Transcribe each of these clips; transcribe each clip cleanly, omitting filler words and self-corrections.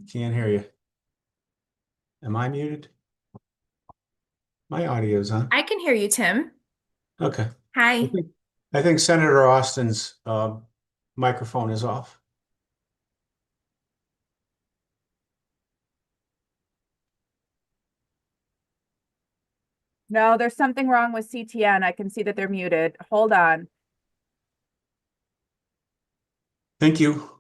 Can't hear you. Am I muted? My audio's on. I can hear you, Tim. Okay. Hi. I think Senator Austin's microphone is off. No, there's something wrong with CTN. I can see that they're muted. Hold on. Thank you.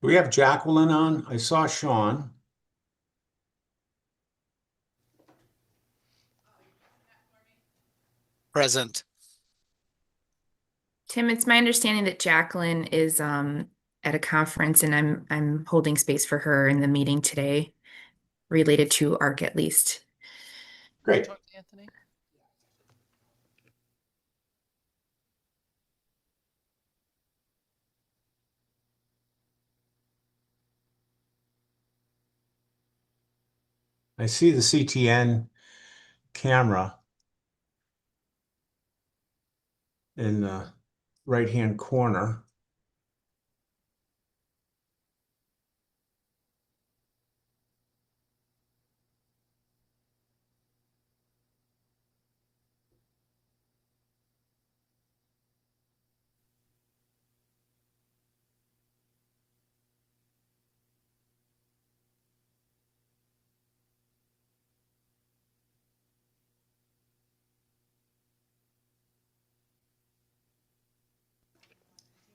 We have Jacqueline on. I saw Sean. Present. Tim, it's my understanding that Jacqueline is at a conference and I'm holding space for her in the meeting today related to ARC at least. Great. Talk to Anthony. I see the CTN camera in the right-hand corner.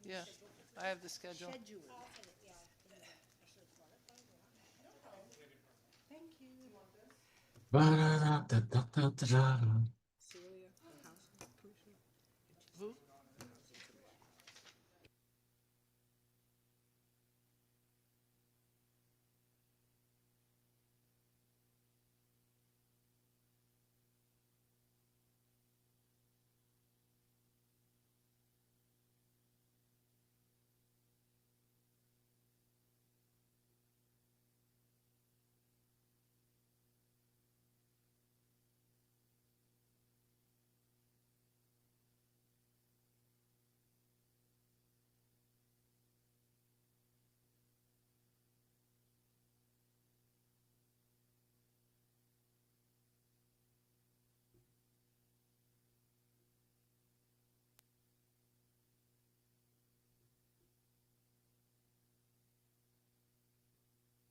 Yeah, I have the schedule. Who?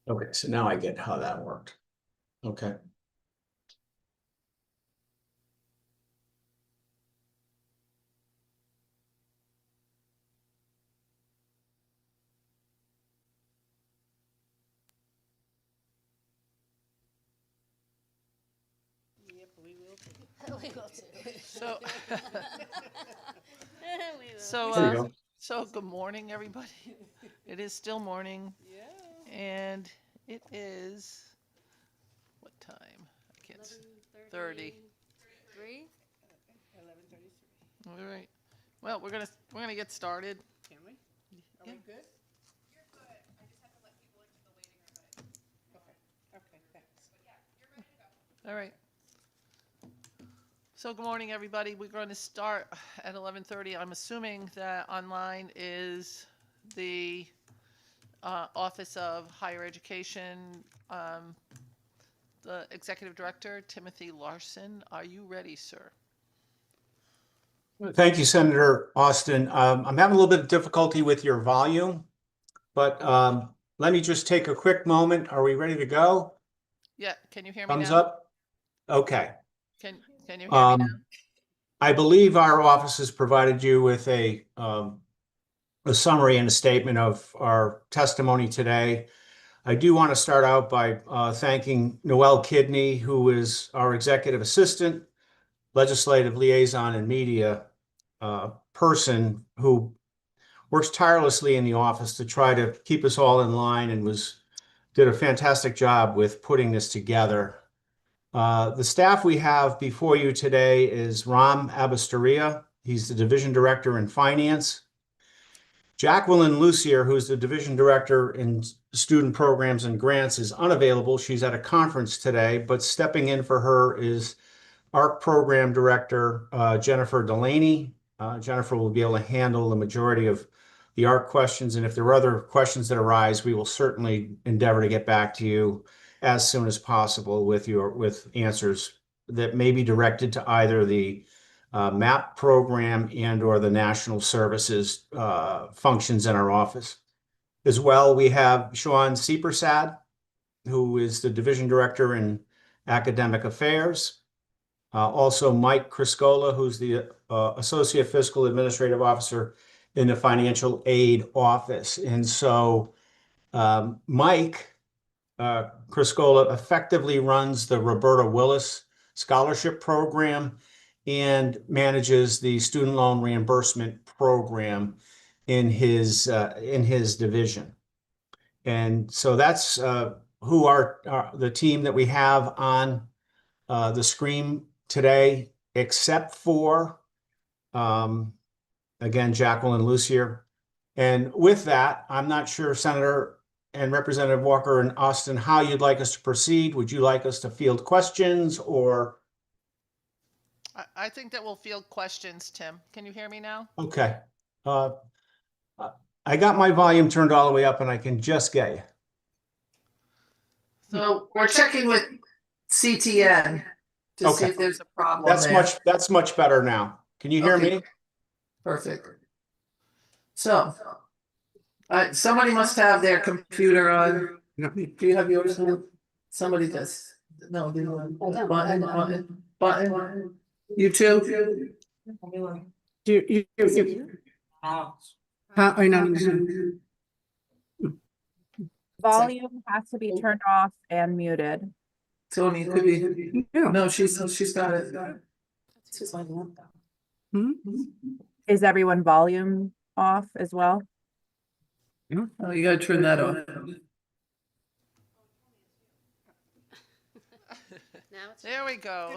Okay, so now I get how that worked. Okay. Yep, we will too. We will too. So, We will. so, There you go. so good morning, everybody. It is still morning, Yeah. and it is, what time? I can't see. 30. 3? 11:33. All right. Well, we're gonna get started. Can we? Are Yeah. we good? You're good. I just have to let people into the waiting room, but okay, thanks. But yeah, you're ready to go. All right. So good morning, everybody. We're going to start at 11:30. I'm assuming that online is the Office of Higher Education, the Executive Director, Timothy Larson. Are you ready, sir? Thank you, Senator Austin. I'm having a little bit of difficulty with your volume, but let me just take a quick moment. Are we ready to go? Yeah. Can you hear me Thumbs now? up? Okay. Can you hear me now? I believe our office has provided you with a summary and a statement of our testimony today. I do want to start out by thanking Noelle Kidney, who is our executive assistant, legislative liaison, and media person who works tirelessly in the office to try to keep us all in line and did a fantastic job with putting this together. The staff we have before you today is Ram Abastaria. He's the division director in finance. Jacqueline Lucier, who's the division director in Student Programs and Grants, is unavailable. She's at a conference today, but stepping in for her is ARC Program Director Jennifer Delaney. Jennifer will be able to handle the majority of the ARC questions, and if there are other questions that arise, we will certainly endeavor to get back to you as soon as possible with answers that may be directed to either the MAP program and or the national services functions in our office. As well, we have Sean Seepersad, who is the Division Director in Academic Affairs. Also, Mike Criscola, who's the Associate Fiscal Administrative Officer in the Financial Aid Office. And so Mike Criscola effectively runs the Roberta Willis Scholarship Program and manages the student loan reimbursement program in his division. And so that's who the team that we have on the screen today, except for, again, Jacqueline Lucier. And with that, I'm not sure, Senator and Representative Walker and Austin, how you'd like us to proceed. Would you like us to field questions or? I think that we'll field questions, Tim. Can you hear me now? Okay. I got my volume turned all the way up and I can just get you. So we're checking with CTN to see Okay. if there's a problem That's much better now. Can you hear Okay. me? Perfect. So, somebody must have their computer on. Do you have yours on? Somebody does. No, they don't. Button. You too? I know. Volume has to be turned off and muted. Tony, it could be. No, she's got it. Is everyone volume off as well? Oh, you gotta turn that on. Now it's. There we go.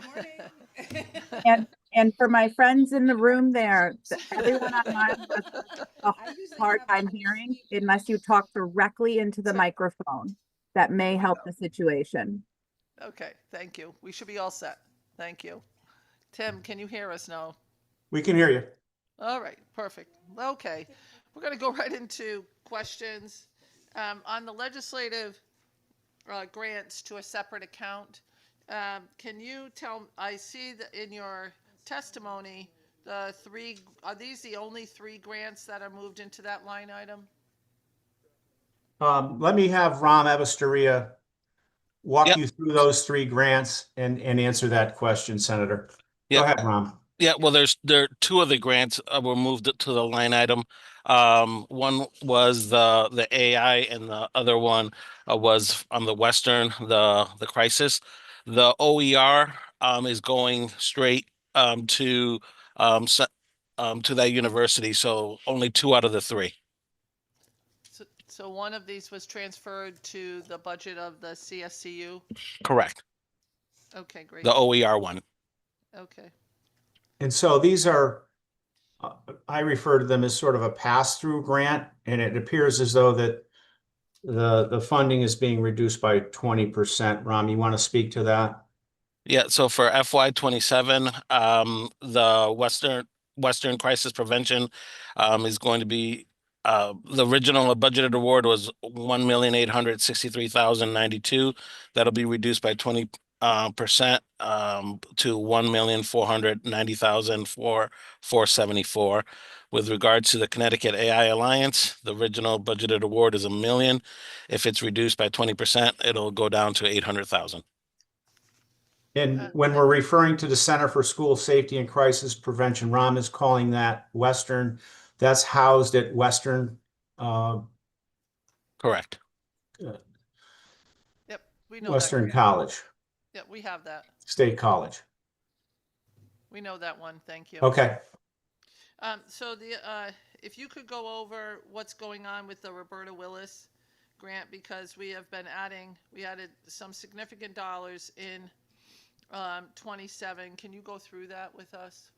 And for my friends in the room there, everyone online has a hard time hearing unless you talk directly into the microphone. That may help the situation. Okay, thank you. We should be all set. Thank you. Tim, can you hear us now? We can hear you. All right, perfect. Okay, we're going to go right into questions. On the legislative grants to a separate account, can you tell, I see that in your testimony, are these the only 3 grants that are moved into that line item? Let me have Ram Evasteria walk Yep. you through those 3 grants and answer that question, Senator. Go Yep. ahead, Ram. Yeah, well, there are 2 of the grants were moved to the line item. One was the AI, and the other one was on the Western, the crisis. The OER is going straight to that university. So only 2 out of the 3. So one of these was transferred to the budget of the CSCU? Correct. Okay, great. The OER one. Okay. And so these are, I refer to them as sort of a pass-through grant, and it appears as though that the funding is being reduced by 20%. Ram, you want to speak to that? Yeah, so for FY27, the Western Crisis Prevention is going to be the original budgeted award was 1,863,092. That'll be reduced by 20% to 1,490,474. With regards to the Connecticut AI Alliance, the original budgeted award is $1 million. If it's reduced by 20%, it'll go down to 800,000. And when we're referring to the Center for School Safety and Crisis Prevention, Ram is calling that Western. That's housed at Western. Correct. Yep, we know Western that. College, Yep, we have that. State College. We know that one. Thank you. Okay. So if you could go over what's going on with the Roberta Willis grant, because we added some significant dollars in 27. Can you go through that with us?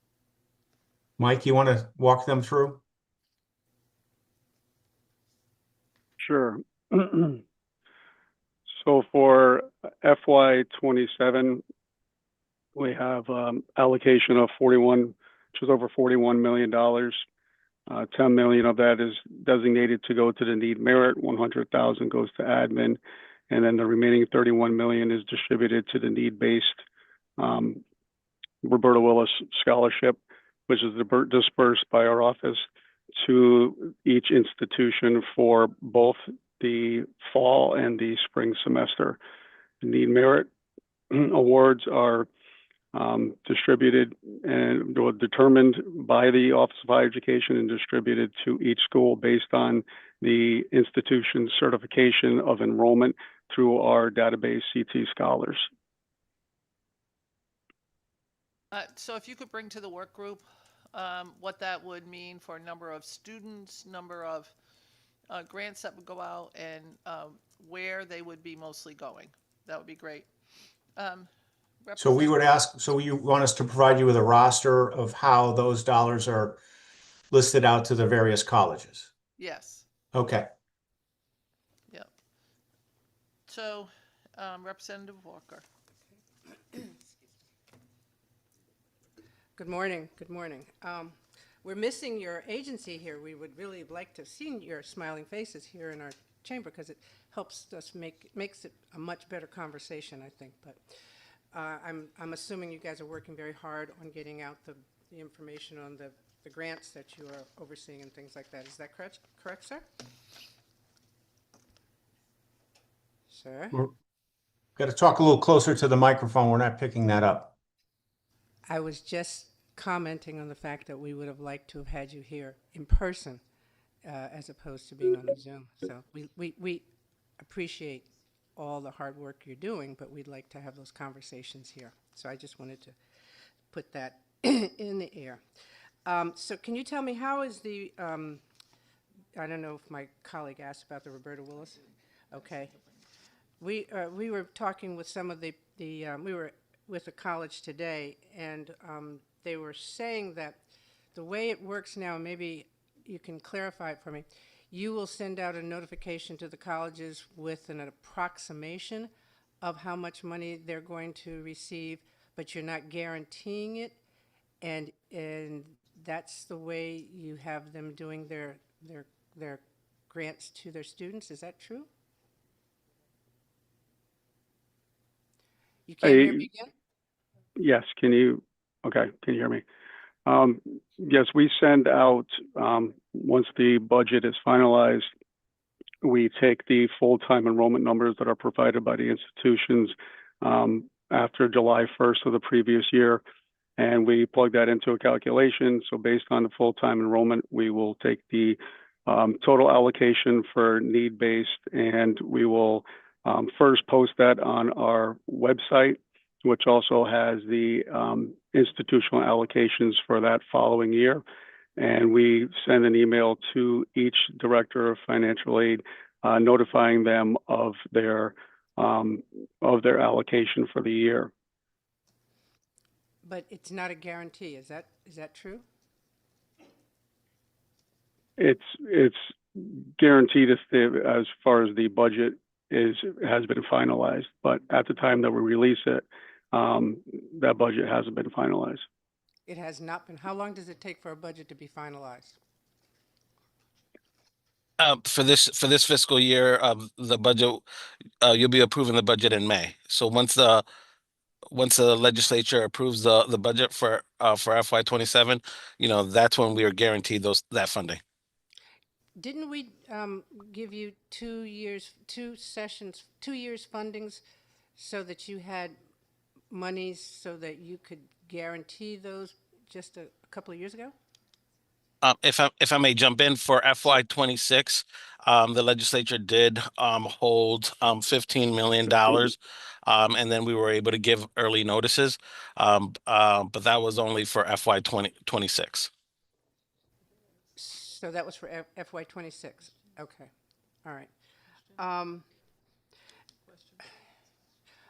Mike, you want to walk them through? Sure. So for FY '27, we have allocation of 41, just over $41 million. 10 million of that is designated to go to the need merit, 100,000 goes to admin, and then the remaining 31 million is distributed to the need-based Roberta Willis Scholarship, which is dispersed by our office to each institution for both the fall and the spring semester. The need merit awards are distributed and determined by the Office of Higher Education and distributed to each school based on the institution's certification of enrollment through our database CT Scholars. So if you could bring to the work group what that would mean for number of students, number of grants that would go out, and where they would be mostly going, that would be great. So we would ask, so you want us to provide you with a roster of how those dollars are listed out to the various colleges? Yes. Okay. Yep. So, Representative Walker. Good morning. Good morning. We're missing your agency here. We would really like to see your smiling faces here in our chamber because it helps us makes it a much better conversation, I think. But I'm assuming you guys are working very hard on getting out the information on the grants that you are overseeing and things like that. Is that correct, sir? Sir? Got to talk a little closer to the microphone. We're not picking that up. I was just commenting on the fact that we would have liked to have had you here in person as opposed to being on the Zoom. So we appreciate all the hard work you're doing, but we'd like to have those conversations here. So I just wanted to put that in the air. So can you tell me how is the, I don't know if my colleague asked about the Roberta Willis. Okay. We were talking with some of we were with a college today, and they were saying that the way it works now, maybe you can clarify it for me, you will send out a notification to the colleges with an approximation of how much money they're going to receive, but you're not guaranteeing it, and that's the way you have them doing their grants to their students. Is that true? You can't hear me again? Yes, can you hear me? Yes, we send out, once the budget is finalized, we take the full-time enrollment numbers that are provided by the institutions after July 1st of the previous year, and we plug that into a calculation. So based on the full-time enrollment, we will take the total allocation for need-based, and we will first post that on our website, which also has the institutional allocations for that following year. And we send an email to each director of financial aid, notifying them of their allocation for the year. But it's not a guarantee. Is that true? It's guaranteed as far as the budget has been finalized, but at the time that we release it, that budget hasn't been finalized. It has not been. How long does it take for a budget to be finalized? For this fiscal year, the budget, you'll be approving the budget in May. So once the legislature approves the budget for FY '27, that's when we are guaranteed that funding. Didn't we give you 2 years fundings so that you had monies so that you could guarantee those just a couple of years ago? If I may jump in, for FY '26, the legislature did hold $15 million, and then we were able to give early notices, but that was only for FY '26. So that was for FY '26. Okay. All right.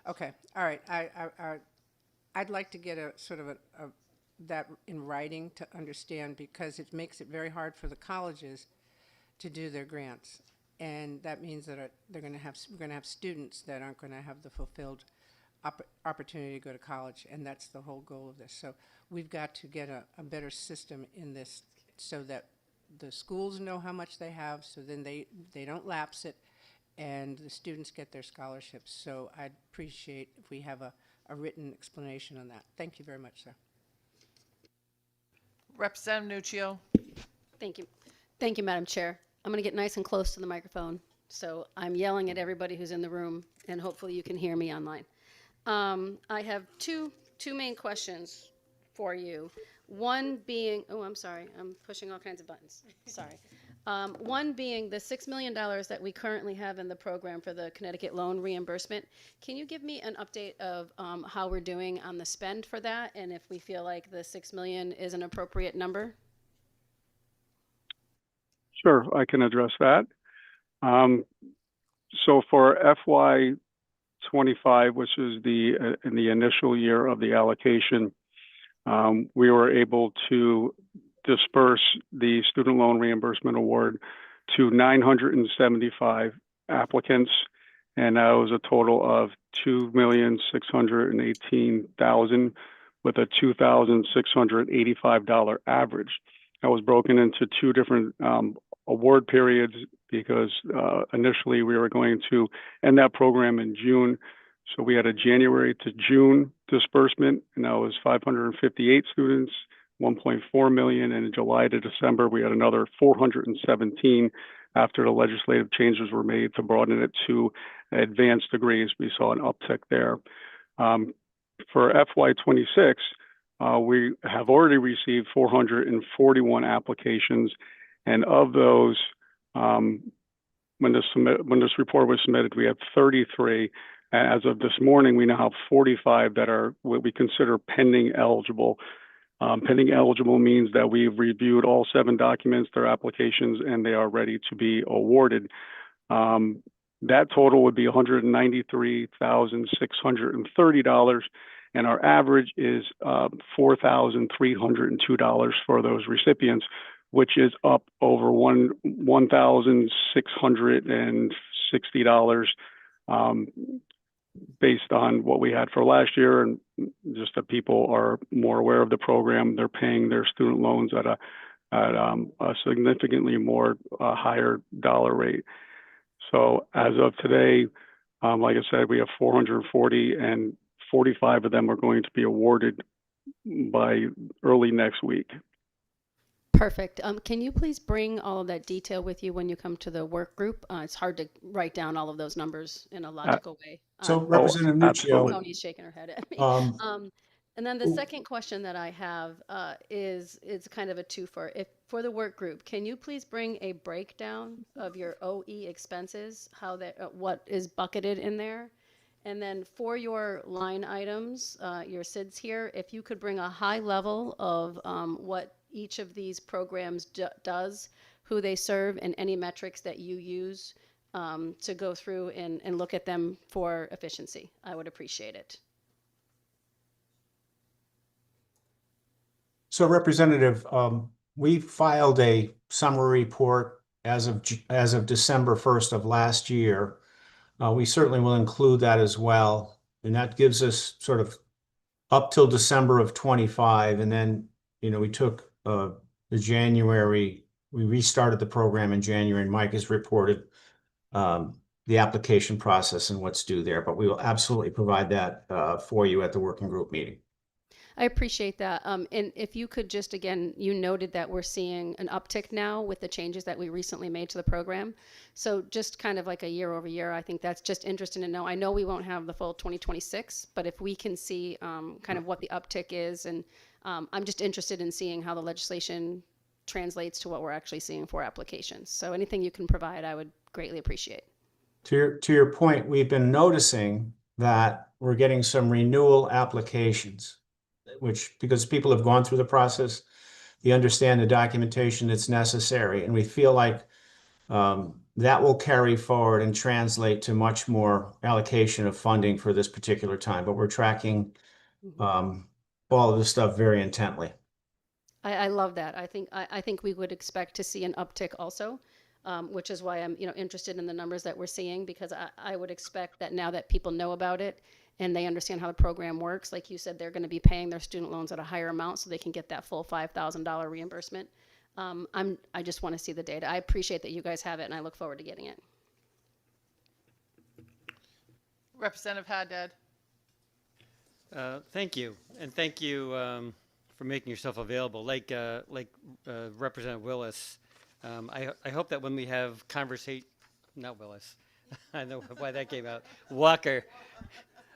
Okay. All right. I'd like to get a sort of that in writing to understand, because it makes it very hard for the colleges to do their grants. And that means that we're going to have students that aren't going to have the fulfilled opportunity to go to college, and that's the whole goal of this. So we've got to get a better system in this so that the schools know how much they have, so then they don't lapse it, and the students get their scholarships. So I'd appreciate if we have a written explanation on that. Thank you very much, sir. Representative Nuccio. Thank you. Thank you, Madam Chair. I'm going to get nice and close to the microphone. So I'm yelling at everybody who's in the room, and hopefully you can hear me online. I have two main questions for you. One being, oh, I'm sorry, I'm pushing all kinds of buttons. Sorry. One being the $6 million that we currently have in the program for the Connecticut loan reimbursement. Can you give me an update of how we're doing on the spend for that, and if we feel like the $6 million is an appropriate number? Sure, I can address that. So for FY 25, which is in the initial year of the allocation, we were able to disperse the student loan reimbursement award to 975 applicants, and that was a total of 2,618,000 with a $2,685 average. That was broken into two different award periods because initially we were going to end that program in June. So we had a January to June disbursement, and that was 558 students, 1.4 million. And in July to December, we had another 417 after the legislative changes were made to broaden it to advanced degrees. We saw an uptick there. For FY26, we have already received 441 applications, and of those, when this report was submitted, we had 33. As of this morning, we now have 45 that are what we consider pending eligible. Pending eligible means that we've reviewed all 7 documents, their applications, and they are ready to be awarded. That total would be $193,630, and our average is $4,302 for those recipients, which is up over $1,660 based on what we had for last year, and just that people are more aware of the program. They're paying their student loans at a significantly more higher dollar rate. So as of today, like I said, we have 440, and 45 of them are going to be awarded by early next week. Perfect. Can you please bring all of that detail with you when you come to the work group? It's hard to write down all of those numbers in a logical way. So Representative Nuccio, Tony's shaking her head at me. um, And then the second question that I have is kind of a twofer. If for the work group, can you please bring a breakdown of your OE expenses, how that what is bucketed in there? And then for your line items, your SIDS here, if you could bring a high level of what each of these programs does, who they serve, and any metrics that you use to go through and look at them for efficiency. I would appreciate it. So Representative, we filed a summary report as of December 1st of last year. We certainly will include that as well. And that gives us sort of up till December of 25. And then, we took the January, we restarted the program in January, and Mike has reported the application process and what's due there. But we will absolutely provide that for you at the working group meeting. I appreciate that. And if you could just, again, you noted that we're seeing an uptick now with the changes that we recently made to the program. So just kind of like a year over year, I think that's just interesting to know. I know we won't have the full 2026, but if we can see kind of what the uptick is, and I'm just interested in seeing how the legislation translates to what we're actually seeing for applications. So anything you can provide, I would greatly appreciate. To your point, we've been noticing that we're getting some renewal applications, which, because people have gone through the process, they understand the documentation that's necessary, and we feel like that will carry forward and translate to much more allocation of funding for this particular time. But we're tracking all of this stuff very intently. I love that. I think we would expect to see an uptick also. which is why I'm, interested in the numbers that we're seeing, because I would expect that now that people know about it and they understand how the program works, like you said, they're going to be paying their student loans at a higher amount so they can get that full $5,000 reimbursement. I just want to see the data. I appreciate that you guys have it, and I look forward to getting it. Representative Haddad. Thank you, and thank you for making yourself available. Like Representative Willis, I hope that when we have not Willis, I know why that came out. Walker,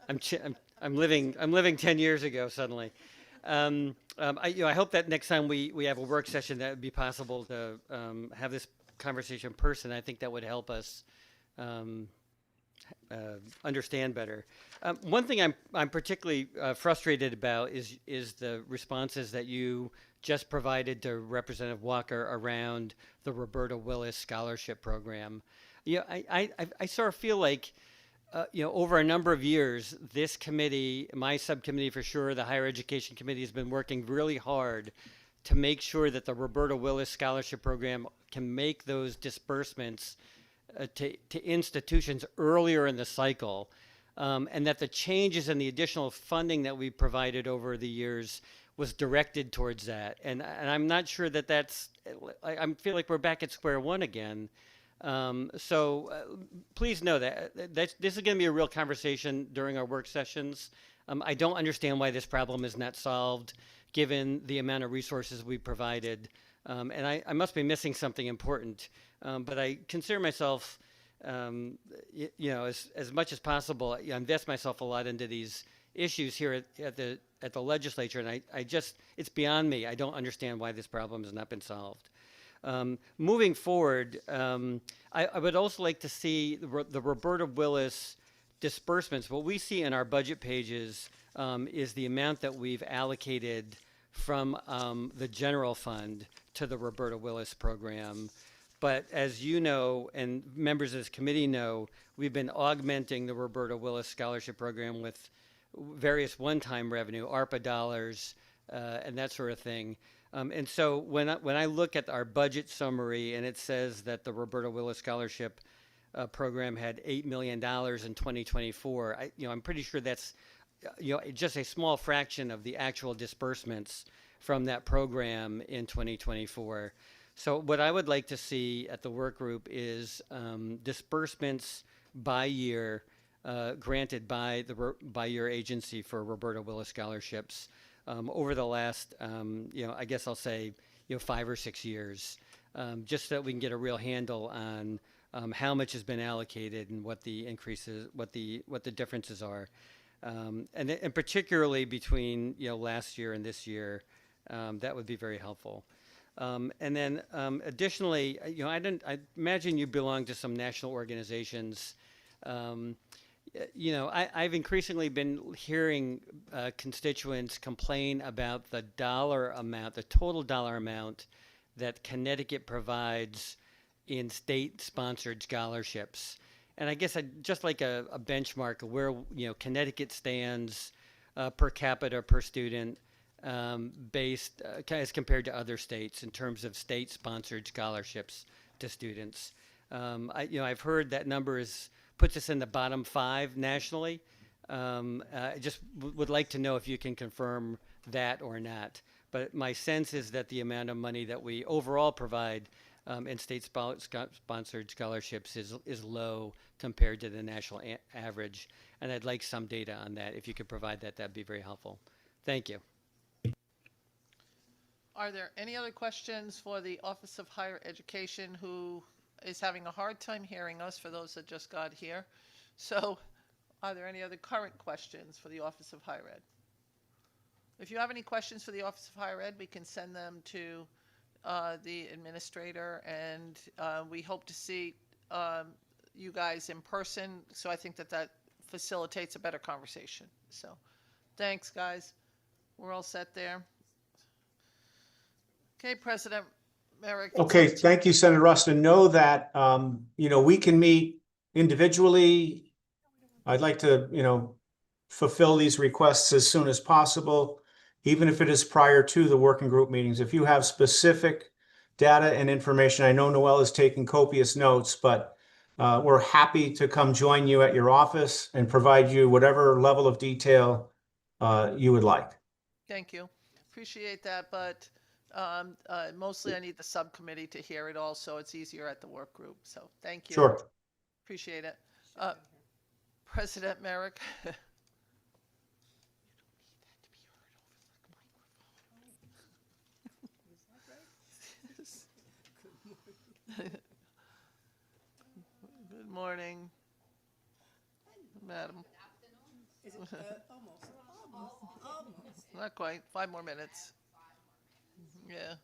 I'm living 10 years ago suddenly. I hope that next time we have a work session that would be possible to have this conversation in person. I think that would help us understand better. One thing I'm particularly frustrated about is the responses that you just provided to Representative Walker around the Roberta Willis Scholarship Program. I sort of feel like over a number of years, this committee, my subcommittee for sure, the Higher Education Committee, has been working really hard to make sure that the Roberta Willis Scholarship Program can make those disbursements to institutions earlier in the cycle, and that the changes and the additional funding that we provided over the years was directed towards that. And I'm not sure that I feel like we're back at square one again. Please know that this is going to be a real conversation during our work sessions. I don't understand why this problem is not solved, given the amount of resources we provided. And I must be missing something important. But I consider myself, as much as possible, I invest myself a lot into these issues here at the legislature. And it's beyond me. I don't understand why this problem has not been solved. Moving forward, I would also like to see the Roberta Willis disbursements. What we see in our budget pages is the amount that we've allocated from the general fund to the Roberta Willis program. But as you know, and members of this committee know, we've been augmenting the Roberta Willis Scholarship Program with various one-time revenue, ARPA dollars, and that sort of thing. And so when I look at our budget summary and it says that the Roberta Willis Scholarship program had $8 million in 2024, I'm pretty sure that's just a small fraction of the actual disbursements from that program in 2024. So what I would like to see at the work group is disbursements by year granted by your agency for Roberta Willis scholarships over the last, I guess I'll say, 5 or 6 years, just so that we can get a real handle on how much has been allocated and what the increases, what the differences are, and particularly between last year and this year, that would be very helpful. And then additionally, I imagine you belong to some national organizations. I've increasingly been hearing constituents complain about the total dollar amount that Connecticut provides in state-sponsored scholarships. And I guess I'd just like a benchmark of where Connecticut stands per capita per student based as compared to other states in terms of state-sponsored scholarships to students. I've heard that number puts us in the bottom 5 nationally. I just would like to know if you can confirm that or not. But my sense is that the amount of money that we overall provide in state-sponsored scholarships is low compared to the national average. And I'd like some data on that. If you could provide that, that'd be very helpful. Thank you. Are there any other questions for the Office of Higher Education, who is having a hard time hearing us, for those that just got here? So are there any other current questions for the Office of Higher Ed? If you have any questions for the Office of Higher Ed, we can send them to the administrator, and we hope to see you guys in person. So I think that facilitates a better conversation. So thanks, guys. We're all set there. Okay, President Merrick. Okay, thank you, Senator Rustin. Know that, we can meet individually. I'd like to, fulfill these requests as soon as possible, even if it is prior to the working group meetings. If you have specific data and information. I know Noel is taking copious notes, but we're happy to come join you at your office and provide you whatever level of detail you would like. Thank you. Appreciate that, but mostly I need the subcommittee to hear it all, so it's easier at the work group. So thank you. Sure. Appreciate it. President Merrick. Good morning, madam. Is it almost? Not quite. 5 more minutes. Yeah.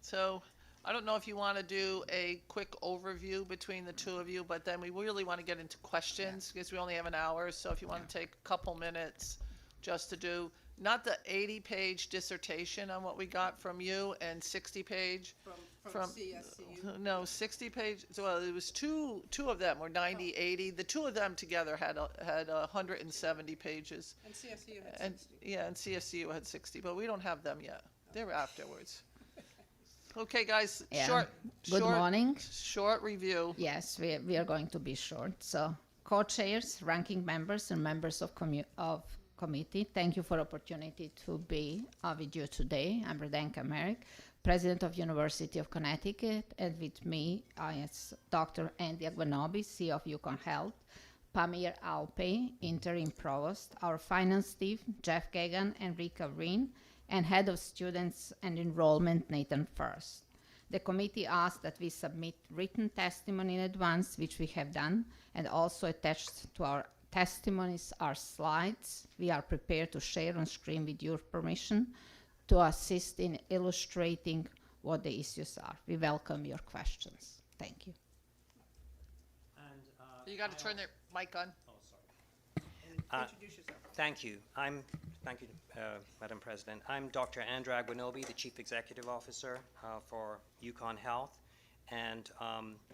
So I don't know if you want to do a quick overview between the two of you, but then we really want to get into questions because we only have an hour. So if you want to take a couple minutes just to do not the 80-page dissertation on what we got from you and 60-page From CSCU? no, 60 pages. Well, it was two of them were 90, 80. The two of them together had 170 pages. And CSCU had And 60. yeah, and CSCU had 60, but we don't have them yet. They're afterwards. Okay, guys, Yeah. Good morning. Short review. Yes, we are going to be short. So, co-chairs, ranking members, and members of committee, thank you for opportunity to be with you today. I'm Redenka Merrick, President of University of Connecticut, and with me is Dr. Andy Aguanobi, CEO of UConn Health, Pamir Alpay, Interim Provost, our finance team, Jeff Gagan and Rika Reen, and Head of Students and Enrollment, Nathan First. The committee asked that we submit written testimony in advance, which we have done, and also attached to our testimonies are slides we are prepared to share on screen with your permission to assist in illustrating what the issues are. We welcome your questions. Thank you. And You got to turn the mic on. Introduce yourself. Thank you. Thank you, Madam President. I'm Dr. Andra Aguanobi, the Chief Executive Officer for UConn Health. And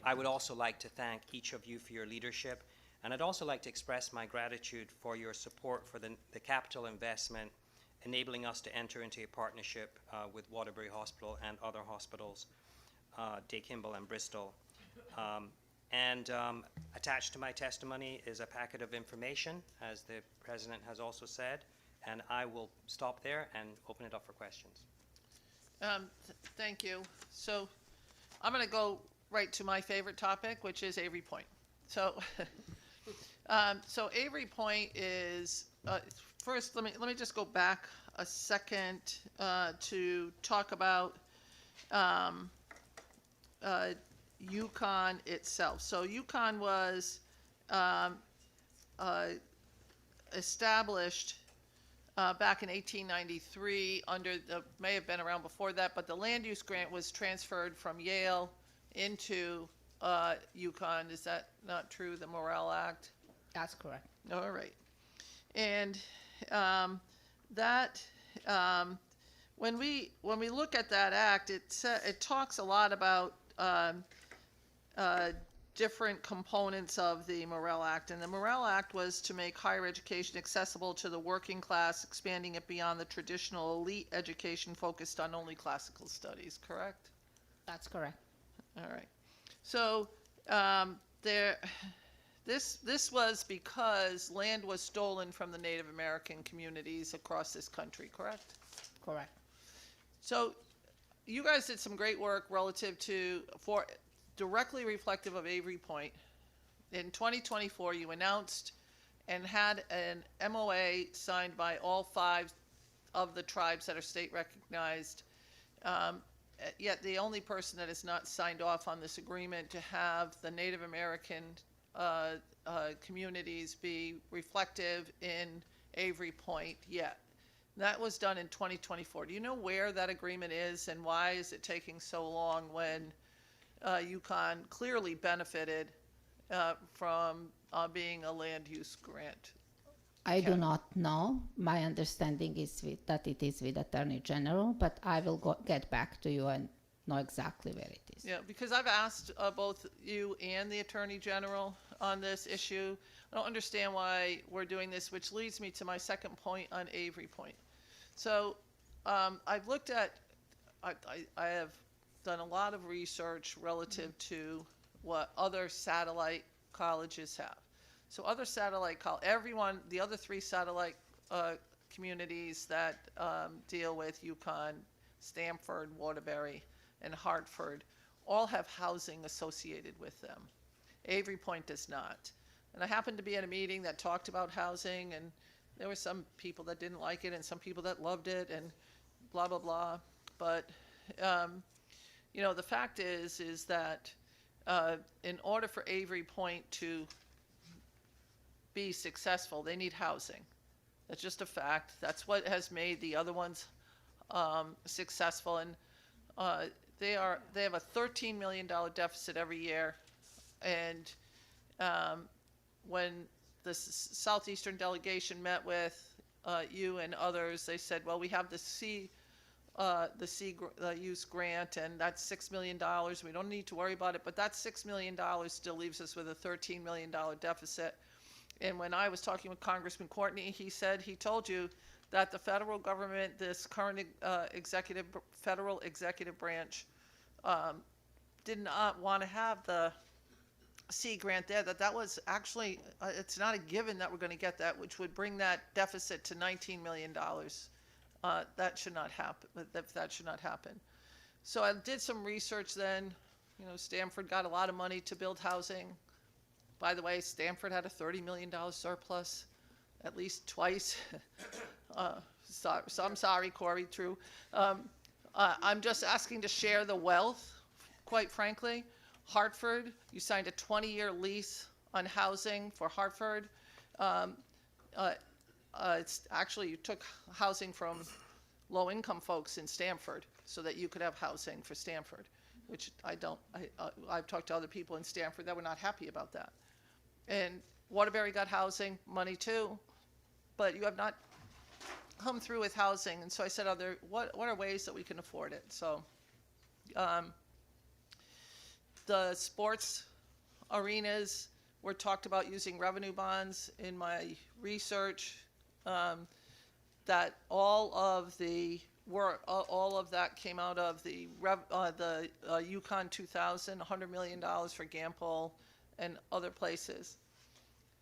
I would also like to thank each of you for your leadership. And I'd also like to express my gratitude for your support for the capital investment, enabling us to enter into a partnership with Waterbury Hospital and other hospitals, Day Kimball and Bristol. Attached to my testimony is a packet of information, as the President has also said, and I will stop there and open it up for questions. Thank you. So I'm going to go right to my favorite topic, which is Avery Point. So, so Avery Point is first. Let me just go back a second to talk about UConn itself. So UConn was established back in 1893 under the, may have been around before that, but the land use grant was transferred from Yale into UConn. Is that not true, the Morrill Act? That's correct. All right. And when we look at that act, it talks a lot about different components of the Morrill Act. And the Morrill Act was to make higher education accessible to the working class, expanding it beyond the traditional elite education focused on only classical studies, correct? That's correct. All right. So this was because land was stolen from the Native American communities across this country, correct? Correct. So you guys did some great work relative to, for directly reflective of Avery Point. In 2024, you announced and had an MOA signed by all 5 of the tribes that are state recognized. Yet the only person that has not signed off on this agreement to have the Native American communities be reflective in Avery Point yet. That was done in 2024. Do you know where that agreement is and why is it taking so long when UConn clearly benefited from being a land use grant? I do not know. My understanding is that it is with Attorney General, but I will get back to you and know exactly where it is. Yeah, because I've asked both you and the Attorney General on this issue. I don't understand why we're doing this, which leads me to my second point on Avery Point. So I've looked at I have done a lot of research relative to what other satellite colleges have. So other satellite the other 3 satellite communities that deal with UConn, Stanford, Waterbury, and Hartford all have housing associated with them. Avery Point does not. And I happened to be at a meeting that talked about housing, and there were some people that didn't like it and some people that loved it and blah, blah, blah. But, the fact is that in order for Avery Point to be successful, they need housing. That's just a fact. That's what has made the other ones successful. And they have a $13 million deficit every year. And when the Southeastern delegation met with you and others, they said, well, we have the use grant, and that's $6 million. We don't need to worry about it, but that $6 million still leaves us with a $13 million deficit. And when I was talking with Congressman Courtney, he told you that the federal government, this current federal executive branch, did not want to have the C grant there, that was actually, it's not a given that we're going to get that, which would bring that deficit to $19 million. That should not happen. That should not happen. So I did some research then. Stanford got a lot of money to build housing. By the way, Stanford had a $30 million surplus at least twice. So I'm sorry, Corey, true. I'm just asking to share the wealth, quite frankly. Hartford, you signed a 20-year lease on housing for Hartford. It's actually, you took housing from low-income folks in Stanford so that you could have housing for Stanford, which I've talked to other people in Stanford that were not happy about that. And Waterbury got housing, money too, but you have not come through with housing. And so I said, what are ways that we can afford it? So the sports arenas were talked about using revenue bonds. In my research, that all of that came out of the UConn 2000, $100 million for Gampel and other places.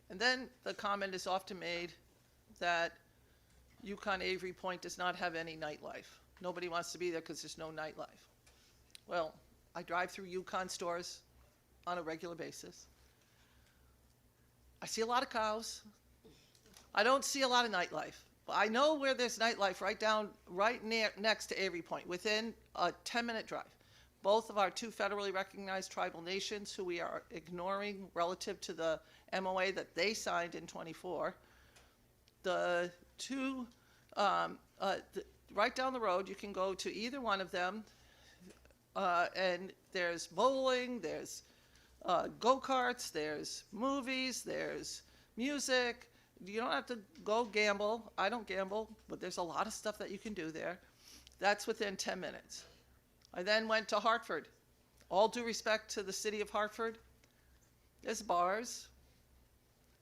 And then the comment is often made that UConn Avery Point does not have any nightlife. Nobody wants to be there because there's no nightlife. Well, I drive through UConn stores on a regular basis. I see a lot of cows. I don't see a lot of nightlife. But I know where there's nightlife right next to Avery Point, within a 10-minute drive. Both of our 2 federally recognized tribal nations, who we are ignoring relative to the MOA that they signed in 24, the 2, right down the road, you can go to either one of them, and there's bowling, there's go-karts, there's movies, there's music. You don't have to go gamble. I don't gamble, but there's a lot of stuff that you can do there. That's within 10 minutes. I then went to Hartford. All due respect to the city of Hartford, there's bars,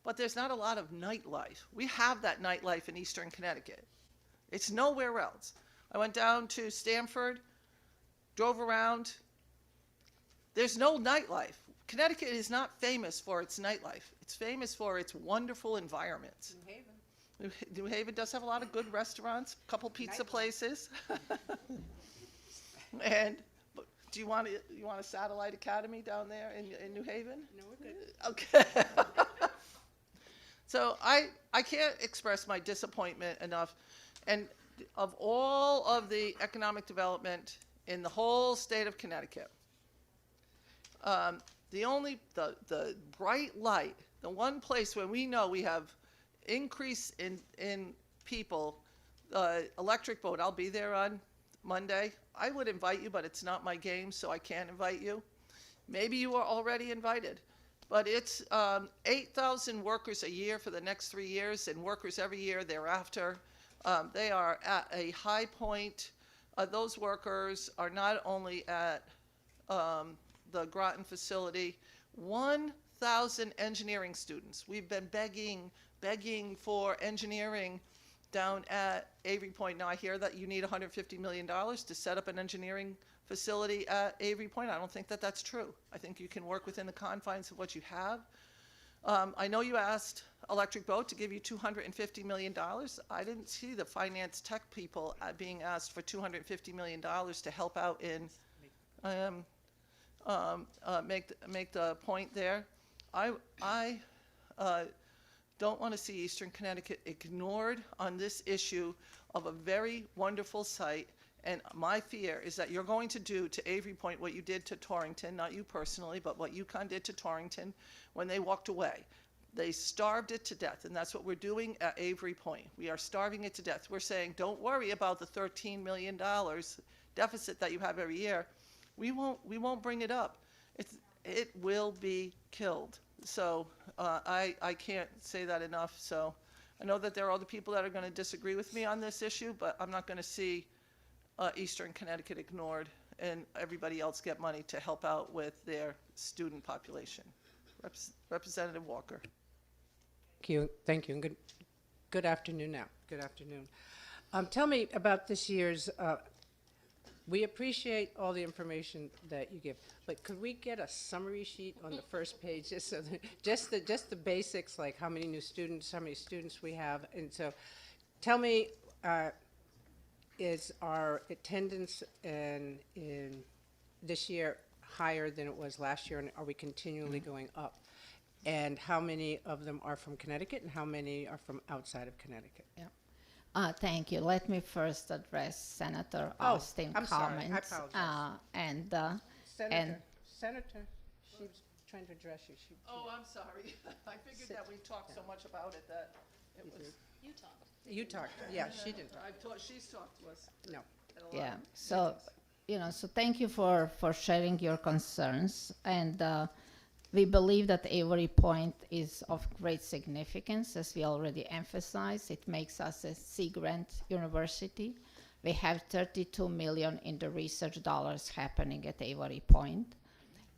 but there's not a lot of nightlife. We have that nightlife in Eastern Connecticut. It's nowhere else. I went down to Stanford, drove around. There's no nightlife. Connecticut is not famous for its nightlife. It's famous for its wonderful environments. New Haven. New Haven does have a lot of good restaurants, a couple pizza places. And do you want a satellite academy down there in New Haven? No, we're good. Okay. So I can't express my disappointment enough. And of all of the economic development in the whole state of Connecticut, the bright light, the one place where we know we have increase in people, electric boat. I'll be there on Monday. I would invite you, but it's not my game, so I can't invite you. Maybe you are already invited. But it's 8,000 workers a year for the next 3 years, and workers every year thereafter. They are at a high point. Those workers are not only at the Groton facility, 1,000 engineering students. We've been begging for engineering down at Avery Point. Now, I hear that you need $150 million to set up an engineering facility at Avery Point. I don't think that that's true. I think you can work within the confines of what you have. I know you asked Electric Boat to give you $250 million. I didn't see the finance tech people being asked for $250 million to help out in make the point there. I don't want to see Eastern Connecticut ignored on this issue of a very wonderful site. And my fear is that you're going to do to Avery Point what you did to Torrington, not you personally, but what UConn did to Torrington when they walked away. They starved it to death, and that's what we're doing at Avery Point. We are starving it to death. We're saying, don't worry about the $13 million deficit that you have every year. We won't bring it up. It will be killed. So I can't say that enough. So I know that there are other people that are going to disagree with me on this issue, but I'm not going to see Eastern Connecticut ignored and everybody else get money to help out with their student population. Representative Walker. Thank you, and good afternoon now. Good afternoon. Tell me about this year's. We appreciate all the information that you give, but could we get a summary sheet on the first page, just so that, just the basics, like how many new students, how many students we have, and so, tell me. Is our attendance in this year higher than it was last year, and are we continually going up? And how many of them are from Connecticut, and how many are from outside of Connecticut? Yeah. Thank you. Let me first address Senator Austin's I'm sorry. comments. I apologize. Senator, she was trying to address you. Oh, I'm sorry. I figured that we talked so much about it that it was. You talked. You talked. Yeah, she didn't talk. She's talked to us. No. Yeah. So, so thank you for sharing your concerns, and we believe that Avery Point is of great significance, as we already emphasized. It makes us a Sea Grant university. We have $32 million in the research dollars happening at Avery Point.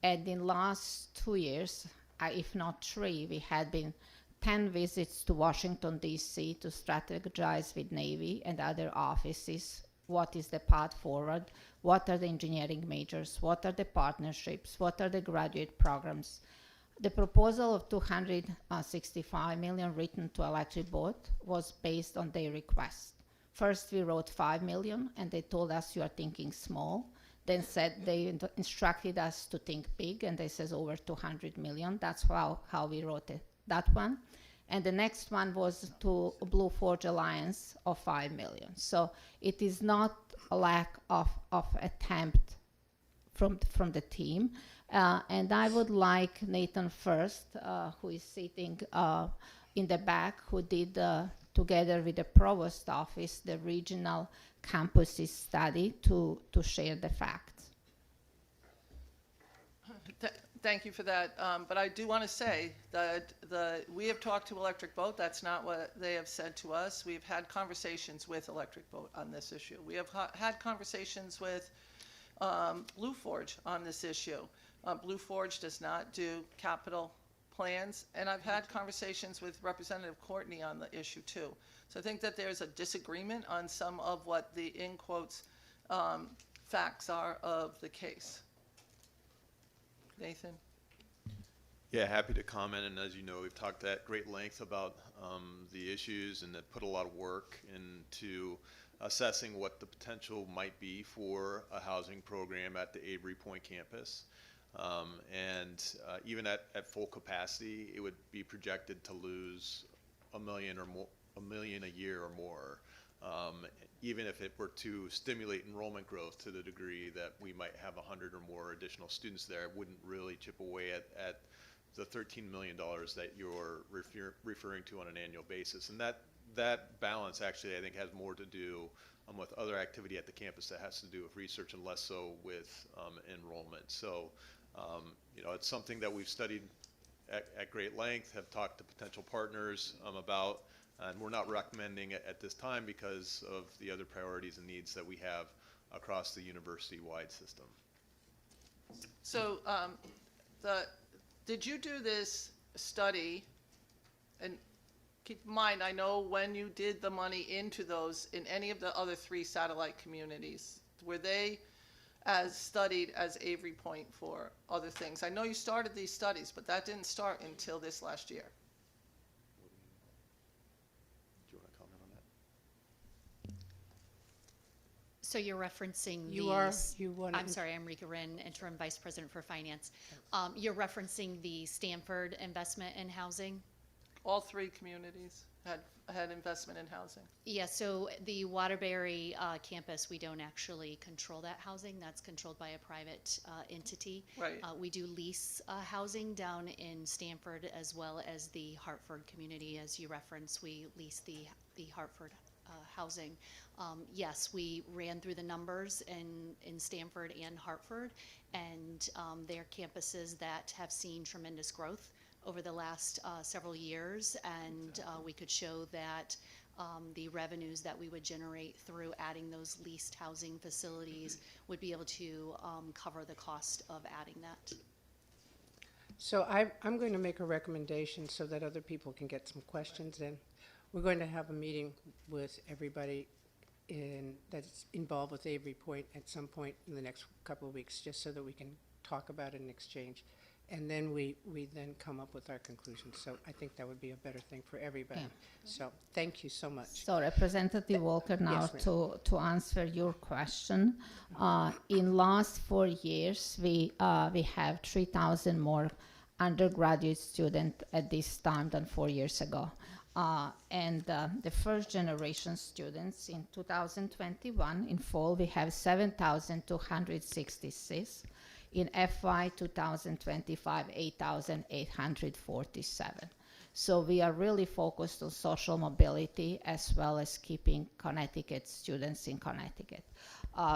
And in last 2 years, if not 3, we had been 10 visits to Washington, D.C. to strategize with Navy and other offices. What is the path forward? What are the engineering majors? What are the partnerships? What are the graduate programs? The proposal of $265 million written to Electric Boat was based on their request. First, we wrote $5 million, and they told us you are thinking small. Then they instructed us to think big, and they says over $200 million. That's how we wrote it, that one. And the next one was to Blue Forge Alliance of $5 million. So it is not a lack of attempt from the team. And I would like Nathan First, who is sitting in the back, who did, together with the provost office, the regional campuses study to share the facts. Thank you for that. But I do want to say that we have talked to Electric Boat. That's not what they have said to us. We've had conversations with Electric Boat on this issue. We have had conversations with Blue Forge on this issue. Blue Forge does not do capital plans, and I've had conversations with Representative Courtney on the issue too. So I think that there's a disagreement on some of what the, in quotes, facts are of the case. Nathan? Yeah, happy to comment. And as you know, we've talked at great length about the issues and that put a lot of work into assessing what the potential might be for a housing program at the Avery Point campus. Even at full capacity, it would be projected to lose $1 million a year or more. Even if it were to stimulate enrollment growth to the degree that we might have 100 or more additional students there, it wouldn't really chip away at the $13 million that you're referring to on an annual basis. And that balance actually, I think, has more to do with other activity at the campus that has to do with research and less so with enrollment. So, it's something that we've studied at great length, have talked to potential partners about, and we're not recommending it at this time because of the other priorities and needs that we have across the university-wide system. So, did you do this study, and keep in mind, I know when you did the money into those, in any of the other 3 satellite communities, were they as studied as Avery Point for other things? I know you started these studies, but that didn't start until this last year. Do you want to comment on that? So you're referencing You the, are, you want I'm sorry, I'm Rika Wren, Interim Vice President for Finance. You're referencing the Stanford investment in housing? All 3 communities had investment in housing. Yeah, so the Waterbury campus, we don't actually control that housing. That's controlled by a private entity. Right. We do lease housing down in Stanford as well as the Hartford community. As you referenced, we lease the Hartford housing. Yes, we ran through the numbers in Stanford and Hartford, and they're campuses that have seen tremendous growth over the last several years, and we could show that the revenues that we would generate through adding those leased housing facilities would be able to cover the cost of adding that. So I'm going to make a recommendation so that other people can get some questions in. We're going to have a meeting with everybody that's involved with Avery Point at some point in the next couple of weeks, just so that we can talk about it and exchange. And then we then come up with our conclusions. So I think that would be a better thing for everybody. Yeah. So thank you so much. So Representative Walker, now Yes, ma'am. to answer your question, in last 4 years, we have 3,000 more undergraduate students at this time than 4 years ago. And the first generation students in 2021, in fall, we have 7,266. In FY 2025, 8,847. So we are really focused on social mobility as well as keeping Connecticut students in Connecticut.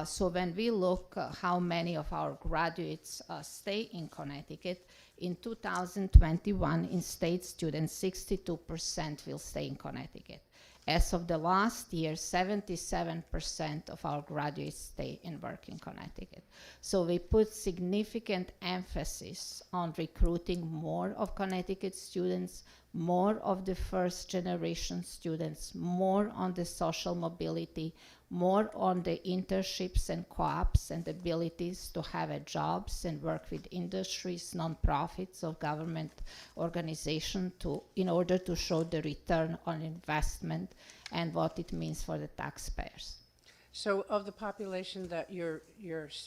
So when we look how many of our graduates stay in Connecticut, in 2021, in-state students, 62% will stay in Connecticut. As of the last year, 77% of our graduates stay and work in Connecticut. So we put significant emphasis on recruiting more of Connecticut students, more of the first generation students, more on the social mobility, more on the internships and co-ops and abilities to have a jobs and work with industries, nonprofits or government organization in order to show the return on investment and what it means for the taxpayers. So of the population that you're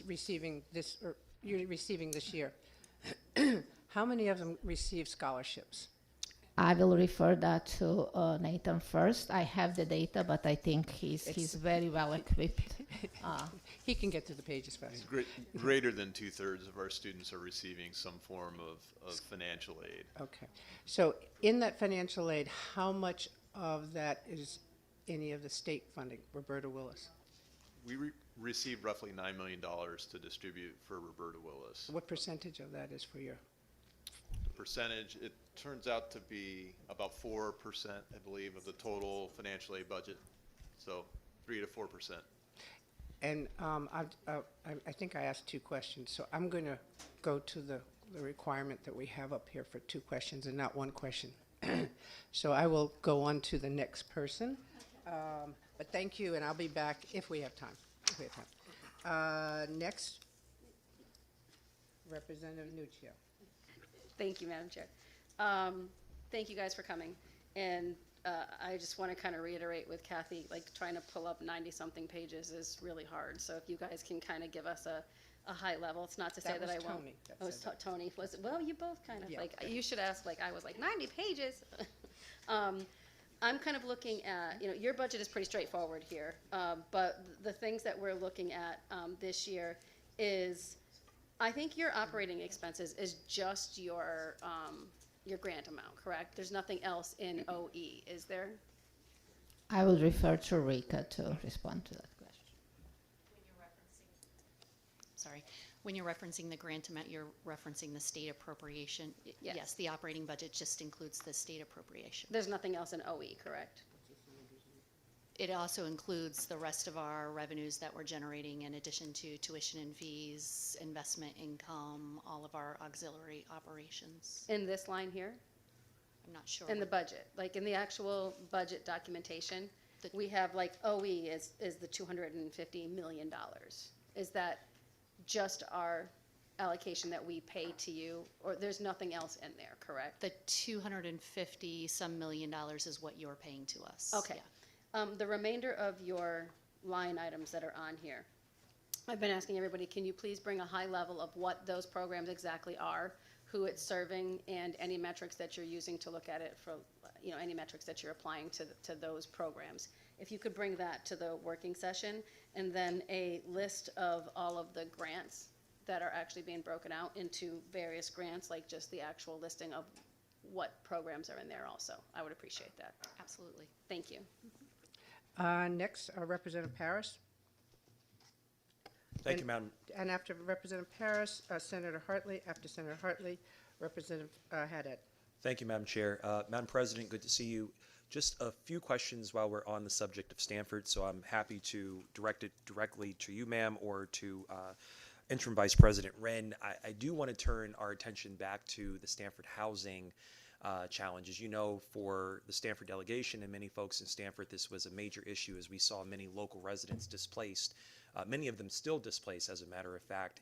receiving this year, how many of them receive scholarships? I will refer that to Nathan first. I have the data, but I think he's very well equipped. He can get to the pages fast. Greater than 2/3 of our students are receiving some form of financial aid. Okay. So in that financial aid, how much of that is any of the state funding? Roberta Willis. We received roughly $9 million to distribute for Roberta Willis. What percentage of that is for your? The percentage, it turns out to be about 4%, I believe, of the total financial aid budget. So 3 to 4%. And I think I asked 2 questions, so I'm going to go to the requirement that we have up here for 2 questions and not 1 question. So I will go on to the next person. But thank you, and I'll be back if we have time. Next, Representative Nuccio. Thank you, Madam Chair. Thank you guys for coming. And I just want to kind of reiterate with Kathy, like trying to pull up 90-something pages is really hard. So if you guys can kind of give us a high level, it's not to say that I won't. Tony. Oh, it was Tony. Was it? Well, you both kind of you should ask, like I was like 90 pages. I'm kind of looking at, your budget is pretty straightforward here, but the things that we're looking at this year is, I think your operating expenses is just your grant amount, correct? There's nothing else in OE, is there? I will refer to Rika to respond to that question. When you're referencing the grant amount, you're referencing the state appropriation. Yes, the operating budget just includes the state appropriation. There's nothing else in OE, correct? It also includes the rest of our revenues that we're generating in addition to tuition and fees, investment income, all of our auxiliary operations. In this line here? I'm not sure. In the budget, like in the actual budget documentation, we have like OE is the $250 million. Is that just our allocation that we pay to you, or there's nothing else in there, correct? The 250 some million dollars is what you're paying to us. Okay. Yeah. The remainder of your line items that are on here, I've been asking everybody, can you please bring a high level of what those programs exactly are, who it's serving, and any metrics that you're using to look at it for, any metrics that you're applying to those programs. If you could bring that to the working session, and then a list of all of the grants that are actually being broken out into various grants, like just the actual listing of what programs are in there also. I would appreciate that. Absolutely. Thank you. Next, Representative Paris. Thank you, Madam. And after Representative Paris, Senator Hartley. After Senator Hartley, Representative Haddad. Thank you, Madam Chair. Madam President, good to see you. Just a few questions while we're on the subject of Stanford, so I'm happy to direct it directly to you, ma'am, or to Interim Vice President Wren. I do want to turn our attention back to the Stanford housing challenge. As you know, for the Stanford delegation and many folks in Stanford, this was a major issue as we saw many local residents displaced, many of them still displaced, as a matter of fact.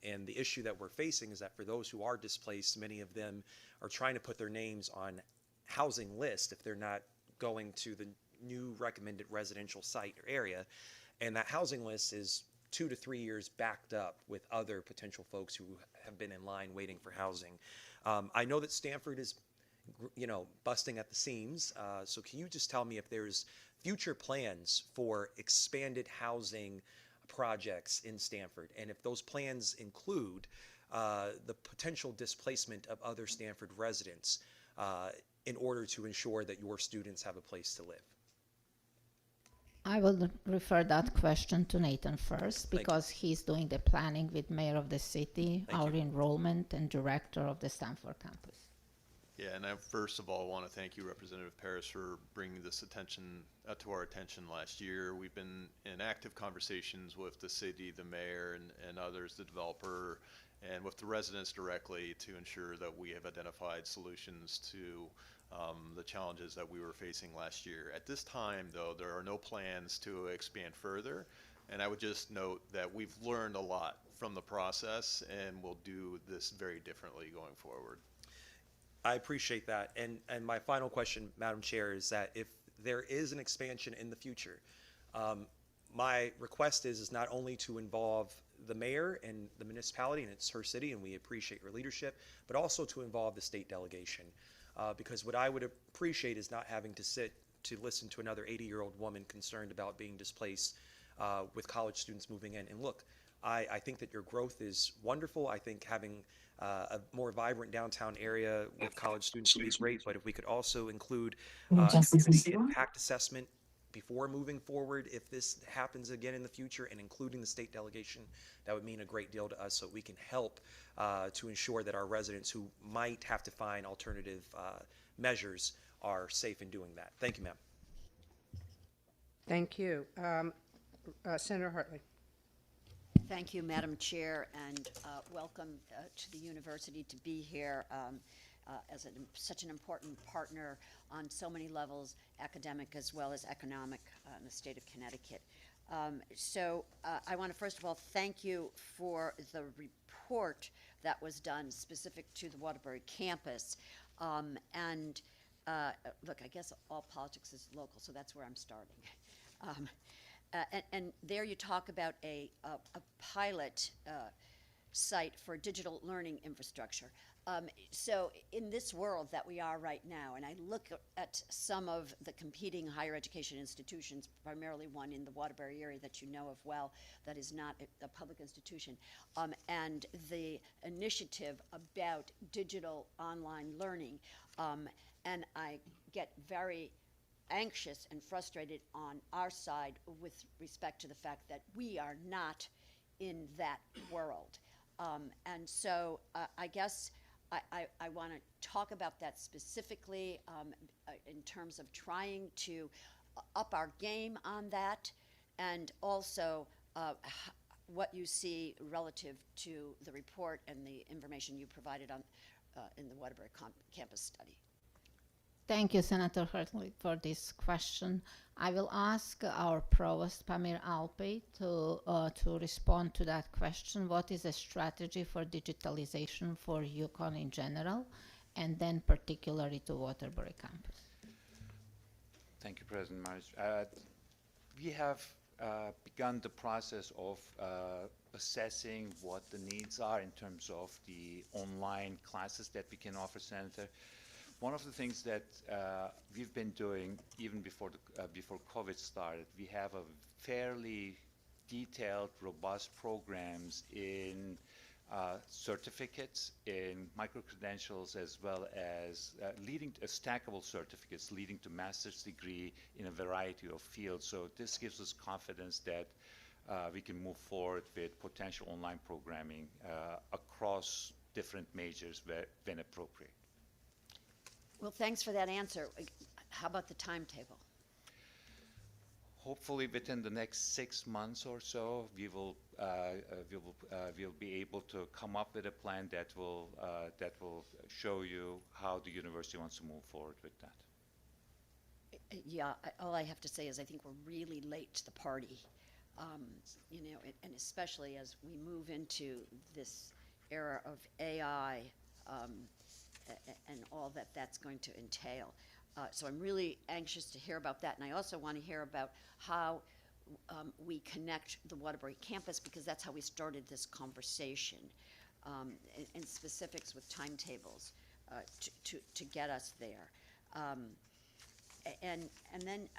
And the issue that we're facing is that for those who are displaced, many of them are trying to put their names on housing list if they're not going to the new recommended residential site or area. And that housing list is 2 to 3 years backed up with other potential folks who have been in line waiting for housing. I know that Stanford is, busting at the seams. So can you just tell me if there's future plans for expanded housing projects in Stanford, and if those plans include the potential displacement of other Stanford residents in order to ensure that your students have a place to live? I will refer that question to Nathan first, because he's doing the planning with Mayor of the City, our enrollment, and director of the Stanford campus. Yeah, and I first of all want to thank you, Representative Paris, for bringing this to our attention last year. We've been in active conversations with the city, the mayor, and others, the developer, and with the residents directly to ensure that we have identified solutions to the challenges that we were facing last year. At this time, though, there are no plans to expand further, and I would just note that we've learned a lot from the process, and we'll do this very differently going forward. I appreciate that. And my final question, Madam Chair, is that if there is an expansion in the future, my request is not only to involve the mayor and the municipality, and it's her city, and we appreciate her leadership, but also to involve the state delegation. Because what I would appreciate is not having to sit to listen to another 80-year-old woman concerned about being displaced with college students moving in. And look, I think that your growth is wonderful. I think having a more vibrant downtown area with college students would be great, but if we could also include the impact assessment before moving forward, if this happens again in the future, and including the state delegation, that would mean a great deal to us, so we can help to ensure that our residents who might have to find alternative measures are safe in doing that. Thank you, ma'am. Thank you. Senator Hartley. Thank you, Madam Chair, and welcome to the university to be here as such an important partner on so many levels, academic as well as economic in the state of Connecticut. So I want to first of all thank you for the report that was done specific to the Waterbury campus. Look, I guess all politics is local, so that's where I'm starting. And there you talk about a pilot site for digital learning infrastructure. So in this world that we are right now, and I look at some of the competing higher education institutions, primarily one in the Waterbury area that you know of well, that is not a public institution, and the initiative about digital online learning, and I get very anxious and frustrated on our side with respect to the fact that we are not in that world. And so I guess I want to talk about that specifically in terms of trying to up our game on that, and also what you see relative to the report and the information you provided on in the Waterbury campus study. Thank you, Senator Hartley, for this question. I will ask our provost, Pamir Alpay, to respond to that question. What is a strategy for digitalization for Yukon in general, and then particularly to Waterbury campus? Thank you, President Marsh. We have begun the process of assessing what the needs are in terms of the online classes that we can offer, Senator. One of the things that we've been doing even before COVID started, we have a fairly detailed, robust programs in certificates, in micro-credentials, as well as leading to stackable certificates leading to master's degree in a variety of fields. So this gives us confidence that we can move forward with potential online programming across different majors when appropriate. Well, thanks for that answer. How about the timetable? Hopefully within the next 6 months or so, we'll be able to come up with a plan that will show you how the university wants to move forward with that. Yeah, all I have to say is I think we're really late to the party, you know, and especially as we move into this era of AI and all that that's going to entail. So I'm really anxious to hear about that, and I also want to hear about how we connect the Waterbury campus, because that's how we started this conversation, in specifics with timetables to get us there. And then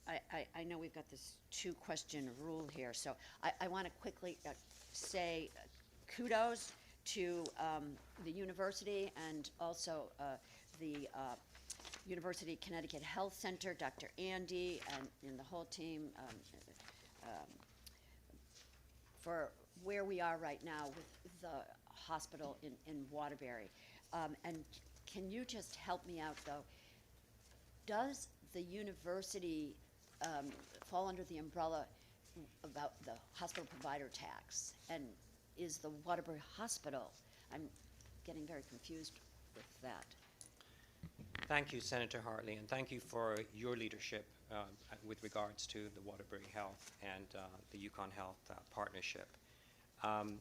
I know we've got this 2-question rule here, so I want to quickly say kudos to the university and also the University of Connecticut Health Center, Dr. Andy, and the whole team for where we are right now with the hospital in Waterbury. And can you just help me out, though? Does the university fall under the umbrella about the hospital provider tax? And is the Waterbury Hospital? I'm getting very confused with that. Thank you, Senator Hartley, and thank you for your leadership with regards to the Waterbury Health and the Yukon Health partnership. I'm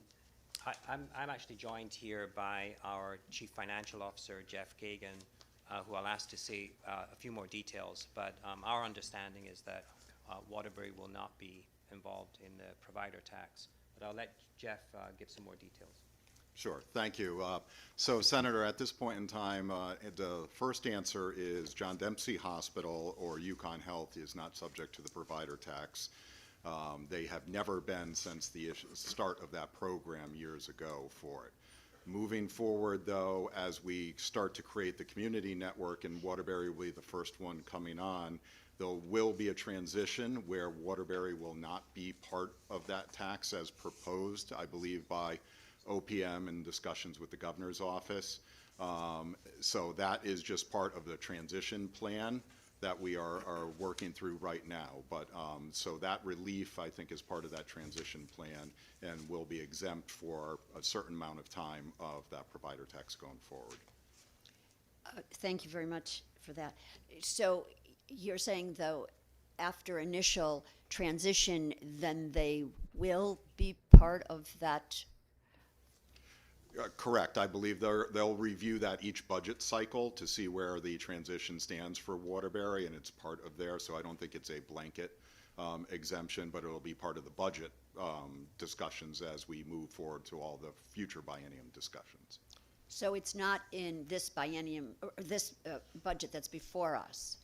actually joined here by our Chief Financial Officer, Jeff Gagan, who I'll ask to say a few more details, but our understanding is that Waterbury will not be involved in the provider tax. But I'll let Jeff give some more details. Sure, thank you. So, Senator, at this point in time, the first answer is John Dempsey Hospital or Yukon Health is not subject to the provider tax. They have never been since the start of that program years ago for it. Moving forward, though, as we start to create the community network, and Waterbury will be the first one coming on, there will be a transition where Waterbury will not be part of that tax as proposed, I believe, by OPM in discussions with the governor's office. So that is just part of the transition plan that we are working through right now. But so that relief, I think, is part of that transition plan and will be exempt for a certain amount of time of that provider tax going forward. Thank you very much for that. So you're saying, though, after initial transition, then they will be part of that? Correct. I believe they'll review that each budget cycle to see where the transition stands for Waterbury, and it's part of there. So I don't think it's a blanket exemption, but it'll be part of the budget discussions as we move forward to all the future biennium discussions. So it's not in this biennium or this budget that's before us?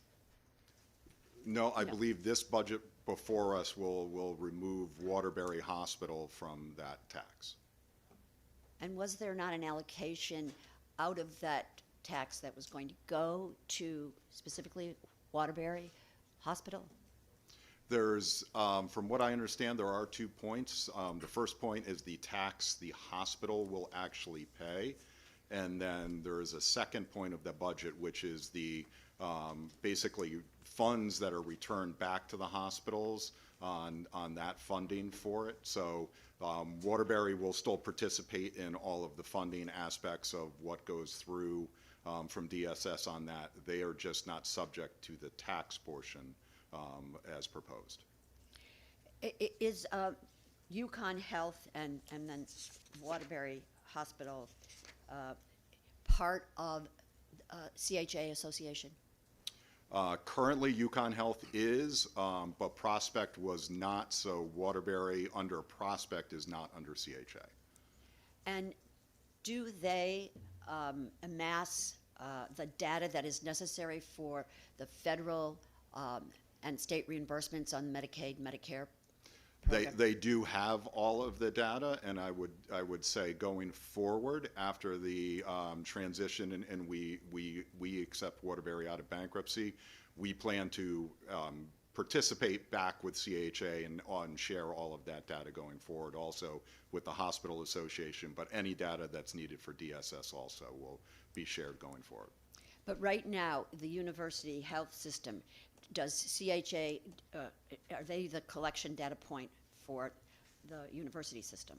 No, I believe this budget before us will remove Waterbury Hospital from that tax. And was there not an allocation out of that tax that was going to go to specifically Waterbury Hospital? There's, from what I understand, there are 2 points. The first point is the tax the hospital will actually pay. And then there is a second point of the budget, which is the basically funds that are returned back to the hospitals on that funding for it. So Waterbury will still participate in all of the funding aspects of what goes through from DSS on that. They are just not subject to the tax portion as proposed. Is Yukon Health and then Waterbury Hospital part of CHA Association? Currently, Yukon Health is, but Prospect was not, so Waterbury under Prospect is not under CHA. And do they amass the data that is necessary for the federal and state reimbursements on Medicaid, Medicare? They do have all of the data, and I would say going forward after the transition and we accept Waterbury out of bankruptcy, we plan to participate back with CHA and share all of that data going forward, also with the Hospital Association. But any data that's needed for DSS also will be shared going forward. But right now, the university health system, does CHA, are they the collection data point for the university system?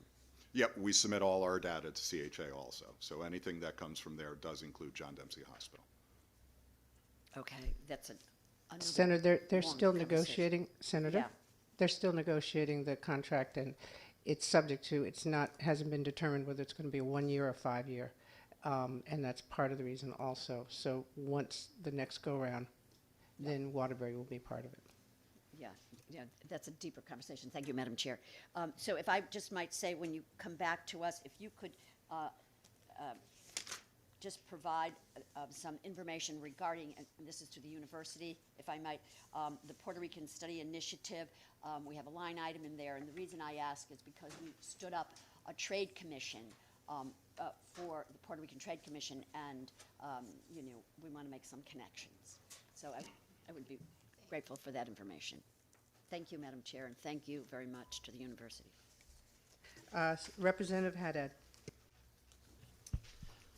Yep, we submit all our data to CHA also. So anything that comes from there does include John Dempsey Hospital. Okay, that's another Senator, they're long still conversation. negotiating, Senator? Yeah. They're still negotiating the contract, and it's subject to, hasn't been determined whether it's going to be a 1 year or 5 year. And that's part of the reason also. So once the next go-round, then Waterbury will be part of it. Yeah, that's a deeper conversation. Thank you, Madam Chair. So if I just might say, when you come back to us, if you could just provide some information regarding, and this is to the university, if I might, the Puerto Rican Study Initiative. We have a line item in there, and the reason I ask is because we stood up a trade commission for the Puerto Rican Trade Commission, and we want to make some connections. So I would be grateful for that information. Thank you, Madam Chair, and thank you very much to the university. Representative Haddad.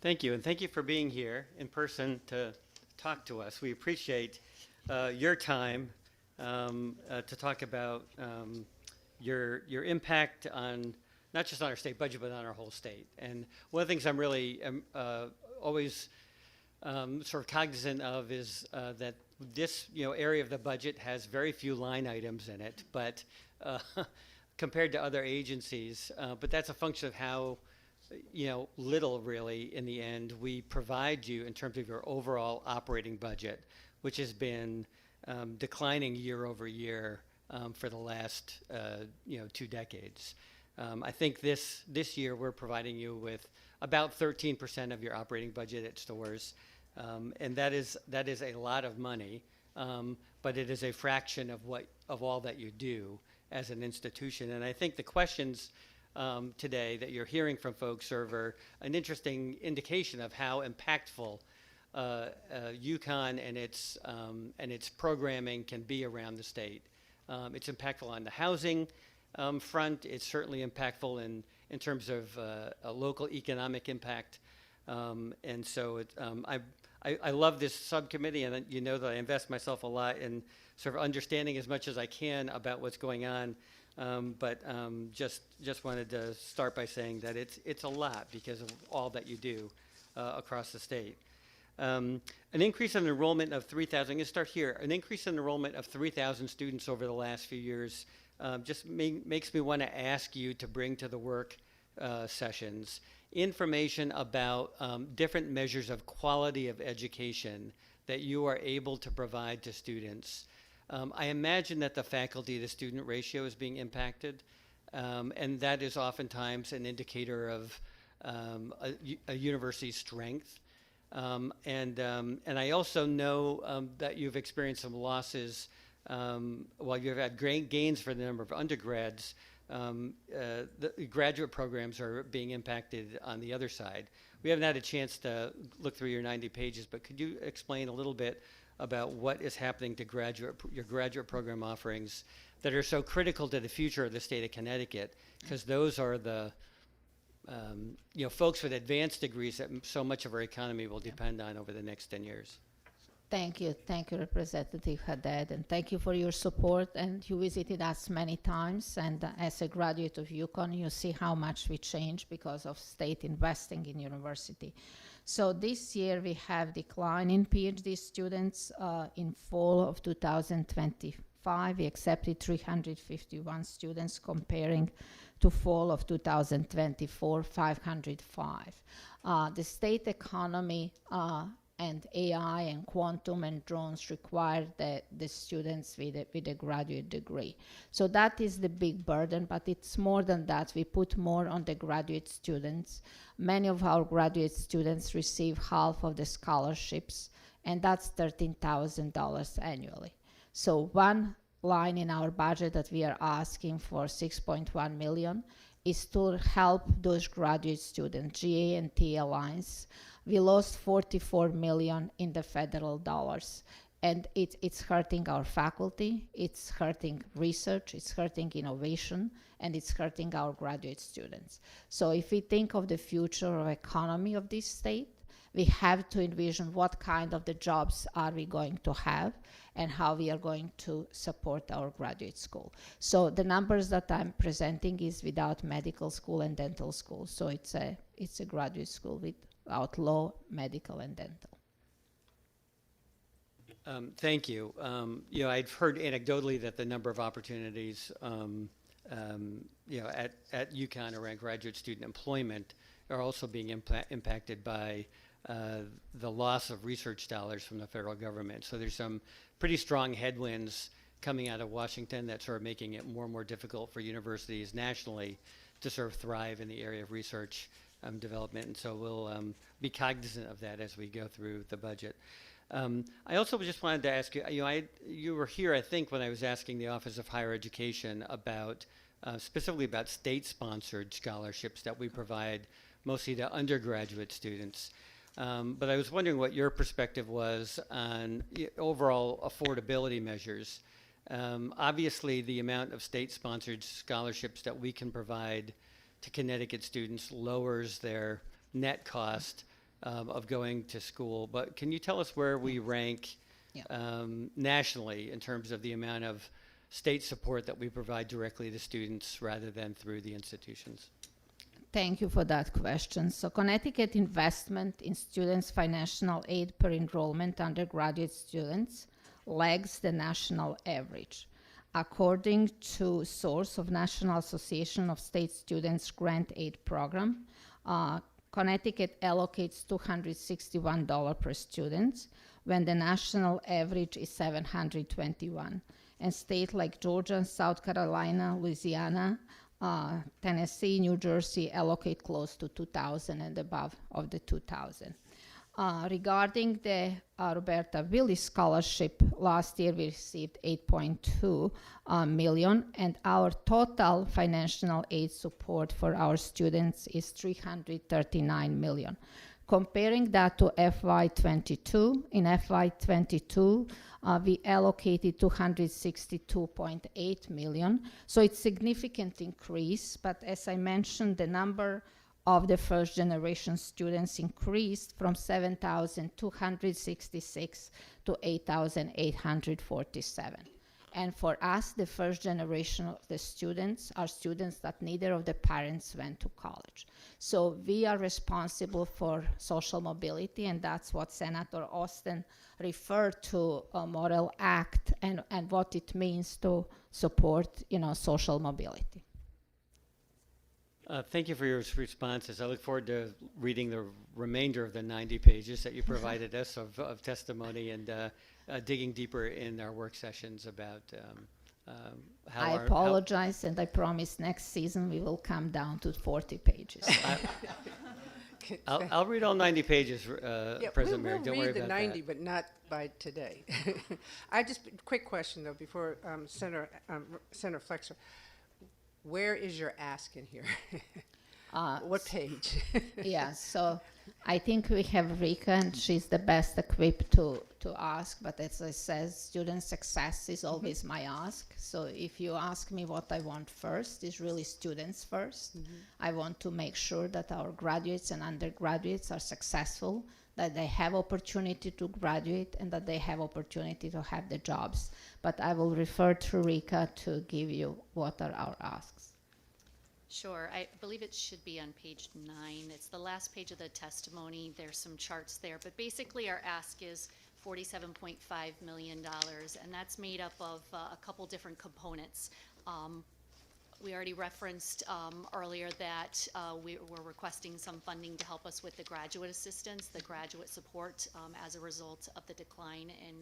Thank you, and thank you for being here in person to talk to us. We appreciate your time to talk about your impact on not just on our state budget, but on our whole state. And one of the things I'm really always sort of cognizant of is that this area of the budget has very few line items in it, but compared to other agencies. But that's a function of how little really in the end we provide you in terms of your overall operating budget, which has been declining year over year for the last 2 decades. I think this year we're providing you with about 13% of your operating budget at stores, and that is a lot of money, but it is a fraction of all that you do as an institution. And I think the questions today that you're hearing from folks serve an interesting indication of how impactful UConn and its programming can be around the state. It's impactful on the housing front. It's certainly impactful in terms of a local economic impact. And so I love this subcommittee, and you know that I invest myself a lot in sort of understanding as much as I can about what's going on. But just wanted to start by saying that it's a lot because of all that you do across the state. An increase in enrollment of 3,000, I'm going to start here. An increase in enrollment of 3,000 students over the last few years just makes me want to ask you to bring to the work sessions information about different measures of quality of education that you are able to provide to students. I imagine that the faculty to student ratio is being impacted, and that is oftentimes an indicator of a university's strength. And I also know that you've experienced some losses while you've had great gains for the number of undergrads. The graduate programs are being impacted on the other side. We haven't had a chance to look through your 90 pages, but could you explain a little bit about what is happening to your graduate program offerings that are so critical to the future of the state of Connecticut? Because those are the folks with advanced degrees that so much of our economy will depend on over the next 10 years. Thank you, Representative Haddad, and thank you for your support. And you visited us many times, and as a graduate of UConn, you see how much we changed because of state investing in university. So this year we have decline in PhD students. In fall of 2025, we accepted 351 students, comparing to fall of 2024, 505. The state economy and AI and quantum and drones require the students with a graduate degree. So that is the big burden, but it's more than that. We put more on the graduate students. Many of our graduate students receive half of the scholarships, and that's $13,000 annually. So one line in our budget that we are asking for 6.1 million is to help those graduate students, GA and TA lines. We lost 44 million in the federal dollars, and it's hurting our faculty, it's hurting research, it's hurting innovation, and it's hurting our graduate students. So if we think of the future of economy of this state, we have to envision what kind of the jobs are we going to have and how we are going to support our graduate school. So the numbers that I'm presenting is without medical school and dental school. So it's a graduate school without law, medical, and dental. Thank you. You know, I've heard anecdotally that the number of opportunities, you know, at UConn around graduate student employment are also being impacted by the loss of research dollars from the federal government. So there's some pretty strong headwinds coming out of Washington that sort of making it more and more difficult for universities nationally to sort of thrive in the area of research development. And so we'll be cognizant of that as we go through the budget. I also just wanted to ask you, you were here, I think, when I was asking the Office of Higher Education about, specifically about state-sponsored scholarships that we provide mostly to undergraduate students. But I was wondering what your perspective was on overall affordability measures. Obviously, the amount of state-sponsored scholarships that we can provide to Connecticut students lowers their net cost of going to school. But can you tell us where we rank nationally in terms of the amount of state support that we provide directly to students rather than through the institutions? Thank you for that question. So Connecticut investment in students' financial aid per enrollment undergraduate students lags the national average. According to source of National Association of State Students Grant Aid Program, Connecticut allocates $261 per student when the national average is $721. And states like Georgia, South Carolina, Louisiana, Tennessee, New Jersey allocate close to 2,000 and above of the 2,000. Regarding the Roberta Willis Scholarship, last year we received 8.2 million, and our total financial aid support for our students is 339 million. Comparing that to FY22, in FY22, we allocated 262.8 million. So it's significant increase, but as I mentioned, the number of the first generation students increased from 7,266 to 8,847. And for us, the first generation of the students are students that neither of the parents went to college. So we are responsible for social mobility, and that's what Senator Austin referred to a Morrill Act and what it means to support, social mobility. Thank you for your responses. I look forward to reading the remainder of the 90 pages that you provided us of testimony and digging deeper in our work sessions about how I apologize, and I promise next season we will come down to 40 pages. I'll read all 90 pages, President Merrick. Don't worry about that. We'll read the 90, but not by today. I just, quick question though, before Senator Flexer. Where is your ask in here? What page? Yeah, so I think we have Rika, and she's the best equipped to ask, but as I said, student success is always my ask. So if you ask me what I want first, is really students first. I want to make sure that our graduates and undergraduates are successful, that they have opportunity to graduate and that they have opportunity to have the jobs. But I will refer to Rika to give you what are our asks. Sure. I believe it should be on page 9. It's the last page of the testimony. There's some charts there, but basically our ask is $47.5 million, and that's made up of a couple different components. We already referenced earlier that we're requesting some funding to help us with the graduate assistance, the graduate support as a result of the decline in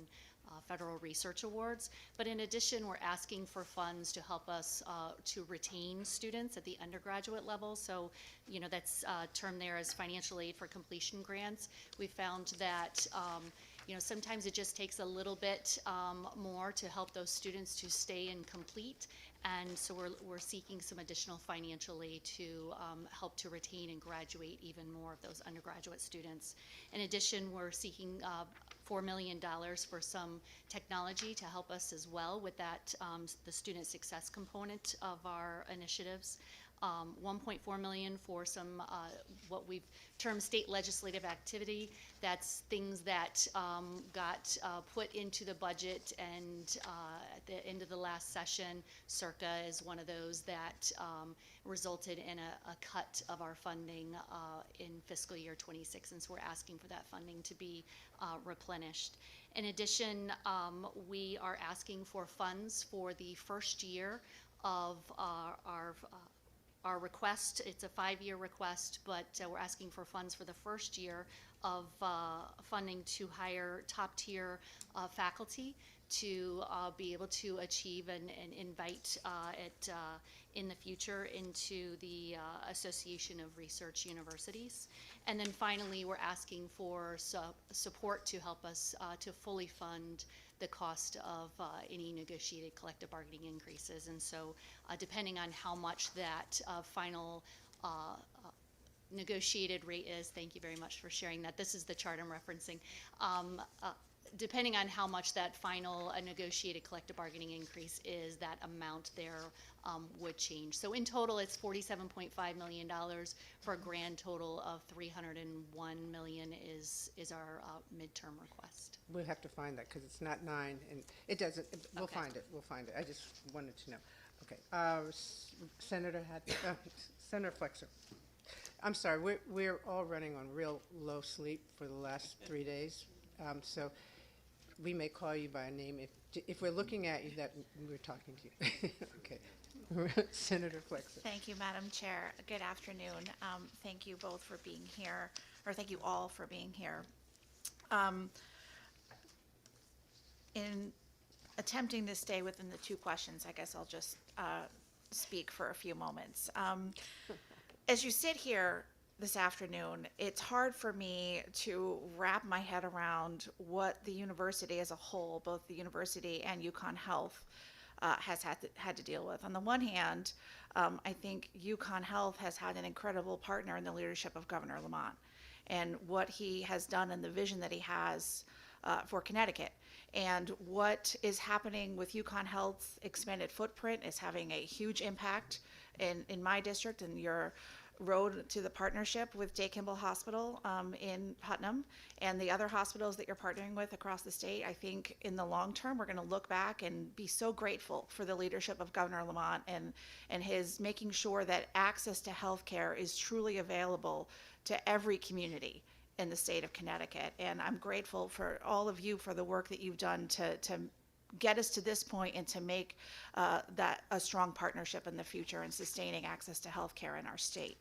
federal research awards. But in addition, we're asking for funds to help us to retain students at the undergraduate level. So, you know, that's termed there as financial aid for completion grants. We found that you know, sometimes it just takes a little bit more to help those students to stay and complete. And so we're seeking some additional financial aid to help to retain and graduate even more of those undergraduate students. In addition, we're seeking $4 million for some technology to help us as well with that, the student success component of our initiatives. 1.4 million for some what we've termed state legislative activity. That's things that got put into the budget, and at the end of the last session, CIRCA is one of those that resulted in a cut of our funding in fiscal year 26, and so we're asking for that funding to be replenished. In addition, we are asking for funds for the first year of our request. It's a 5-year request, but we're asking for funds for the first year of funding to hire top-tier faculty to be able to achieve and invite it in the future into the Association of Research Universities. And then finally, we're asking for support to help us to fully fund the cost of any negotiated collective bargaining increases. And so depending on how much that final negotiated rate is, thank you very much for sharing that. This is the chart I'm referencing. Depending on how much that final negotiated collective bargaining increase is, that amount there would change. So in total, it's $47.5 million for a grand total of $301 million is our midterm request. We'll have to find that because it's not 9, and it doesn't. We'll Okay. find it. We'll find it. I just wanted to know. Okay, Senator Flexer. I'm sorry. We're all running on real low sleep for the last 3 days, so we may call you by a name if we're looking at you that we're talking to you. Okay, Senator Flexer. Thank you, Madam Chair. Good afternoon. Thank you both for being here, or thank you all for being here. In attempting to stay within the 2 questions, I guess I'll just speak for a few moments. As you sit here this afternoon, it's hard for me to wrap my head around what the university as a whole, both the university and UConn Health, has had to deal with. On the one hand, I think UConn Health has had an incredible partner in the leadership of Governor Lamont and what he has done and the vision that he has for Connecticut. And what is happening with UConn Health's expanded footprint is having a huge impact in my district, and your road to the partnership with Day Kimball Hospital in Putnam and the other hospitals that you're partnering with across the state. I think in the long term, we're going to look back and be so grateful for the leadership of Governor Lamont and his making sure that access to health care is truly available to every community in the state of Connecticut. And I'm grateful for all of you for the work that you've done to get us to this point and to make that a strong partnership in the future in sustaining access to health care in our state.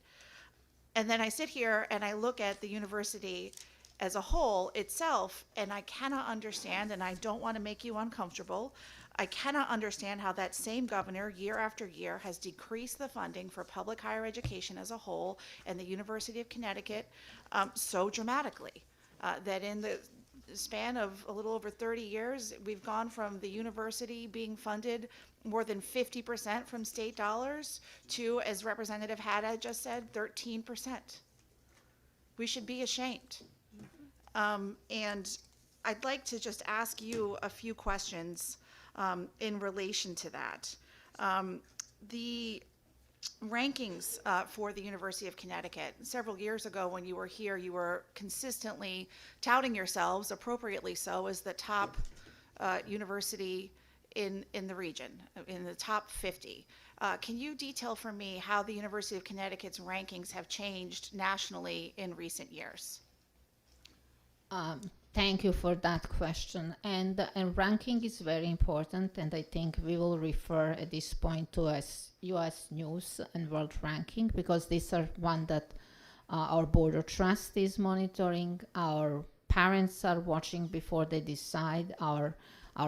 And then I sit here and I look at the university as a whole itself, and I cannot understand, and I don't want to make you uncomfortable, I cannot understand how that same governor year after year has decreased the funding for public higher education as a whole and the University of Connecticut so dramatically that in the span of a little over 30 years, we've gone from the university being funded more than 50% from state dollars to, as Representative Haddad just said, 13%. We should be ashamed. And I'd like to just ask you a few questions in relation to that. The rankings for the University of Connecticut. Several years ago, when you were here, you were consistently touting yourselves, appropriately so, as the top university in the region, in the top 50. Can you detail for me how the University of Connecticut's rankings have changed nationally in recent years? Thank you for that question. And ranking is very important, and I think we will refer at this point to US News and World Ranking, because these are one that our Board of Trustees is monitoring, our parents are watching before they decide, our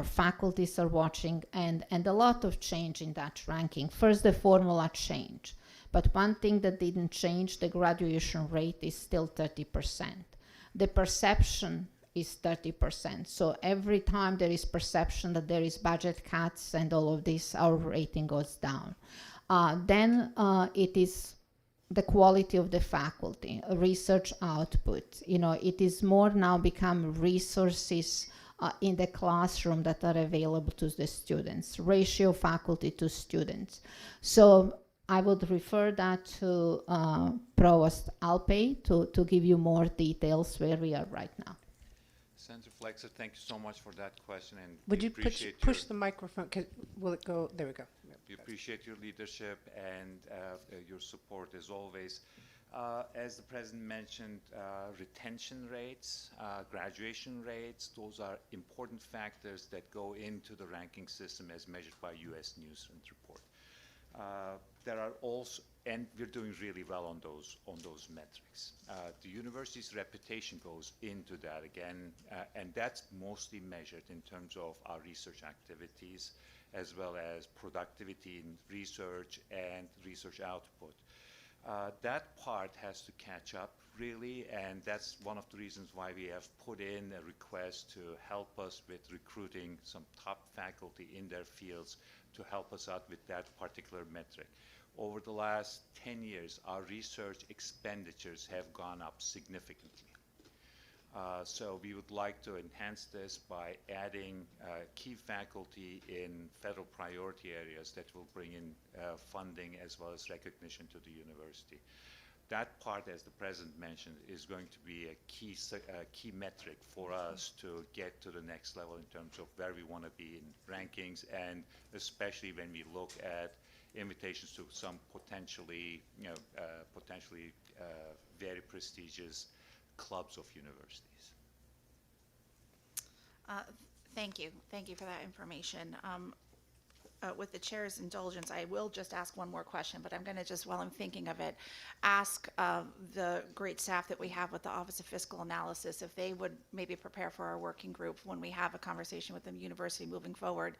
faculties are watching, and a lot of change in that ranking. First, the formula changed, but one thing that didn't change, the graduation rate is still 30%. The perception is 30%. So every time there is perception that there is budget cuts and all of this, our rating goes down. Then it is the quality of the faculty, research output. You know, it is more now become resources in the classroom that are available to the students, ratio faculty to students. So I would refer that to Provost Alpay to give you more details where we are right now. Senator Flexer, thank you so much for that question. And Would we you appreciate push the microphone? Will it go? There we go. We appreciate your leadership and your support as always. As the President mentioned, retention rates, graduation rates, those are important factors that go into the ranking system as measured by US News and Report. There are also, and we're doing really well on those metrics. The university's reputation goes into that again, and that's mostly measured in terms of our research activities, as well as productivity in research and research output. That part has to catch up, really, and that's one of the reasons why we have put in a request to help us with recruiting some top faculty in their fields to help us out with that particular metric. Over the last 10 years, our research expenditures have gone up significantly. So we would like to enhance this by adding key faculty in federal priority areas that will bring in funding as well as recognition to the university. That part, as the President mentioned, is going to be a key metric for us to get to the next level in terms of where we want to be in rankings, and especially when we look at invitations to some potentially very prestigious clubs of universities. Thank you for that information. With the chair's indulgence, I will just ask one more question, but I'm going to just, while I'm thinking of it, ask the great staff that we have with the Office of Fiscal Analysis if they would maybe prepare for our working group when we have a conversation with the university moving forward,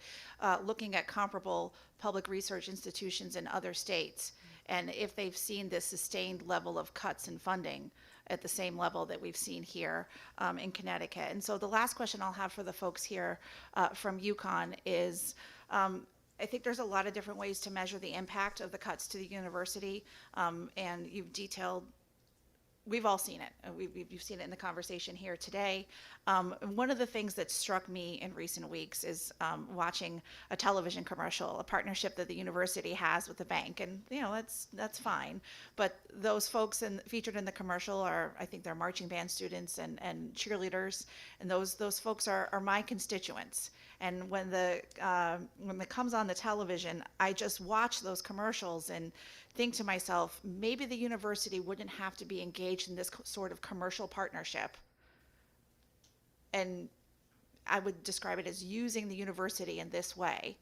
looking at comparable public research institutions in other states, and if they've seen this sustained level of cuts in funding at the same level that we've seen here in Connecticut. And so the last question I'll have for the folks here from UConn is, I think there's a lot of different ways to measure the impact of the cuts to the university, and you've detailed, we've all seen it. You've seen it in the conversation here today. One of the things that struck me in recent weeks is watching a television commercial, a partnership that the university has with the bank, and you know that's fine. But those folks featured in the commercial are, I think, they're marching band students and cheerleaders, and those folks are my constituents. And when it comes on the television, I just watch those commercials and think to myself, maybe the university wouldn't have to be engaged in this sort of commercial partnership. And I would describe it as using the university in this way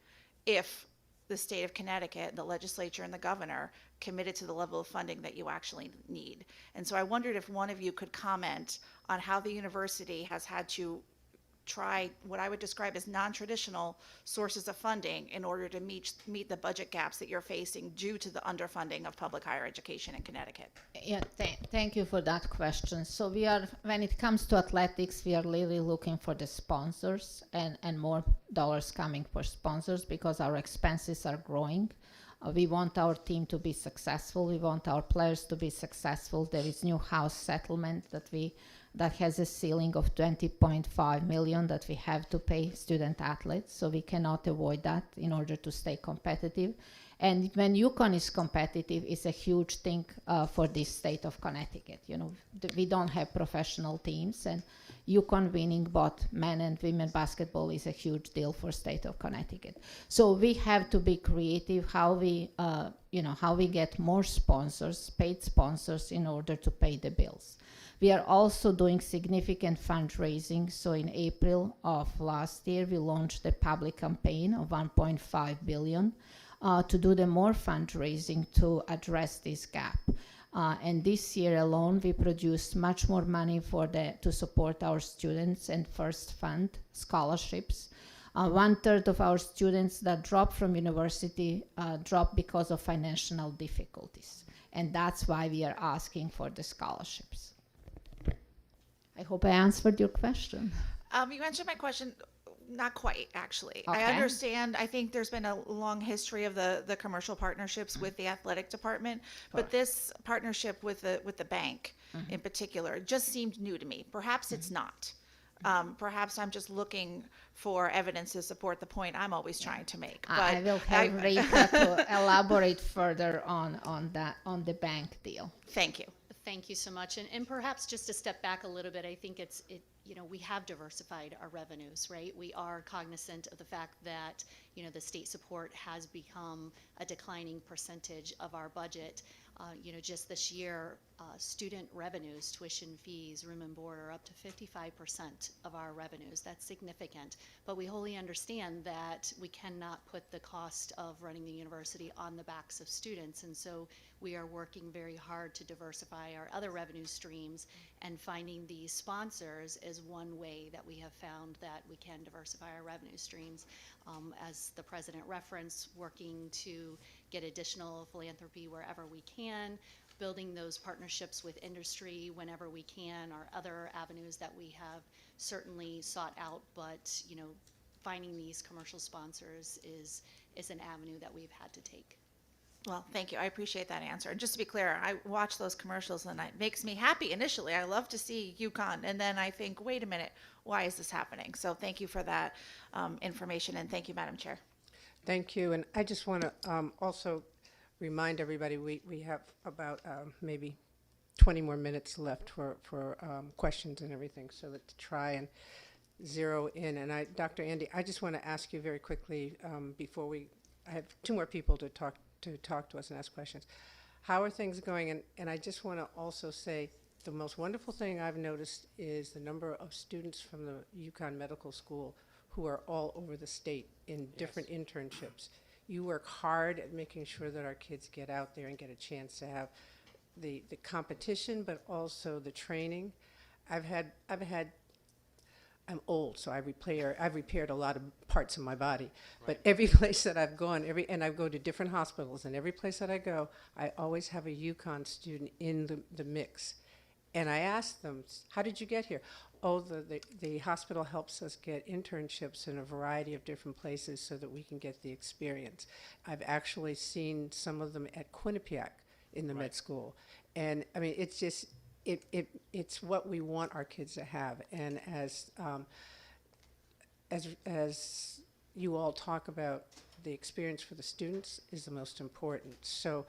if the state of Connecticut, the legislature, and the governor committed to the level of funding that you actually need. And so I wondered if one of you could comment on how the university has had to try what I would describe as non-traditional sources of funding in order to meet the budget gaps that you're facing due to the underfunding of public higher education in Connecticut. Yeah, thank you for that question. So we are, when it comes to athletics, we are really looking for the sponsors and more dollars coming for sponsors because our expenses are growing. We want our team to be successful. We want our players to be successful. There is new house settlement that we that has a ceiling of 20.5 million that we have to pay student athletes. So we cannot avoid that in order to stay competitive. And when UConn is competitive, it's a huge thing for this state of Connecticut. You know, we don't have professional teams, and UConn winning both men and women basketball is a huge deal for state of Connecticut. So we have to be creative how we, how we get more sponsors, paid sponsors, in order to pay the bills. We are also doing significant fundraising. So in April of last year, we launched a public campaign of 1.5 billion to do the more fundraising to address this gap. And this year alone, we produced much more money to support our students and first fund scholarships. 1/3 of our students that drop from university drop because of financial difficulties. And that's why we are asking for the scholarships. I hope I answered your question. You answered my question. Not quite, actually. Okay. I understand. I think there's been a long history of the commercial partnerships with the athletic department, but this partnership with the bank in particular just seemed new to me. Perhaps it's not. Perhaps I'm just looking for evidence to support the point I'm always trying to make. But I will have Rita to elaborate further on the bank deal. Thank you. Thank you so much. And perhaps just to step back a little bit, I think we have diversified our revenues, right? We are cognizant of the fact that, the state support has become a declining percentage of our budget. Just this year, student revenues, tuition fees, room and board are up to 55% of our revenues. That's significant. But we wholly understand that we cannot put the cost of running the university on the backs of students. And so we are working very hard to diversify our other revenue streams, and finding these sponsors is one way that we have found that we can diversify our revenue streams. As the president referenced, working to get additional philanthropy wherever we can, building those partnerships with industry whenever we can, are other avenues that we have certainly sought out, but finding these commercial sponsors is an avenue that we've had to take. Well, thank you. I appreciate that answer. And just to be clear, I watch those commercials and it makes me happy initially. I love to see UConn. And then I think, wait a minute, why is this happening? So thank you for that information. And thank you, Madam Chair. Thank you. And I just want to also remind everybody we have about maybe 20 more minutes left for questions and everything. So let's try and zero in. And Dr. Andy, I just want to ask you very quickly before I have two more people to talk to us and ask questions. How are things going? And I just want to also say the most wonderful thing I've noticed is the number of students from the UConn Medical School who are all over the state in different internships. You work hard at making sure that our kids get out there and get a chance to have the competition, but also the training. I'm old, so I've repaired a lot of parts of my body. But every place that I've gone, and I go to different hospitals, and every place that I go, I always have a UConn student in the mix. And I ask them, how did you get here? Oh, the hospital helps us get internships in a variety of different places so that we can get the experience. I've actually seen some of them at Quinnipiac in the med school. And I mean, it's just, it's what we want our kids to have. And as you all talk about, the experience for the students is the most important. So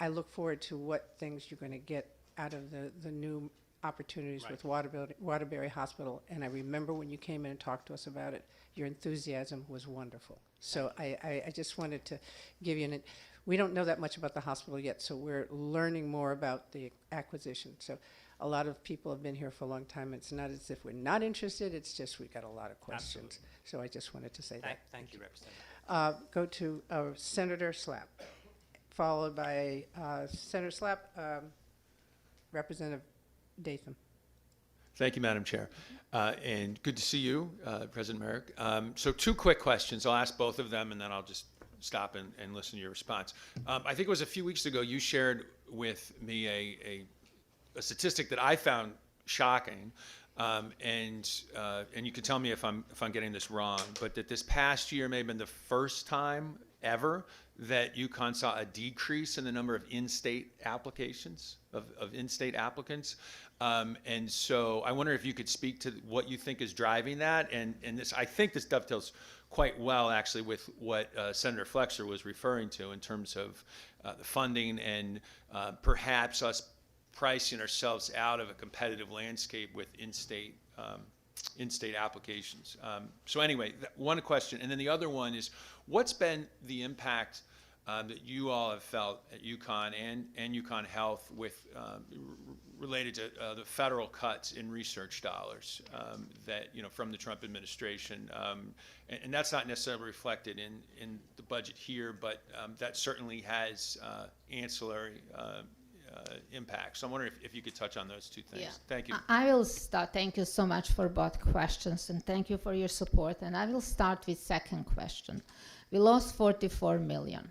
I look forward to what things you're going to get out of the new opportunities with Waterbury Hospital. And I remember when you came in and talked to us about it, your enthusiasm was wonderful. So I just wanted to give you we don't know that much about the hospital yet, so we're learning more about the acquisition. So a lot of people have been here for a long time. It's not as if we're not interested, it's just we got a lot of questions. Absolutely. So I just wanted to say that. Thank you, Representative. Go to Senator Slapp, followed by Senator Slapp, Representative Datham. Thank you, Madam Chair. And good to see you, President Merrick. So two quick questions. I'll ask both of them, and then I'll just stop and listen to your response. I think it was a few weeks ago you shared with me a statistic that I found shocking, and you can tell me if I'm getting this wrong, but that this past year may have been the first time ever that UConn saw a decrease in the number of in-state applications, of in-state applicants. And so I wonder if you could speak to what you think is driving that. And this, I think this dovetails quite well actually with what Senator Flexer was referring to in terms of the funding and perhaps us pricing ourselves out of a competitive landscape with in-state applications. So anyway, one question. And then the other one is, what's been the impact that you all have felt at UConn and UConn Health with related to the federal cuts in research dollars that, from the Trump administration? And that's not necessarily reflected in the budget here, but that certainly has ancillary impact. So I'm wondering if you could touch on those two things. Yeah. Thank you. I will start. Thank you so much for both questions, and thank you for your support. And I will start with second question. We lost 44 million.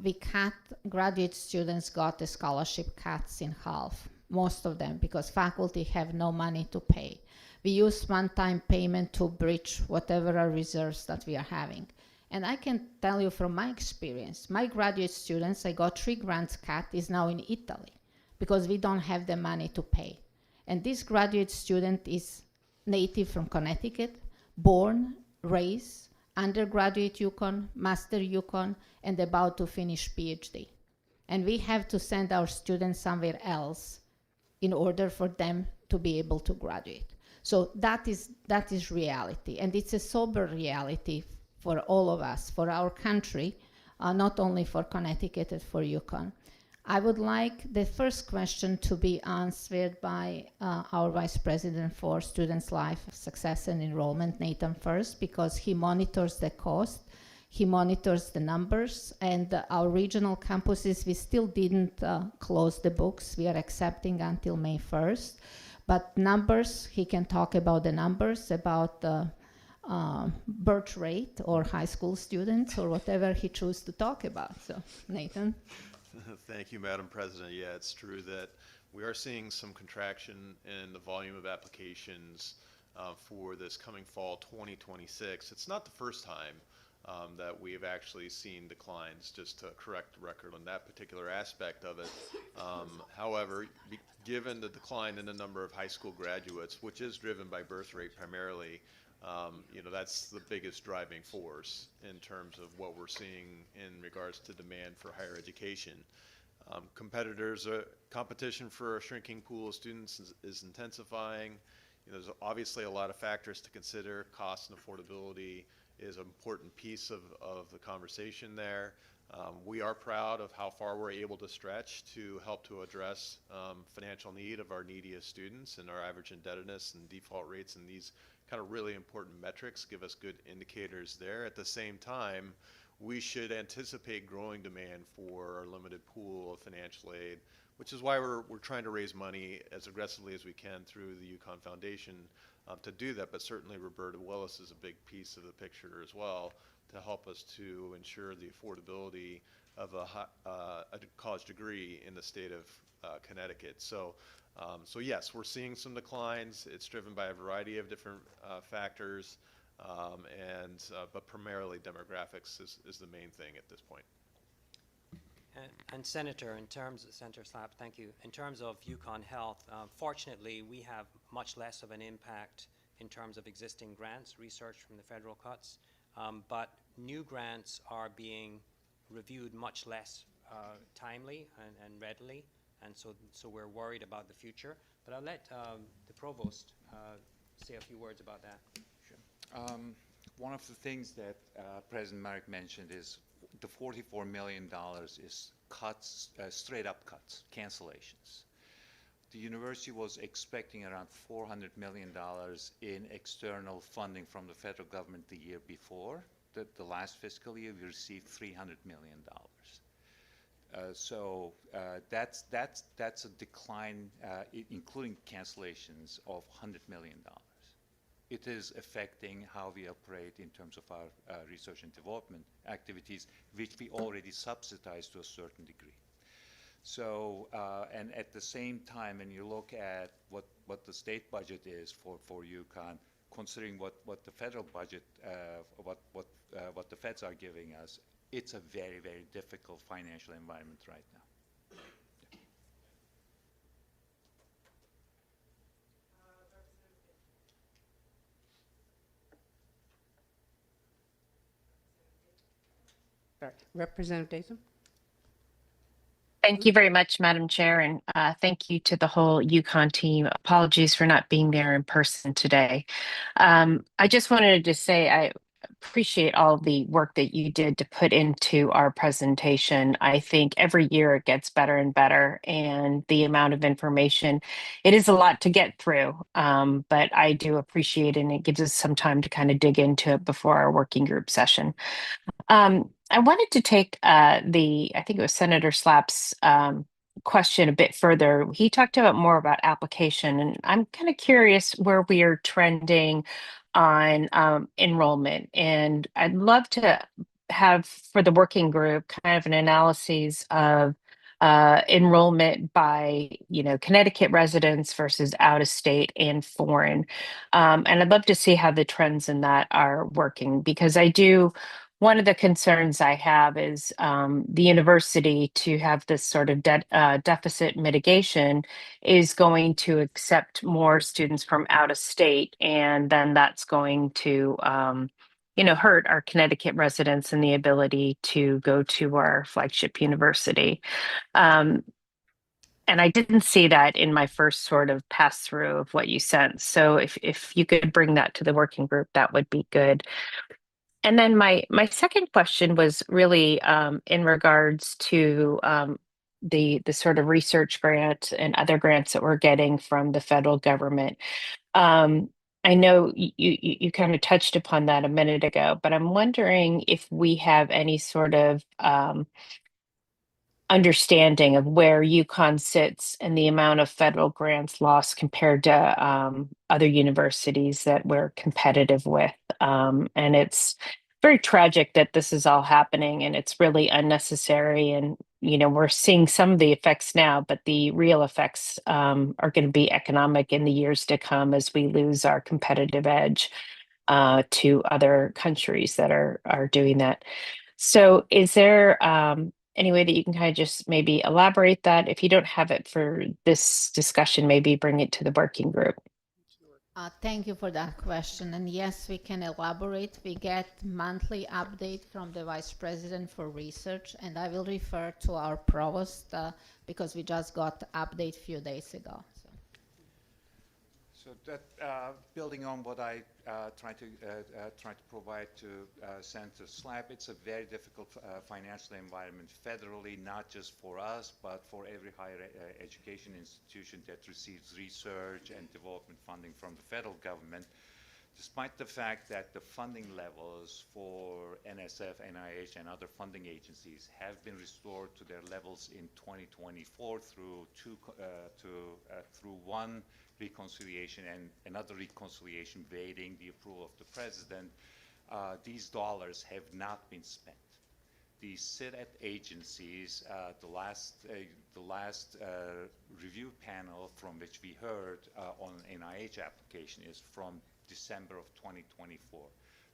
We cut, graduate students got the scholarship cuts in half, most of them, because faculty have no money to pay. We used one-time payment to bridge whatever our reserves that we are having. And I can tell you from my experience, my graduate students, I got 3 grants cut, is now in Italy because we don't have the money to pay. And this graduate student is native from Connecticut, born, raised, undergraduate UConn, master UConn, and about to finish PhD. And we have to send our students somewhere else in order for them to be able to graduate. So that is reality, and it's a sober reality for all of us, for our country, not only for Connecticut and for UConn. I would like the first question to be answered by our Vice President for Students' Life Success and Enrollment, Nathan First, because he monitors the cost, he monitors the numbers, and our regional campuses, we still didn't close the books. We are accepting until May 1st. But numbers, he can talk about the numbers, about the birth rate or high school students or whatever he chooses to talk about. So, Nathan. Thank you, Madam President. Yeah, it's true that we are seeing some contraction in the volume of applications for this coming fall 2026. It's not the first time that we've actually seen declines, just to correct the record on that particular aspect of it. However, given the decline in the number of high school graduates, which is driven by birth rate primarily, that's the biggest driving force in terms of what we're seeing in regards to demand for higher education. Competition for a shrinking pool of students is intensifying. There's obviously a lot of factors to consider. Cost and affordability is an important piece of the conversation there. We are proud of how far we're able to stretch to help to address financial need of our neediest students, and our average indebtedness and default rates and these kind of really important metrics give us good indicators there. At the same time, we should anticipate growing demand for our limited pool of financial aid, which is why we're trying to raise money as aggressively as we can through the UConn Foundation to do that. But certainly Roberta Willis is a big piece of the picture as well to help us to ensure the affordability of a college degree in the state of Connecticut. So yes, we're seeing some declines. It's driven by a variety of different factors, but primarily demographics is the main thing at this point. And Senator, Senator Slapp, thank you. In terms of UConn Health, fortunately, we have much less of an impact in terms of existing grants, research from the federal cuts, but new grants are being reviewed much less timely and readily, and so we're worried about the future. But I'll let the Provost say a few words about that. Sure. One of the things that President Merrick mentioned is the $44 million is cuts, straight up cuts, cancellations. The university was expecting around $400 million in external funding from the federal government the year before. The last fiscal year, we received $300 million. So that's a decline, including cancellations, of $100 million. It is affecting how we operate in terms of our research and development activities, which we already subsidize to a certain degree. So, and at the same time, when you look at what the state budget is for UConn, considering what the federal budget, what the feds are giving us, it's a very, very difficult financial environment right now. Sorry. Representative Datham? Thank you very much, Madam Chair, and thank you to the whole Yukon team. Apologies for not being there in person today. I just wanted to say I appreciate all the work that you did to put into our presentation. I think every year it gets better and better, and the amount of information, it is a lot to get through, but I do appreciate it, and it gives us some time to kind of dig into it before our working group session. I wanted to take I think it was Senator Slapp's question a bit further. He talked about more about application, and I'm kind of curious where we are trending on enrollment. And I'd love to have for the working group kind of an analysis of enrollment by, Connecticut residents versus out of state and foreign. And I'd love to see how the trends in that are working, because one of the concerns I have is the university, to have this sort of deficit mitigation, is going to accept more students from out of state, and then that's going to hurt our Connecticut residents and the ability to go to our flagship university. And I didn't see that in my first sort of pass through of what you sent. So if you could bring that to the working group, that would be good. And then my second question was really in regards to the sort of research grant and other grants that we're getting from the federal government. I know you kind of touched upon that a minute ago, but I'm wondering if we have any sort of understanding of where UConn sits and the amount of federal grants lost compared to other universities that we're competitive with. And it's very tragic that this is all happening, and it's really unnecessary. And, we're seeing some of the effects now, but the real effects are going to be economic in the years to come as we lose our competitive edge to other countries that are doing that. So is there any way that you can kind of just maybe elaborate that? If you don't have it for this discussion, maybe bring it to the working group. Thank you for that question. And yes, we can elaborate. We get monthly update from the Vice President for Research, and I will refer to our provost because we just got the update a few days ago. So that building on what I try to provide to Senator Slapp, it's a very difficult financial environment federally, not just for us, but for every higher education institution that receives research and development funding from the federal government. Despite the fact that the funding levels for NSF, NIH, and other funding agencies have been restored to their levels in 2024 through one reconciliation and another reconciliation waiting the approval of the president, these dollars have not been spent. The sit-at agencies, the last review panel from which we heard on NIH application is from December of 2024.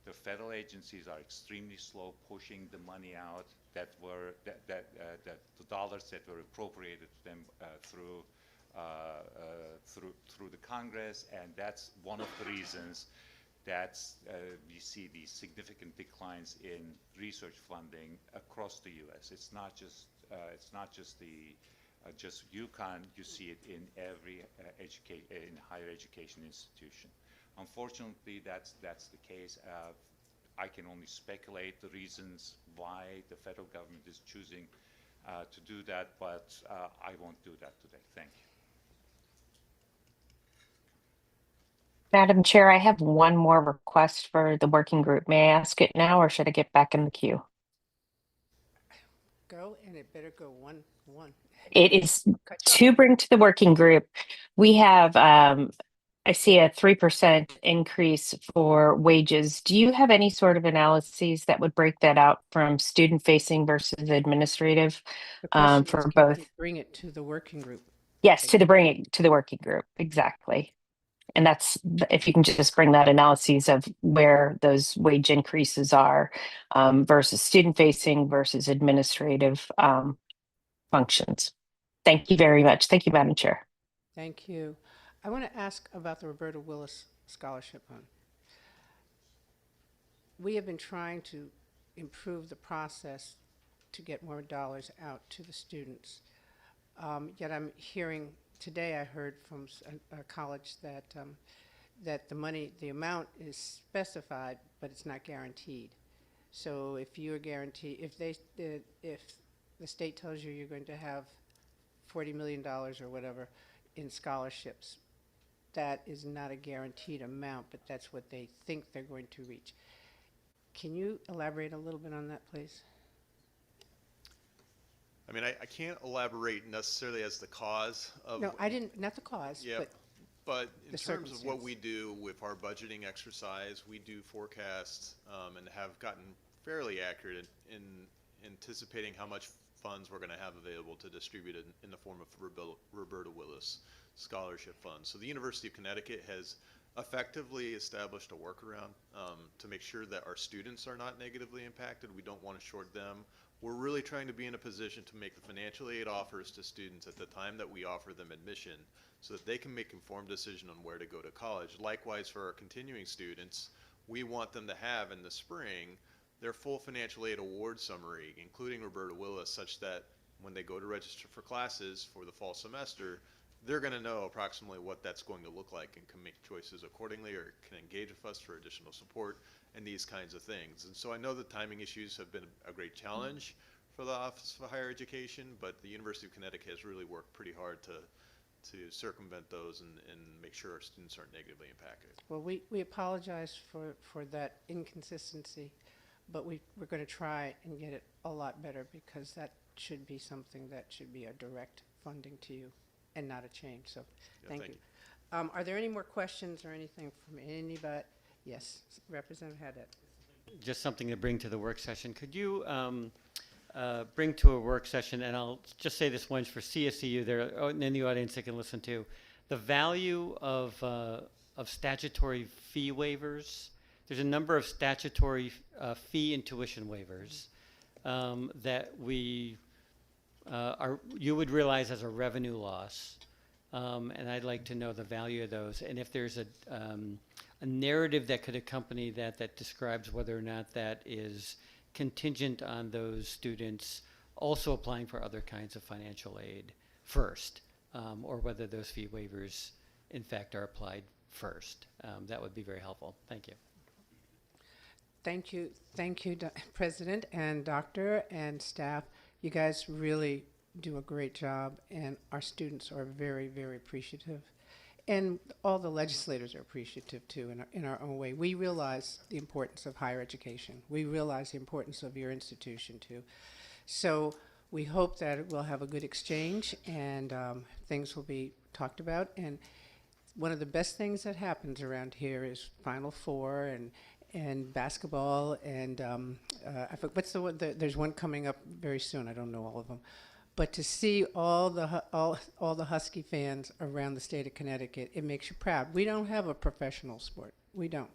The federal agencies are extremely slow pushing the money out that the dollars that were appropriated to them through the Congress, and that's one of the reasons that we see these significant declines in research funding across the U.S. It's not just just UConn. You see it in every higher education institution. Unfortunately, that's the case. I can only speculate the reasons why the federal government is choosing to do that, but I won't do that today. Thank you. Madam Chair, I have one more request for the working group. May I ask it now, or should I get back in the queue? Go, and it better go one. It is to bring to the working group. We have, I see a 3% increase for wages. Do you have any sort of analyses that would break that out from student facing versus administrative The question for is, can both? we bring it to the working group? Yes, bring it to the working group. Exactly. And that's, if you can just bring that analyses of where those wage increases are versus student facing versus administrative functions. Thank you very much. Thank you, Madam Chair. Thank you. I want to ask about the Roberta Willis Scholarship Fund. We have been trying to improve the process to get more dollars out to the students. Yet I'm hearing, today I heard from a college that that the amount is specified, but it's not guaranteed. So if you are guaranteed, if the state tells you you're going to have $40 million or whatever in scholarships, that is not a guaranteed amount, but that's what they think they're going to reach. Can you elaborate a little bit on that, please? I mean, I can't elaborate necessarily as the cause of. No, I didn't, not the cause, Yeah, but in terms of what circumstance. we do with our budgeting exercise, we do forecasts and have gotten fairly accurate in anticipating how much funds we're going to have available to distribute in the form of Roberta Willis Scholarship Fund. So the University of Connecticut has effectively established a workaround to make sure that our students are not negatively impacted. We don't want to short them. We're really trying to be in a position to make the financial aid offers to students at the time that we offer them admission so that they can make informed decision on where to go to college. Likewise, for our continuing students, we want them to have in the spring their full financial aid award summary, including Roberta Willis, such that when they go to register for classes for the fall semester, they're going to know approximately what that's going to look like and can make choices accordingly, or can engage with us for additional support and these kinds of things. And so I know the timing issues have been a great challenge for the Office of Higher Education, but the University of Connecticut has really worked pretty hard to circumvent those and make sure our students aren't negatively impacted. Well, we apologize for that inconsistency, but we're going to try and get it a lot better, because that should be something that should be a direct funding to you and not a change. So thank you. Are there any more questions or anything from anybody? Yes, Representative Haddad. Just something to bring to the work session. Could you bring to a work session, and I'll just say this once for CSEU there in the audience they can listen to, the value of statutory fee waivers. There's a number of statutory fee and tuition waivers that you would realize as a revenue loss, and I'd like to know the value of those, and if there's a narrative that could accompany that describes whether or not that is contingent on those students also applying for other kinds of financial aid first, or whether those fee waivers in fact are applied first. That would be very helpful. Thank you. Thank you, President and Doctor and staff. You guys really do a great job, and our students are very, very appreciative. And all the legislators are appreciative too, in our own way. We realize the importance of higher education. We realize the importance of your institution too. So we hope that we'll have a good exchange, and things will be talked about. And one of the best things that happens around here is Final Four and basketball, and I forget, what's the one? There's one coming up very soon. I don't know all of them. But to see all the Husky fans around the state of Connecticut, it makes you proud. We don't have a professional sport. We don't.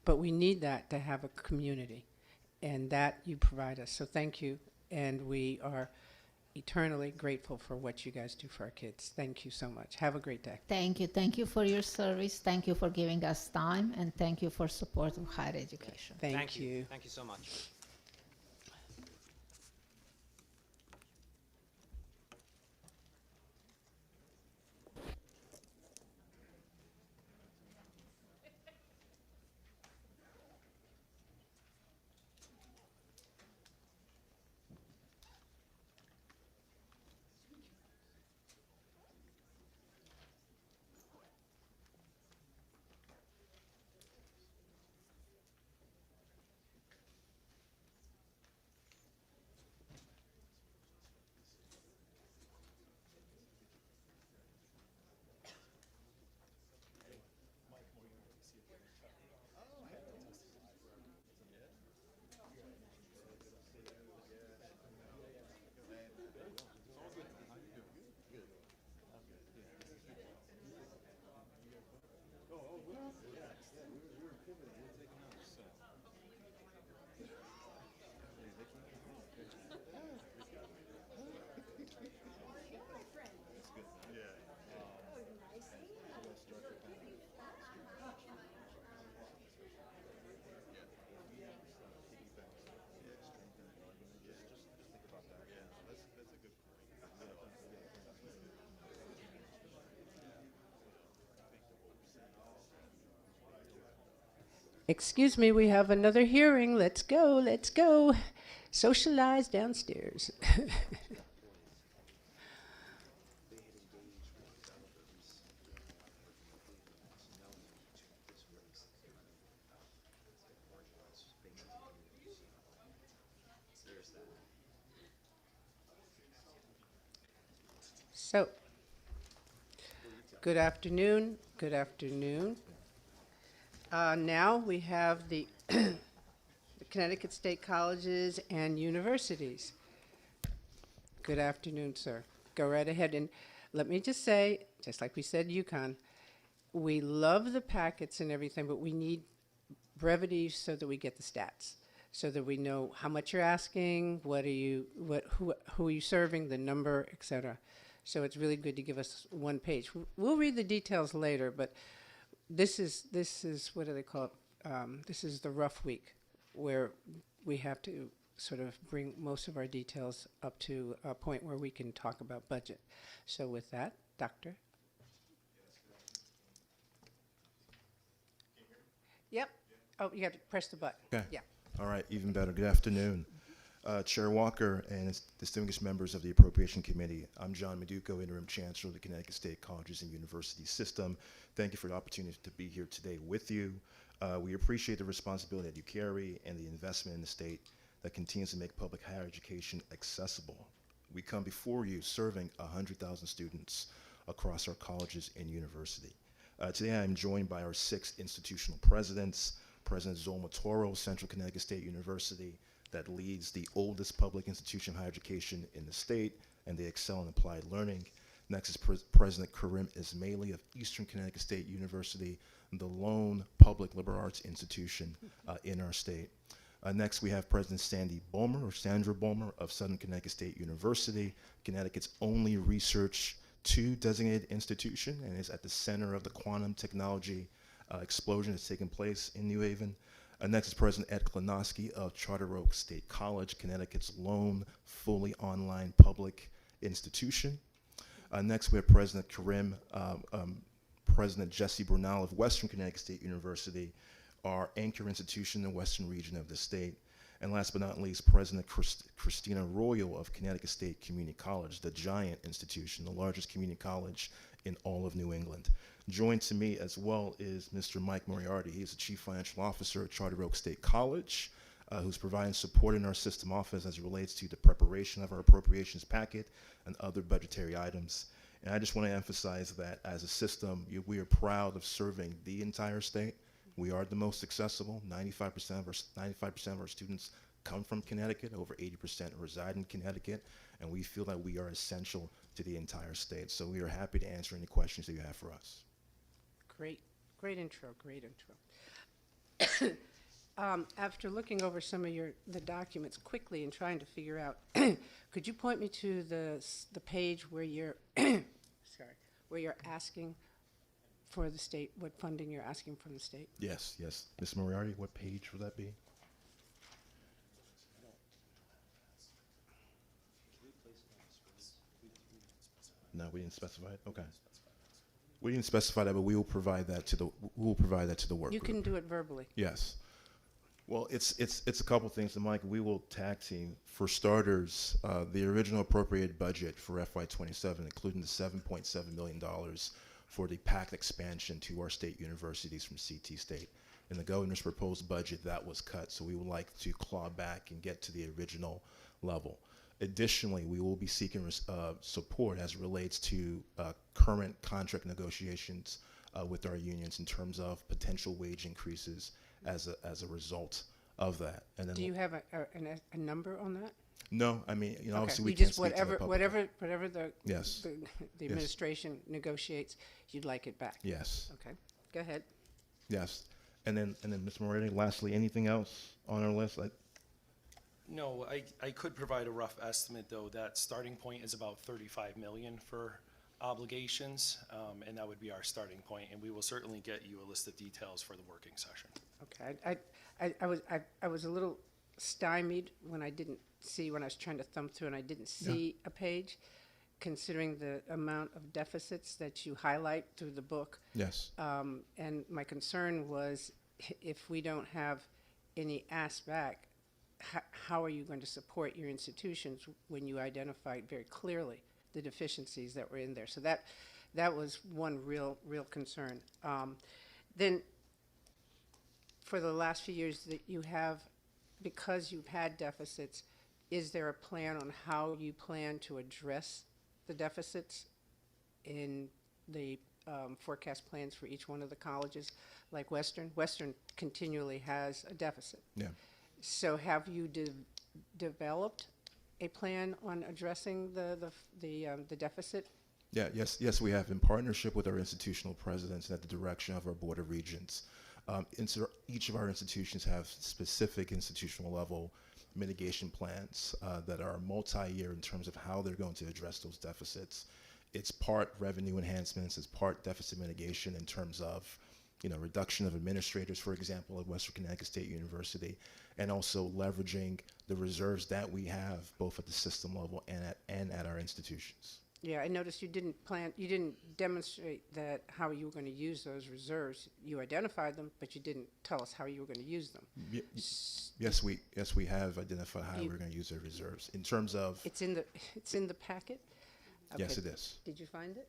But we need that to have a community, and that you provide us. So thank you, and we are eternally grateful for what you guys do for our kids. Thank you so much. Have a great day. Thank you. Thank you for your service. Thank you for giving us time, and thank you for support of higher education. Thank you. Thank you so much. Excuse me, we have another hearing. Let's go, let's go. Socialize downstairs. So, good afternoon, good afternoon. Now we have the the Connecticut State Colleges and Universities. Good afternoon, sir. Go right ahead, and let me just say, just like we said UConn, we love the packets and everything, but we need brevity so that we get the stats, so that we know how much you're asking, who are you serving, the number, etc. So it's really good to give us one page. We'll read the details later, but this is what do they call it? This is the rough week where we have to sort of bring most of our details up to a point where we can talk about budget. So with that, Doctor. Yep. Oh, you have to press the button. Okay. Yeah. All right, even better. Good afternoon. Chair Walker and distinguished members of the Appropriation Committee. I'm John Meduco, Interim Chancellor of the Connecticut State Colleges and Universities System. Thank you for the opportunity to be here today with you. We appreciate the responsibility that you carry and the investment in the state that continues to make public higher education accessible. We come before you serving 100,000 students across our colleges and university. Today I'm joined by our 6 institutional presidents, President Zolma Toro, Central Connecticut State University, that leads the oldest public institution of higher education in the state, and they excel in applied learning. Next is President Karim Ismaili of Eastern Connecticut State University, the lone public liberal arts institution in our state. Next, we have President Sandra Bulmer of Southern Connecticut State University, Connecticut's only Research 2 designated institution, and is at the center of the quantum technology explosion that's taking place in New Haven. Next is President Ed Klonowski of Charter Oak State College, Connecticut's lone fully online public institution. Next, we have President President Jesse Brunel of Western Connecticut State University, our anchor institution in the western region of the state. And last but not least, President Christina Royal of Connecticut State Community College, the giant institution, the largest community college in all of New England. Joined to me as well is Mr. Mike Moriarty. He's the Chief Financial Officer at Charter Oak State College, who's providing support in our system office as it relates to the preparation of our appropriations packet and other budgetary items. And I just want to emphasize that as a system, we are proud of serving the entire state. We are the most accessible. 95% of our students come from Connecticut. Over 80% reside in Connecticut, and we feel that we are essential to the entire state. So we are happy to answer any questions that you have for us. Great intro, great intro. After looking over some of the documents quickly and trying to figure out, could you point me to the page where you're where you're asking for the state, what funding you're asking from the state? Yes. Ms. Moriarty, what page would that be? No, we didn't specify it. Okay. We didn't specify that, but we will provide that to the work You group. can do it verbally. Yes. Well, it's a couple things, and Mike, we will tag team. For starters, the original appropriated budget for FY27, including the $7.7 million for the PACT expansion to our state universities from CT State. In the governor's proposed budget, that was cut, so we would like to claw back and get to the original level. Additionally, we will be seeking support as it relates to current contract negotiations with our unions in terms of potential wage increases as a result of that. And then Do you have a number on that? No, I mean, Okay. obviously we You can't just speak to the public. whatever the Yes. the Yes. administration negotiates, you'd like it back. Yes. Okay. Go ahead. Yes. And then Ms. Moretti, lastly, anything else on our list? No, I could provide a rough estimate, though. That starting point is about 35 million for obligations, and that would be our starting point. And we will certainly get you a list of details for the working session. Okay, I was a little stymied when I didn't see, when I was trying to thumb through and I didn't see a page, considering the amount of deficits that you highlight through the book. Yes. And my concern was, if we don't have any ask back, how are you going to support your institutions when you identified very clearly the deficiencies that were in there? So that was one real concern. Then for the last few years that you have, because you've had deficits, is there a plan on how you plan to address the deficits in the forecast plans for each one of the colleges? Like Western continually has a deficit. Yeah. So have you developed a plan on addressing the deficit? Yeah, yes, we have, in partnership with our institutional presidents and at the direction of our Board of Regents. Each of our institutions have specific institutional level mitigation plans that are multi-year in terms of how they're going to address those deficits. It's part revenue enhancements, it's part deficit mitigation in terms of reduction of administrators, for example, at Western Connecticut State University, and also leveraging the reserves that we have both at the system level and at our institutions. Yeah, I noticed you didn't demonstrate that how you were going to use those reserves. You identified them, but you didn't tell us how you were going to use them. Yes, we have identified how we're going to use our reserves in terms of. It's in the packet. Okay. Yes, it is. Did you find it?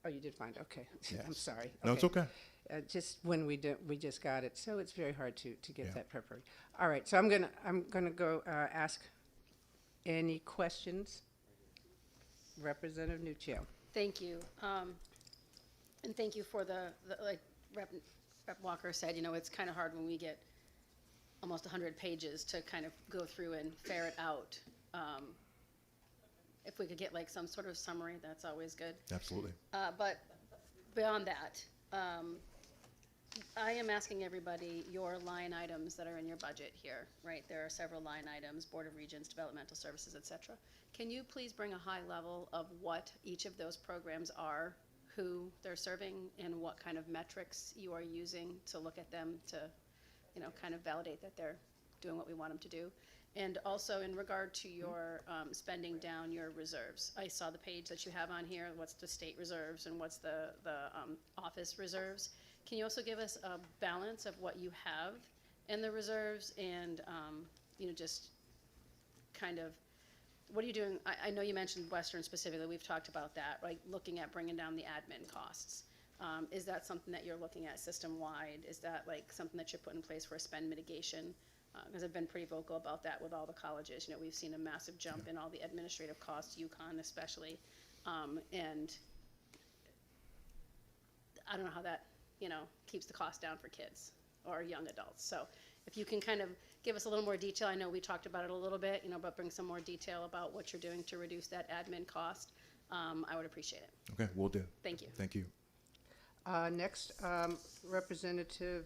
Oh, you did find it. Okay. Yes. I'm sorry. No, it's okay. Just when we just got it, so it's very hard to get that prepared. All right, so I'm gonna go ask any questions. Representative Nuccio. Thank you, and thank you for the like Rep Walker said. It's kind of hard when we get almost 100 pages to kind of go through and ferret out. If we could get like some sort of summary, that's always good. Absolutely. But beyond that, I am asking everybody your line items that are in your budget here, right? There are several line items, Board of Regents, developmental services, et cetera. Can you please bring a high level of what each of those programs are, who they're serving, and what kind of metrics you are using to look at them to, kind of validate that they're doing what we want them to do? And also in regard to your spending down your reserves, I saw the page that you have on here, what's the state reserves and what's the office reserves. Can you also give us a balance of what you have in the reserves and, just kind of, what are you doing? I know you mentioned Western specifically, we've talked about that, right? Looking at bringing down the admin costs. Is that something that you're looking at system-wide? Is that like something that you put in place for spend mitigation? Because I've been pretty vocal about that with all the colleges. We've seen a massive jump in all the administrative costs, UConn especially, and I don't know how that, keeps the cost down for kids or young adults. So if you can kind of give us a little more detail, I know we talked about it a little bit, but bring some more detail about what you're doing to reduce that admin cost, I would appreciate it. Okay, will do. Thank you. Thank you. Next, Representative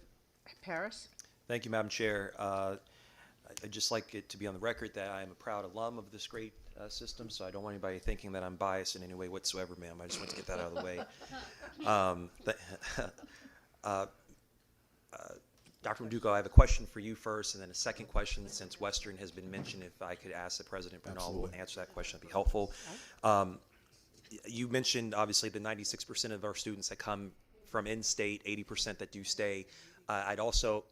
Paris. Thank you, Madam Chair. I'd just like it to be on the record that I am a proud alum of this great system, so I don't want anybody thinking that I'm biased in any way whatsoever, ma'am. I just want to get that out of the way. Dr. Maduko, I have a question for you first, and then a second question, since Western has been mentioned. If I could ask the President Bernal will answer that question, that'd be helpful. You mentioned, obviously, the 96% of our students that come from in-state, 80% that do stay. I'd also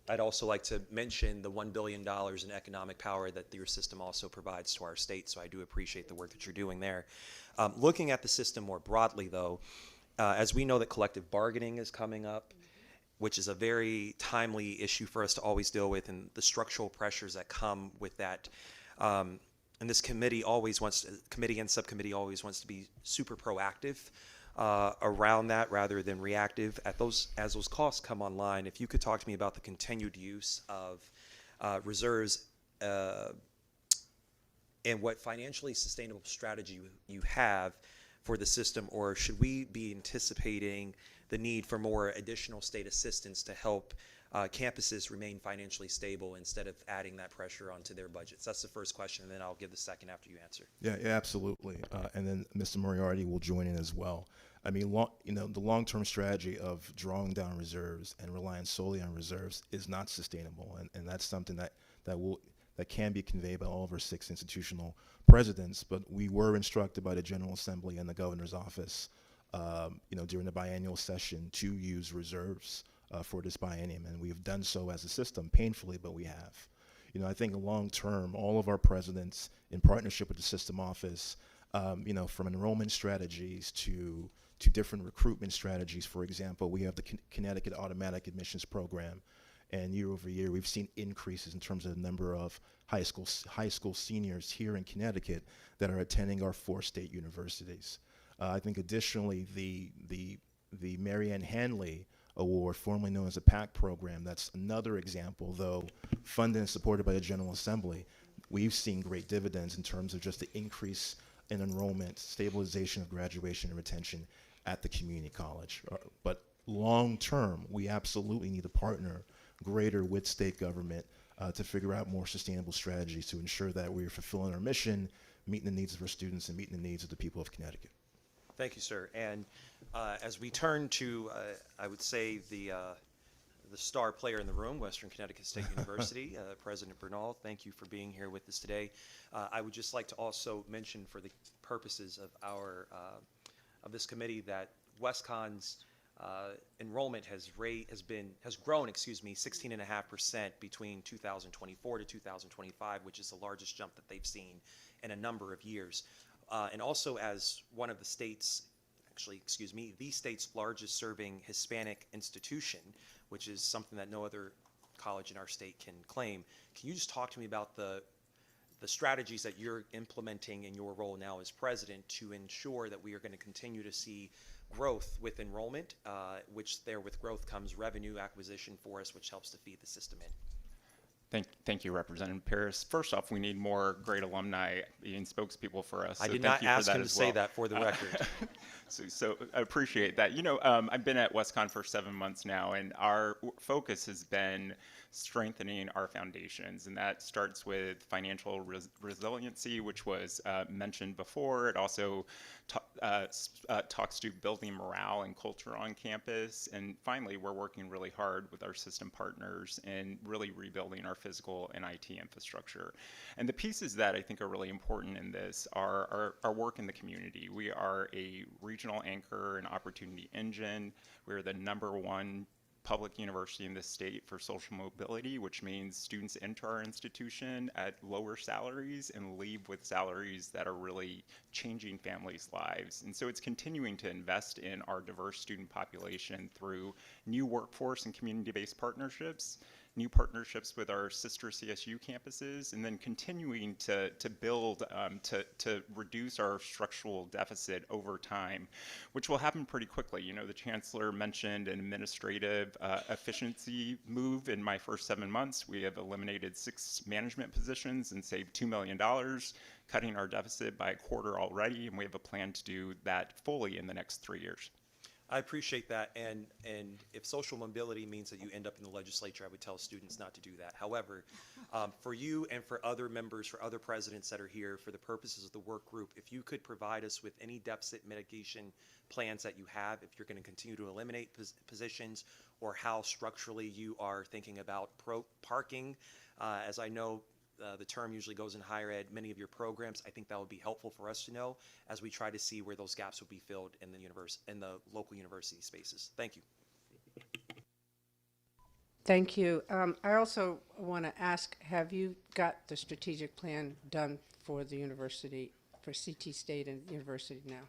like to mention the $1 billion in economic power that your system also provides to our state, so I do appreciate the work that you're doing there. Looking at the system more broadly, though, as we know that collective bargaining is coming up, which is a very timely issue for us to always deal with, and the structural pressures that come with that. And this committee and subcommittee always wants to be super proactive around that rather than reactive. As those costs come online, if you could talk to me about the continued use of reserves and what financially sustainable strategy you have for the system, or should we be anticipating the need for more additional state assistance to help campuses remain financially stable instead of adding that pressure onto their budgets? That's the first question, and then I'll give the second after you answer. Yeah, absolutely. And then Mr. Moriarty will join in as well. I mean, the long-term strategy of drawing down reserves and relying solely on reserves is not sustainable, and that's something that can be conveyed by all of our 6 institutional presidents. But we were instructed by the General Assembly and the Governor's office, during the biennial session, to use reserves for this biennium, and we have done so as a system, painfully, but we have. I think long term, all of our presidents, in partnership with the system office, from enrollment strategies to different recruitment strategies. For example, we have the Connecticut Automatic Admissions Program, and year over year, we've seen increases in terms of the number of high school seniors here in Connecticut that are attending our 4 state universities. I think additionally, the Mary Ann Hanley Award, formerly known as the PAC program, that's another example, though funded and supported by the General Assembly. We've seen great dividends in terms of just the increase in enrollment, stabilization of graduation and retention at the community college. But long term, we absolutely need to partner greater with state government to figure out more sustainable strategies to ensure that we're fulfilling our mission, meeting the needs of our students, and meeting the needs of the people of Connecticut. Thank you, sir. And as we turn to, I would say, the star player in the room, Western Connecticut State University, President Bernal, thank you for being here with us today. I would just like to also mention, for the purposes of our of this committee, that WestConn's enrollment has grown, 16.5% between 2024 to 2025, which is the largest jump that they've seen in a number of years. And also, as one of the state's, the state's largest serving Hispanic institution, which is something that no other college in our state can claim. Can you just talk to me about the strategies that you're implementing in your role now as president to ensure that we are going to continue to see growth with enrollment, which there with growth comes revenue acquisition for us, which helps to feed the system in? Thank you, Representative Paris. First off, we need more great alumni being spokespeople for us. I so did thank not you ask for that him to as say well. that, for the record. So I appreciate that. I've been at WestConn for 7 months now, and our focus has been strengthening our foundations, and that starts with financial resiliency, which was mentioned before. It also talks to building morale and culture on campus, and finally, we're working really hard with our system partners and really rebuilding our physical and IT infrastructure. And the pieces that I think are really important in this are our work in the community. We are a regional anchor and opportunity engine. We're the #1 public university in the state for social mobility, which means students enter our institution at lower salaries and leave with salaries that are really changing families' lives. And so it's continuing to invest in our diverse student population through new workforce and community-based partnerships, new partnerships with our sister CSU campuses, and then continuing to build to reduce our structural deficit over time, which will happen pretty quickly. The Chancellor mentioned an administrative efficiency move in my first 7 months. We have eliminated 6 management positions and saved $2 million, cutting our deficit by a quarter already, and we have a plan to do that fully in the next 3 years. I appreciate that, and if social mobility means that you end up in the legislature, I would tell students not to do that. However, for you and for other members, for other presidents that are here, for the purposes of the work group, if you could provide us with any deficit mitigation plans that you have, if you're going to continue to eliminate positions, or how structurally you are thinking about parking, as I know the term usually goes in higher ed, many of your programs, I think that would be helpful for us to know as we try to see where those gaps would be filled in the local university spaces. Thank you. Thank you. I also want to ask, have you got the strategic plan done for the university, for CT State and University now?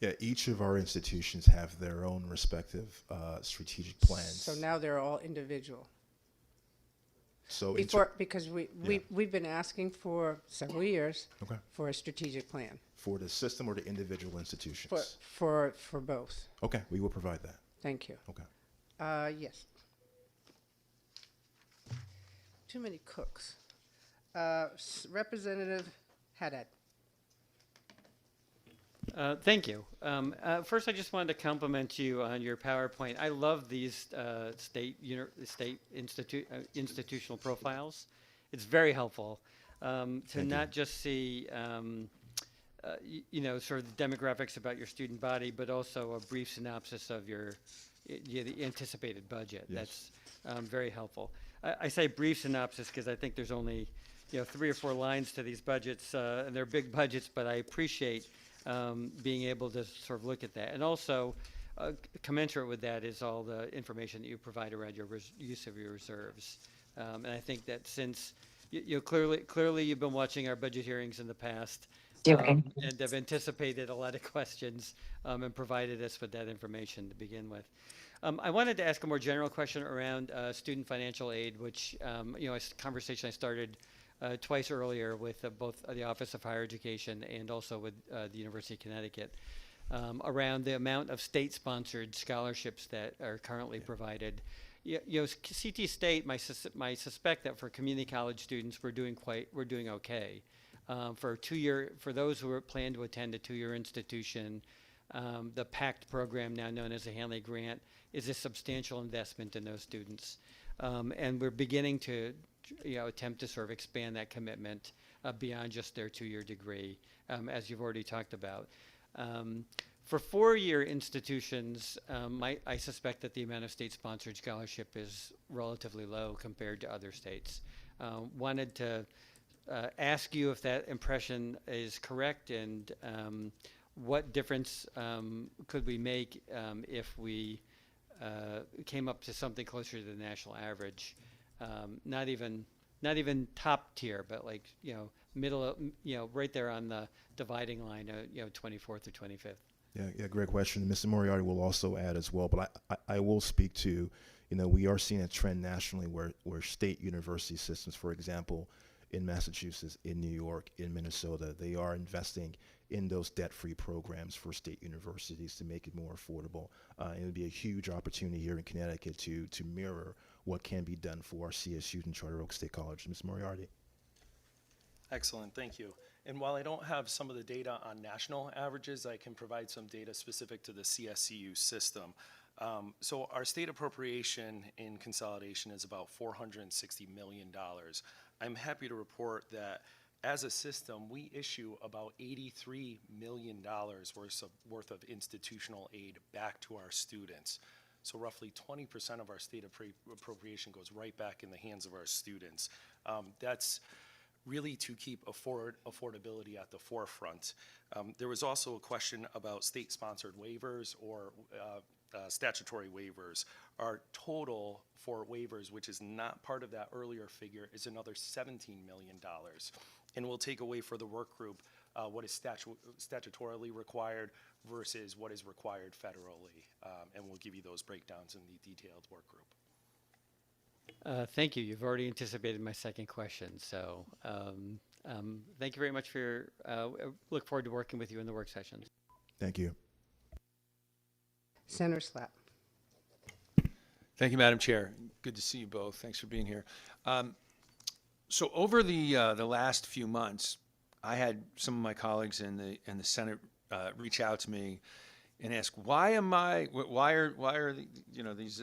Yeah, each of our institutions have their own respective strategic plans. So now they're all individual. So because we've been asking for several years for a strategic plan. For the system or the individual institutions? For both. Okay, we will provide that. Thank you. Okay. Yes. Too many cooks. Representative Haddad. Thank you. First, I just wanted to compliment you on your PowerPoint. I love these institutional profiles. It's very helpful to not just see, sort of the demographics about your student body, but also a brief synopsis of the anticipated budget. Yes. That's very helpful. I say brief synopsis because I think there's only 3 or 4 lines to these budgets, and they're big budgets, but I appreciate being able to sort of look at that. And also, commensurate with that is all the information that you provide around your use of your reserves. And I think that since clearly you've been watching our budget hearings in the past, and have anticipated a lot of questions and provided us with that information to begin with. I wanted to ask a more general question around student financial aid, which a conversation I started twice earlier with both the Office of Higher Education and also with the University of Connecticut around the amount of state-sponsored scholarships that are currently provided. CT State, I suspect that for community college students, we're doing okay. For those who plan to attend a 2-year institution, the PACT program, now known as the Hanley Grant, is a substantial investment in those students. And we're beginning to attempt to sort of expand that commitment beyond just their 2-year degree, as you've already talked about. For 4-year institutions, I suspect that the amount of state-sponsored scholarship is relatively low compared to other states. Wanted to ask you if that impression is correct, and what difference could we make if we came up to something closer to the national average, not even top tier, but like middle, right there on the dividing line, 24th or 25th. Yeah, great question. Mr. Moriarty will also add as well, but I will speak to, we are seeing a trend nationally where state university systems, for example, in Massachusetts, in New York, in Minnesota, they are investing in those debt-free programs for state universities to make it more affordable. It would be a huge opportunity here in Connecticut to mirror what can be done for our CSUs and Charter Oak State College. Ms. Moriarty. Excellent, thank you. And while I don't have some of the data on national averages, I can provide some data specific to the CSCU system. So our state appropriation in consolidation is about $460 million. I'm happy to report that as a system, we issue about $83 million worth of institutional aid back to our students. So roughly 20% of our state appropriation goes right back in the hands of our students. That's really to keep affordability at the forefront. There was also a question about state-sponsored waivers or statutory waivers. Our total for waivers, which is not part of that earlier figure, is another $17 million. And we'll take away for the work group what is statutorily required versus what is required federally. And we'll give you those breakdowns in the detailed work group. Thank you. You've already anticipated my second question. So thank you very much for your, look forward to working with you in the work sessions. Thank you. Senator Slapp. Thank you, Madam Chair. Good to see you both. Thanks for being here. So over the last few months, I had some of my colleagues in the Senate reach out to me and ask, why are these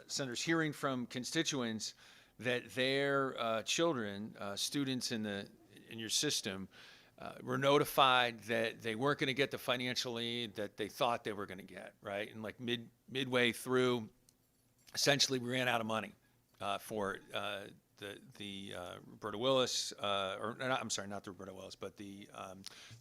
senators hearing from constituents that their children, students in your system, were notified that they weren't going to get the financial aid that they thought they were going to get, right? And like midway through, essentially we ran out of money for the Roberta Willis, not the Roberta Willis, but the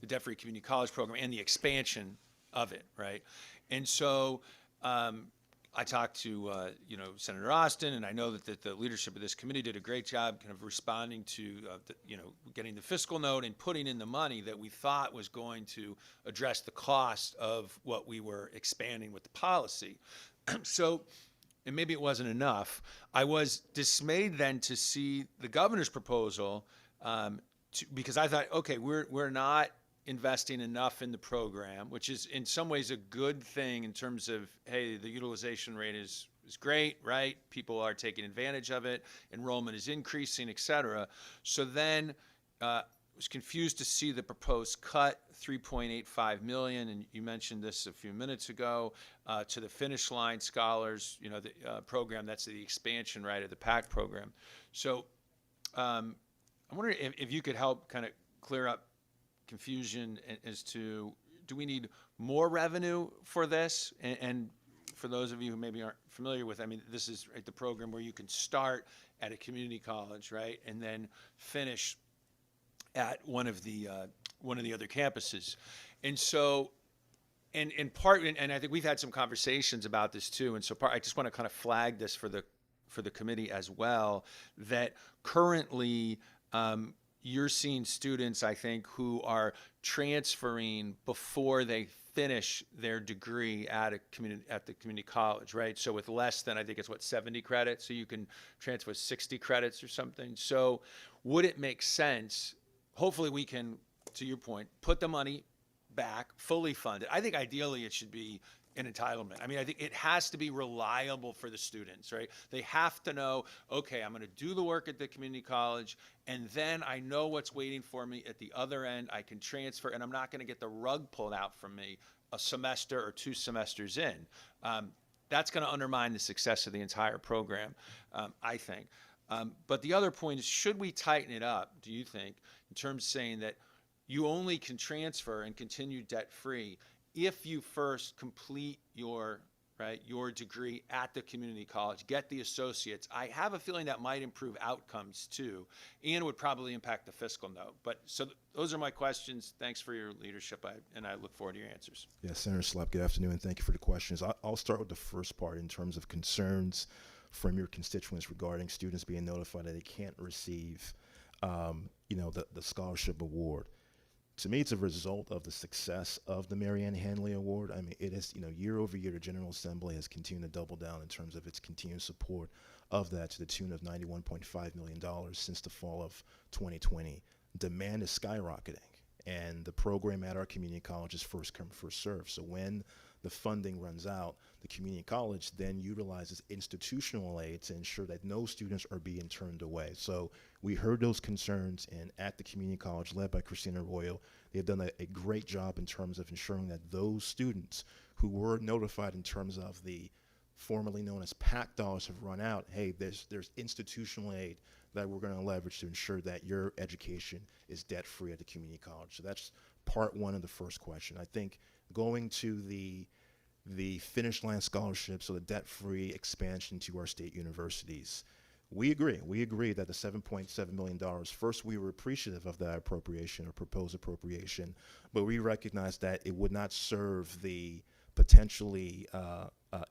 debt-free community college program and the expansion of it, right? And so I talked to Senator Austin, and I know that the leadership of this committee did a great job kind of responding to getting the fiscal note and putting in the money that we thought was going to address the cost of what we were expanding with the policy. So, and maybe it wasn't enough. I was dismayed then to see the governor's proposal because I thought, okay, we're not investing enough in the program, which is in some ways a good thing in terms of, hey, the utilization rate is great, right? People are taking advantage of it. Enrollment is increasing, et cetera. So then was confused to see the proposed cut, 3.85 million, and you mentioned this a few minutes ago, to the Finish Line Scholars, the program. That's the expansion, right, of the PAC program. So I'm wondering if you could help kind of clear up confusion as to, do we need more revenue for this? And for those of you who maybe aren't familiar with, I mean, this is the program where you can start at a community college, right, and then finish at one of the other campuses. And so, and I think we've had some conversations about this too. And so I just want to kind of flag this for the committee as well, that currently you're seeing students, I think, who are transferring before they finish their degree at the community college, right? So with less than, I think it's 70 credits, so you can transfer 60 credits or something. So would it make sense? Hopefully we can, to your point, put the money back, fully funded. I think ideally it should be an entitlement. I mean, I think it has to be reliable for the students, right? They have to know, okay, I'm going to do the work at the community college, and then I know what's waiting for me at the other end. I can transfer, and I'm not going to get the rug pulled out from me a semester or 2 semesters in. That's going to undermine the success of the entire program, I think. But the other point is, should we tighten it up, do you think, in terms of saying that you only can transfer and continue debt-free if you first complete your degree at the community college, get the associates? I have a feeling that might improve outcomes too, and would probably impact the fiscal note. But so those are my questions. Thanks for your leadership, and I look forward to your answers. Yeah, Senator Slepp, good afternoon, and thank you for the questions. I'll start with the first part in terms of concerns from your constituents regarding students being notified that they can't receive, the scholarship award. To me, it's a result of the success of the Marianne Hanley Award. I mean, it is, year over year, the General Assembly has continued to double down in terms of its continued support of that, to the tune of $91.5 million since the fall of 2020. Demand is skyrocketing, and the program at our community college is first come, first serve. So when the funding runs out, the community college then utilizes institutional aid to ensure that no students are being turned away. So we heard those concerns, and at the community college led by Christina Arroyo, they've done a great job in terms of ensuring that those students who were notified in terms of the formerly known as PAC dollars have run out, hey, there's institutional aid that we're going to leverage to ensure that your education is debt-free at the community college. So that's part one of the first question. I think going to the Finish Line scholarships, so the debt-free expansion to our state universities, we agree that the $7.7 million, first, we were appreciative of that appropriation or proposed appropriation, but we recognize that it would not serve the potentially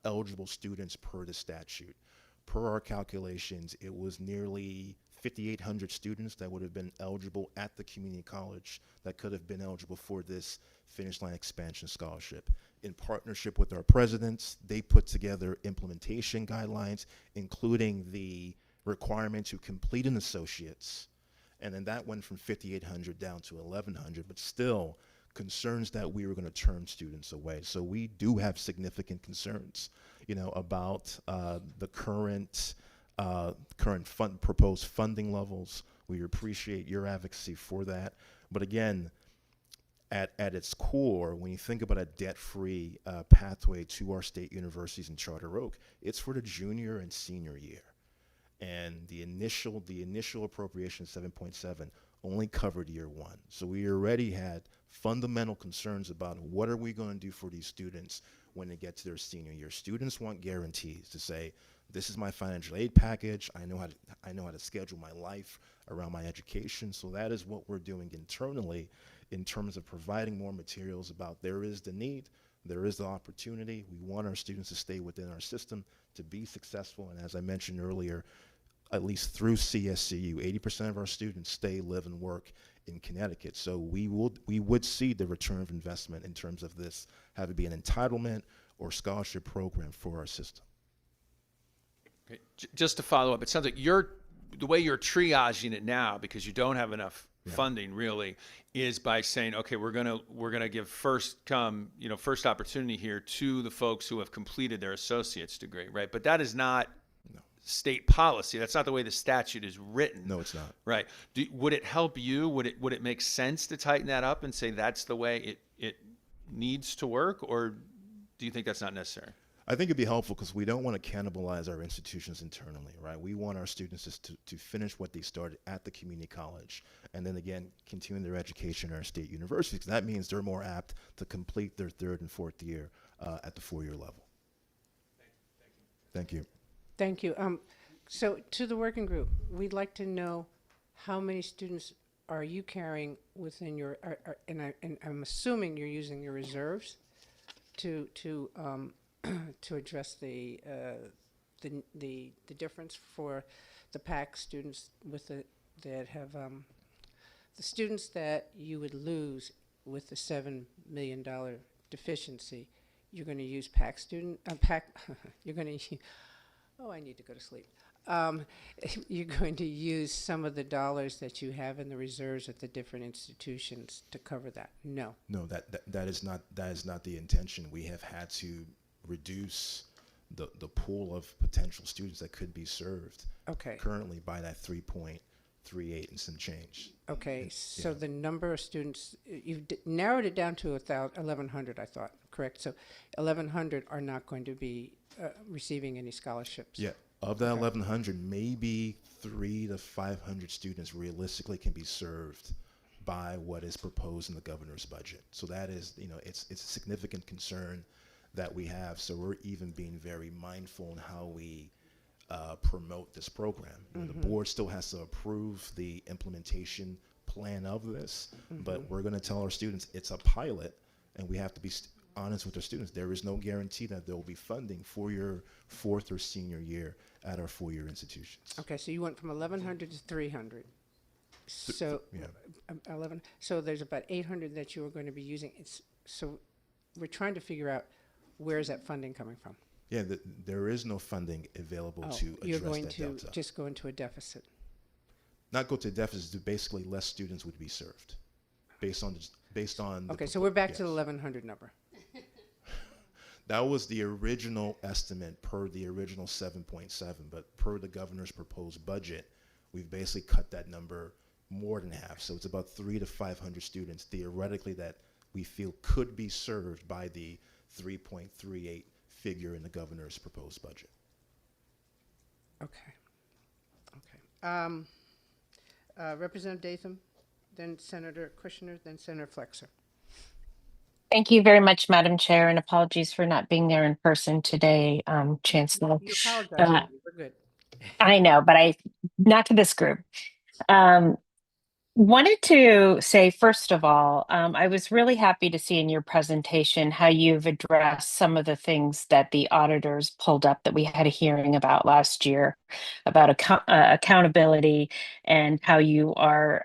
eligible students per the statute. Per our calculations, it was nearly 5,800 students that would have been eligible at the community college that could have been eligible for this Finish Line expansion scholarship. In partnership with our presidents, they put together implementation guidelines, including the requirement to complete an associate's, and then that went from 5,800 down to 1,100, but still concerns that we were going to turn students away. So we do have significant concerns, about the current proposed funding levels. We appreciate your advocacy for that. But again, at its core, when you think about a debt-free pathway to our state universities in Charter Oak, it's for the junior and senior year. And the initial appropriation, 7.7, only covered year one. So we already had fundamental concerns about what are we going to do for these students when they get to their senior year. Students want guarantees to say, this is my financial aid package. I know how to schedule my life around my education. So that is what we're doing internally in terms of providing more materials about there is the need, there is the opportunity. We want our students to stay within our system to be successful. And as I mentioned earlier, at least through CSCU, 80% of our students stay, live, and work in Connecticut. So we would see the return of investment in terms of this, have it be an entitlement or scholarship program for our system. Okay. Just to follow up, it sounds like the way you're triaging it now, because you don't have enough funding really, is by saying, okay, we're gonna give first opportunity here to the folks who have completed their associate's degree, right? But that is not state policy. That's not the way the statute is written. No, it's not. Right. Would it help you? Would it make sense to tighten that up and say that's the way it needs to work, or do you think that's not necessary? I think it'd be helpful because we don't want to cannibalize our institutions internally, right? We want our students to finish what they started at the community college and then again continue their education at our state universities. That means they're more apt to complete their third and fourth year at the 4-year level. Thank you. Thank you. So to the working group, we'd like to know how many students are you carrying within your, and I'm assuming you're using your reserves to to address the difference for the PAC students with that have the students that you would lose with the $7 million deficiency. You're going to use PAC student PAC. You're going to. Oh, I need to go to sleep. You're going to use some of the dollars that you have in the reserves at the different institutions to cover that. No. No, that is not the intention. We have had to reduce the pool of potential students that could be served currently by that 3.38 and some change. Okay, so the number of students, you've narrowed it down to 1,100, I thought, correct? So 1,100 are not going to be receiving any scholarships. Yeah, of that 1,100, maybe 300 to 500 students realistically can be served by what is proposed in the governor's budget. So that is, it's a significant concern that we have. So we're even being very mindful in how we promote this program. The board still has to approve the implementation plan of this, but we're going to tell our students it's a pilot, and we have to be honest with our students. There is no guarantee that there will be funding for your fourth or senior year at our 4-year institutions. Okay, so you went from 1,100 to 300. So 11. So there's about 800 that you are going to be using. So we're trying to figure out where is that funding coming from. Yeah, there is no funding available to address that delta. You're going to just go into a deficit. Not go to a deficit. Basically, less students would be served, based on. Okay, so we're back to the 1,100 number. That was the original estimate per the original 7.7, but per the governor's proposed budget, we've basically cut that number more than half. So it's about 300 to 500 students theoretically that we feel could be served by the 3.38 figure in the governor's proposed budget. Okay. Representative Datham, then Senator Kushner, then Senator Flexer. Thank you very much, Madam Chair, and apologies for not being there in person today, Chancellor. You apologize. We're good. I know, but not to this group. Wanted to say, first of all, I was really happy to see in your presentation how you've addressed some of the things that the auditors pulled up that we had a hearing about last year about accountability and how you are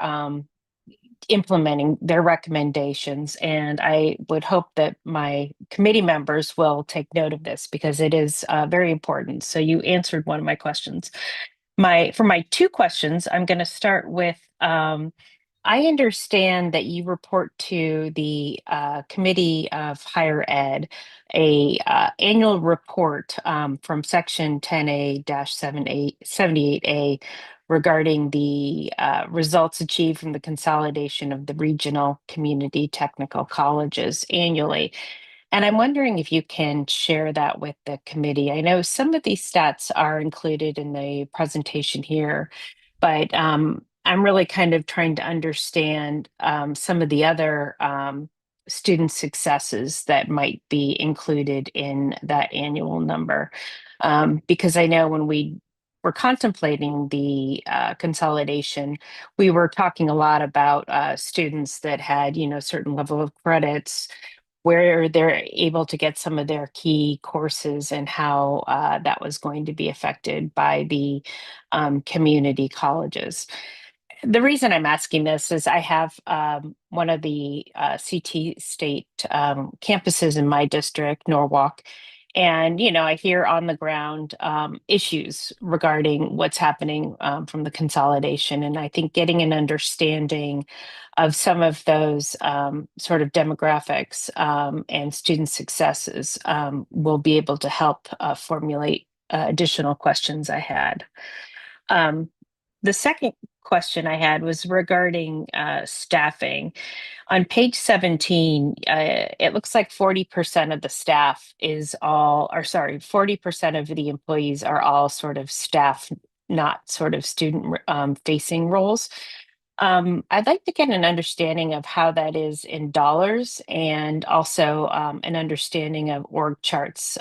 implementing their recommendations. And I would hope that my committee members will take note of this because it is very important. So you answered one of my questions. For my two questions, I'm going to start with, I understand that you report to the Committee of Higher Ed a annual report from Section 10A-78A regarding the results achieved from the consolidation of the regional community technical colleges annually. And I'm wondering if you can share that with the committee. I know some of these stats are included in the presentation here, but I'm really kind of trying to understand some of the other student successes that might be included in that annual number. Because I know when we were contemplating the consolidation, we were talking a lot about students that had, certain level of credits, where they're able to get some of their key courses and how that was going to be affected by the community colleges. The reason I'm asking this is I have one of the CT State campuses in my district, Norwalk, and, I hear on the ground issues regarding what's happening from the consolidation. And I think getting an understanding of some of those sort of demographics and student successes will be able to help formulate additional questions I had. The second question I had was regarding staffing. On page 17, it looks like 40% of the staff is all, or sorry, 40% of the employees are all sort of staff, not sort of student facing roles. I'd like to get an understanding of how that is in dollars and also an understanding of org charts,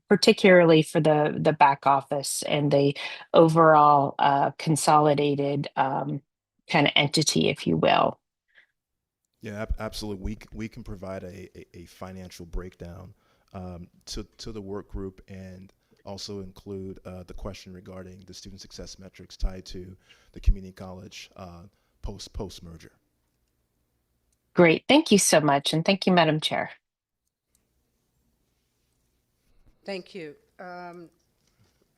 particularly for the back office and the overall consolidated kind of entity, if you will. Yeah, absolutely. We can provide a financial breakdown to the work group and also include the question regarding the student success metrics tied to the community college post merger. Great. Thank you so much. And thank you, Madam Chair. Thank you.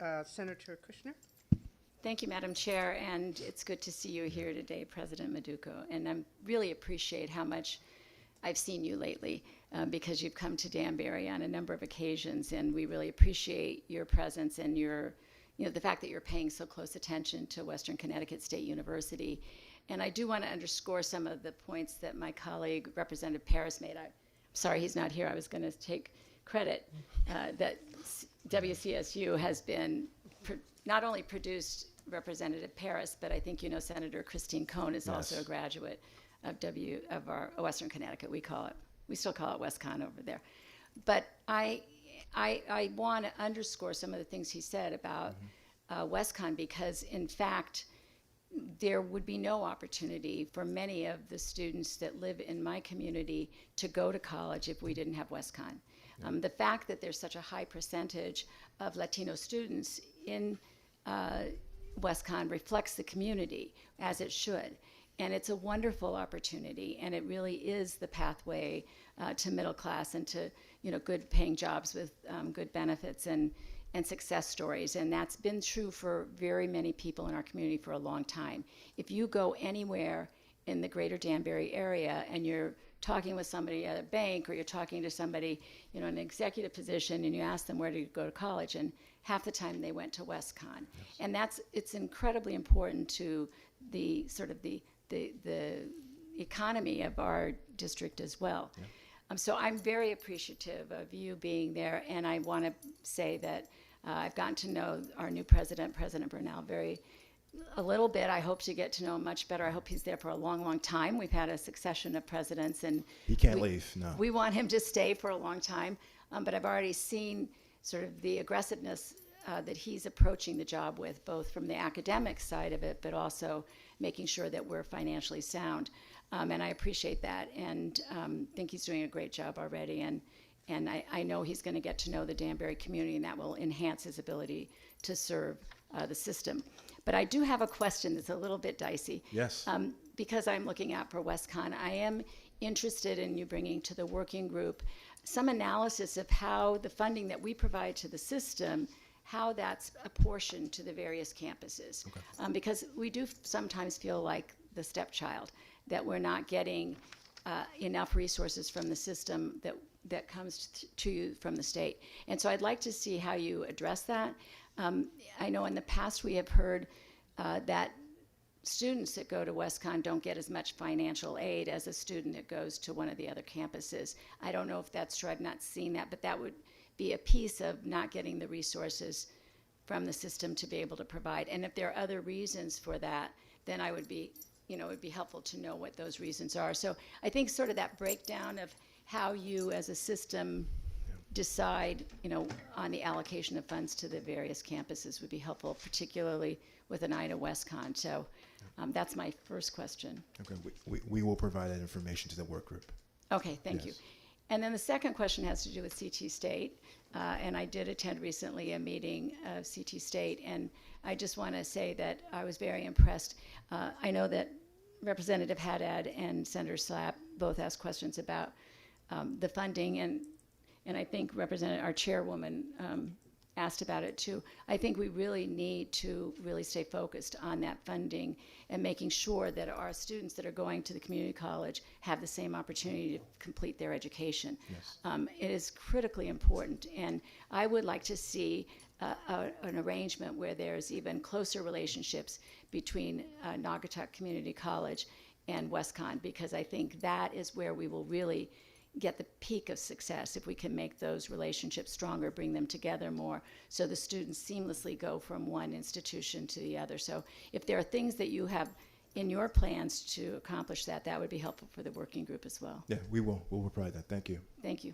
Senator Kushner? Thank you, Madam Chair, and it's good to see you here today, President Maduko. And I really appreciate how much I've seen you lately because you've come to Danbury on a number of occasions, and we really appreciate your presence and your, the fact that you're paying so close attention to Western Connecticut State University. And I do want to underscore some of the points that my colleague, Representative Paris, made. I'm sorry he's not here. I was going to take credit that WCSU has been not only produced Representative Paris, but I think Senator Christine Cohn is also a graduate of our Western Connecticut. We still call it WestCon over there. But I want to underscore some of the things he said about WestCon because, in fact, there would be no opportunity for many of the students that live in my community to go to college if we didn't have WestCon. The fact that there's such a high percentage of Latino students in WestCon reflects the community, as it should. And it's a wonderful opportunity, and it really is the pathway to middle class and to good paying jobs with good benefits and success stories. And that's been true for very many people in our community for a long time. If you go anywhere in the greater Danbury area and you're talking with somebody at a bank or you're talking to somebody in an executive position and you ask them where to go to college, and half the time they went to WestCon. Yes. And it's incredibly important to the sort of the economy of our district as well. Yeah. So I'm very appreciative of you being there, and I want to say that I've gotten to know our new president, President Burnell, a little bit. I hope to get to know him much better. I hope he's there for a long, long time. We've had a succession of presidents, and he can't leave. No, we want him to stay for a long time. But I've already seen sort of the aggressiveness that he's approaching the job with, both from the academic side of it, but also making sure that we're financially sound. And I appreciate that, and think he's doing a great job already. And I know he's going to get to know the Danbury community, and that will enhance his ability to serve the system. But I do have a question that's a little bit dicey. Yes. Because I'm looking out for WestCon, I am interested in you bringing to the working group some analysis of how the funding that we provide to the system, how that's apportioned to the various campuses. Okay. Because we do sometimes feel like the stepchild, that we're not getting enough resources from the system that comes to you from the state. And so I'd like to see how you address that. I know in the past we have heard that students that go to WestCon don't get as much financial aid as a student that goes to one of the other campuses. I don't know if that's true. I've not seen that, but that would be a piece of not getting the resources from the system to be able to provide. And if there are other reasons for that, then I would be, it would be helpful to know what those reasons are. So I think sort of that breakdown of how you as a system decide, on the allocation of funds to the various campuses would be helpful, particularly with an eye to WestCon. So that's my first question. Okay, we will provide that information to the work group. Okay, thank you. And then the second question has to do with CT State. And I did attend recently a meeting of CT State, and I just want to say that I was very impressed. I know that Representative Haddad and Senator Slapp both asked questions about the funding, and I think our chairwoman asked about it too. I think we really need to really stay focused on that funding and making sure that our students that are going to the community college have the same opportunity to complete their education. Yes. It is critically important, and I would like to see an arrangement where there's even closer relationships between Naugatuck Community College and WestCon, because I think that is where we will really get the peak of success if we can make those relationships stronger, bring them together more, so the students seamlessly go from one institution to the other. So if there are things that you have in your plans to accomplish that, that would be helpful for the working group as well. Yeah, we will. We'll provide that. Thank you. Thank you.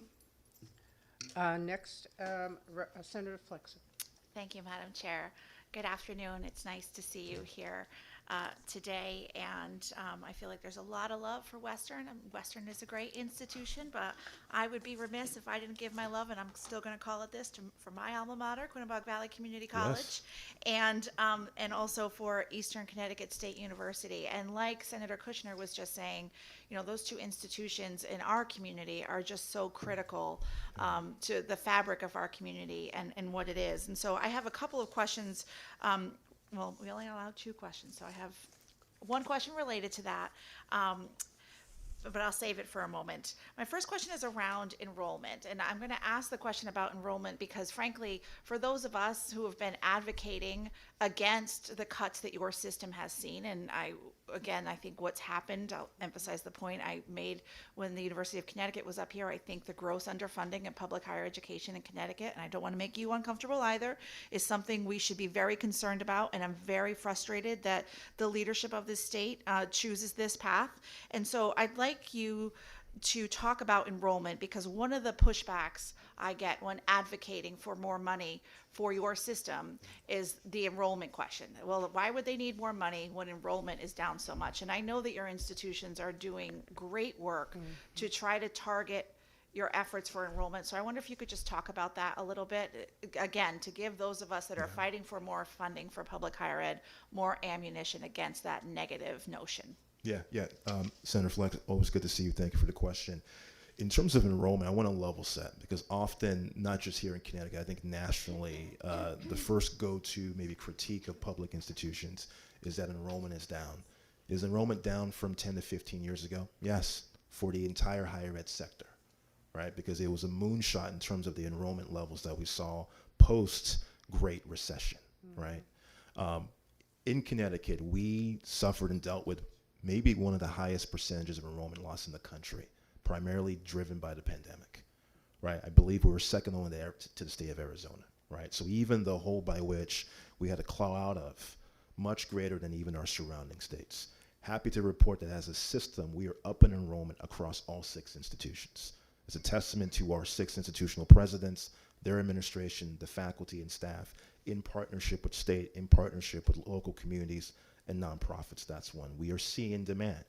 Next, Senator Flexer. Thank you, Madam Chair. Good afternoon. It's nice to see you here today, and I feel like there's a lot of love for Western. Western is a great institution, but I would be remiss if I didn't give my love, and I'm still going to call it this, for my alma mater, Quinebaug Valley Community College, and also for Eastern Connecticut State University. And like Senator Kushner was just saying, you know, those two institutions in our community are just so critical to the fabric of our community and what it is. And so I have a couple of questions. Well, we only allow 2 questions, so I have one question related to that, but I'll save it for a moment. My first question is around enrollment, and I'm going to ask the question about enrollment because, frankly, for those of us who have been advocating against the cuts that your system has seen, and I think what's happened, I'll emphasize the point I made when the University of Connecticut was up here, I think the gross underfunding in public higher education in Connecticut, and I don't want to make you uncomfortable either, is something we should be very concerned about, and I'm very frustrated that the leadership of this state chooses this path. And so I'd like you to talk about enrollment, because one of the pushbacks I get when advocating for more money for your system is the enrollment question. Well, why would they need more money when enrollment is down so much? And I know that your institutions are doing great work to try to target your efforts for enrollment. So I wonder if you could just talk about that a little bit, again, to give those of us that are fighting for more funding for public higher ed more ammunition against that negative notion. Yeah. Senator Flex, always good to see you. Thank you for the question. In terms of enrollment, I want to level set, because often, not just here in Connecticut, I think nationally, the first go-to maybe critique of public institutions is that enrollment is down. Is enrollment down from 10 to 15 years ago? Yes, for the entire higher ed sector, right? Because it was a moonshot in terms of the enrollment levels that we saw post-Great Recession, right? In Connecticut, we suffered and dealt with maybe one of the highest percentages of enrollment loss in the country, primarily driven by the pandemic, right? I believe we were second only to the state of Arizona, right? So even the hole by which we had to claw out of, much greater than even our surrounding states. Happy to report that as a system, we are up in enrollment across all 6 institutions. It's a testament to our 6 institutional presidents, their administration, the faculty and staff, in partnership with state, in partnership with local communities and nonprofits. That's one. We are seeing demand.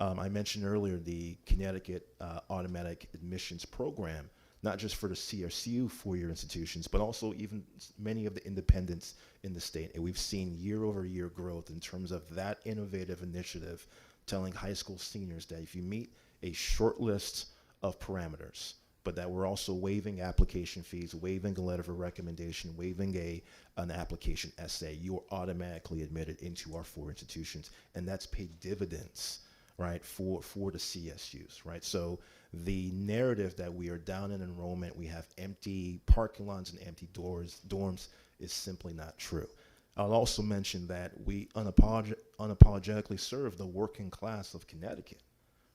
I mentioned earlier the Connecticut automatic admissions program, not just for the CRCU 4-year institutions, but also even many of the independents in the state. And we've seen year-over-year growth in terms of that innovative initiative, telling high school seniors that if you meet a short list of parameters, but that we're also waiving application fees, waiving a letter of recommendation, waiving an application essay, you are automatically admitted into our 4 institutions. And that's paid dividends, right, for the CSUs, right? So the narrative that we are down in enrollment, we have empty parking lots and empty dorms is simply not true. I'll also mention that we unapologetically serve the working class of Connecticut,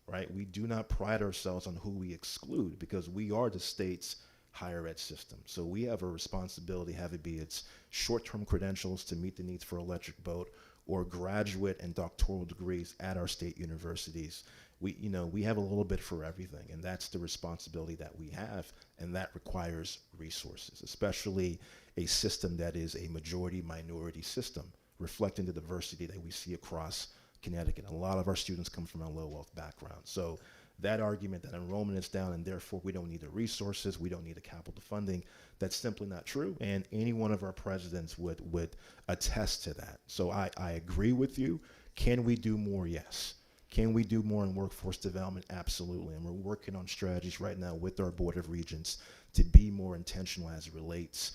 right? We do not pride ourselves on who we exclude, because we are the state's higher ed system. So we have a responsibility, have it be its short-term credentials to meet the needs for electric boat, or graduate and doctoral degrees at our state universities. We have a little bit for everything, and that's the responsibility that we have, and that requires resources, especially a system that is a majority-minority system, reflecting the diversity that we see across Connecticut. A lot of our students come from a low-wealth background. So that argument that enrollment is down and therefore we don't need the resources, we don't need the capital funding, that's simply not true. And any one of our presidents would attest to that. So I agree with you. Can we do more? Yes. Can we do more in workforce development? Absolutely. And we're working on strategies right now with our Board of Regents to be more intentional as it relates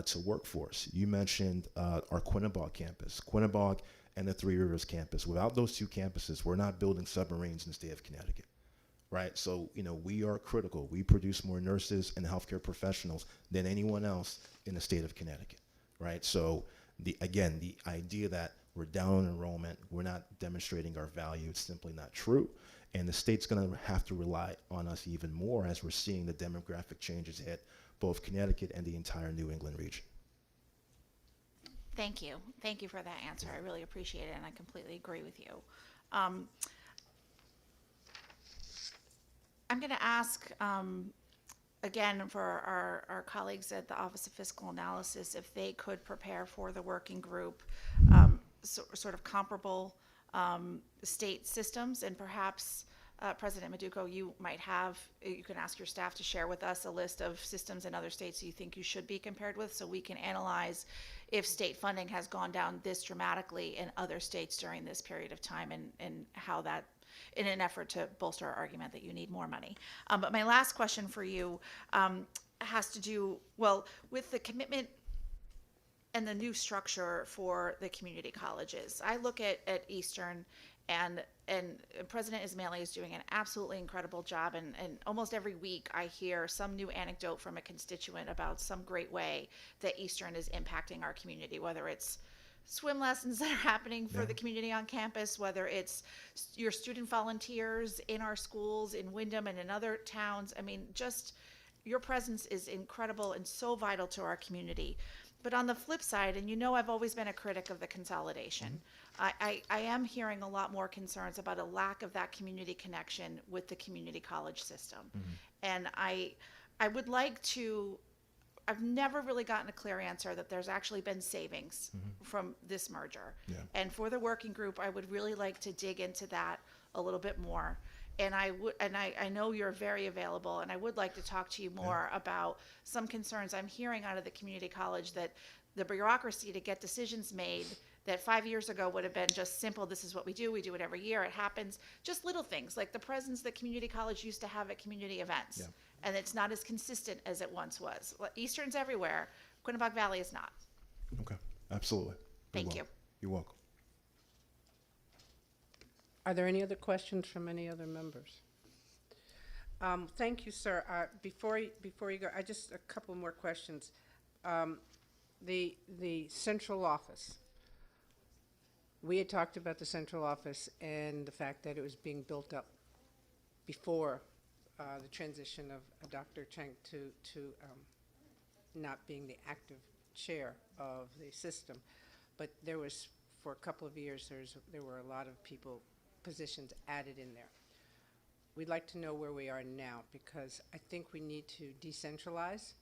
to workforce. You mentioned our Quinnebog campus. Quinnebog and the Three Rivers campus. Without those two campuses, we're not building submarines in the state of Connecticut, right? So, we are critical. We produce more nurses and healthcare professionals than anyone else in the state of Connecticut, right? So, the idea that we're down on enrollment, we're not demonstrating our value, it's simply not true. And the state's going to have to rely on us even more as we're seeing the demographic changes hit both Connecticut and the entire New England region. Thank you. Thank you for that answer. I really appreciate it, and I completely agree with you. I'm going to ask, again, for our colleagues at the Office of Fiscal Analysis, if they could prepare for the working group sort of comparable state systems, and perhaps President Maduco, you can ask your staff to share with us a list of systems in other states you think you should be compared with, so we can analyze if state funding has gone down this dramatically in other states during this period of time, and how that, in an effort to bolster our argument that you need more money. But my last question for you has to do, with the commitment and the new structure for the community colleges. I look at Eastern, and President Ismaili is doing an absolutely incredible job, and almost every week I hear some new anecdote from a constituent about some great way that Eastern is impacting our community, whether it's swim lessons that are happening for the community on campus, whether it's your student volunteers in our schools in Wyndham and in other towns. I mean, just your presence is incredible and so vital to our community. But on the flip side, and I've always been a critic of the consolidation, I am hearing a lot more concerns about a lack of that community connection with the community college system. And I would like to, I've never really gotten a clear answer that there's actually been savings from this merger. And for the working group, I would really like to dig into that a little bit more. And I know you're very available, and I would like to talk to you more about some concerns I'm hearing out of the community college, that the bureaucracy to get decisions made that 5 years ago would have been just simple. This is what we do it every year, it happens. Just little things like the presence that community college used to have at community events. And it's not as consistent as it once was. Eastern's everywhere. Quinnebog Valley is not. Okay, absolutely. Thank you. You're welcome. Are there any other questions from any other members? Thank you, sir. Before you go, just a couple more questions. The central office. We had talked about the central office and the fact that it was being built up before the transition of Dr. Cheng to not being the active chair of the system. But there was, for a couple of years, there were a lot of positions added in there. We'd like to know where we are now, because I think we need to decentralize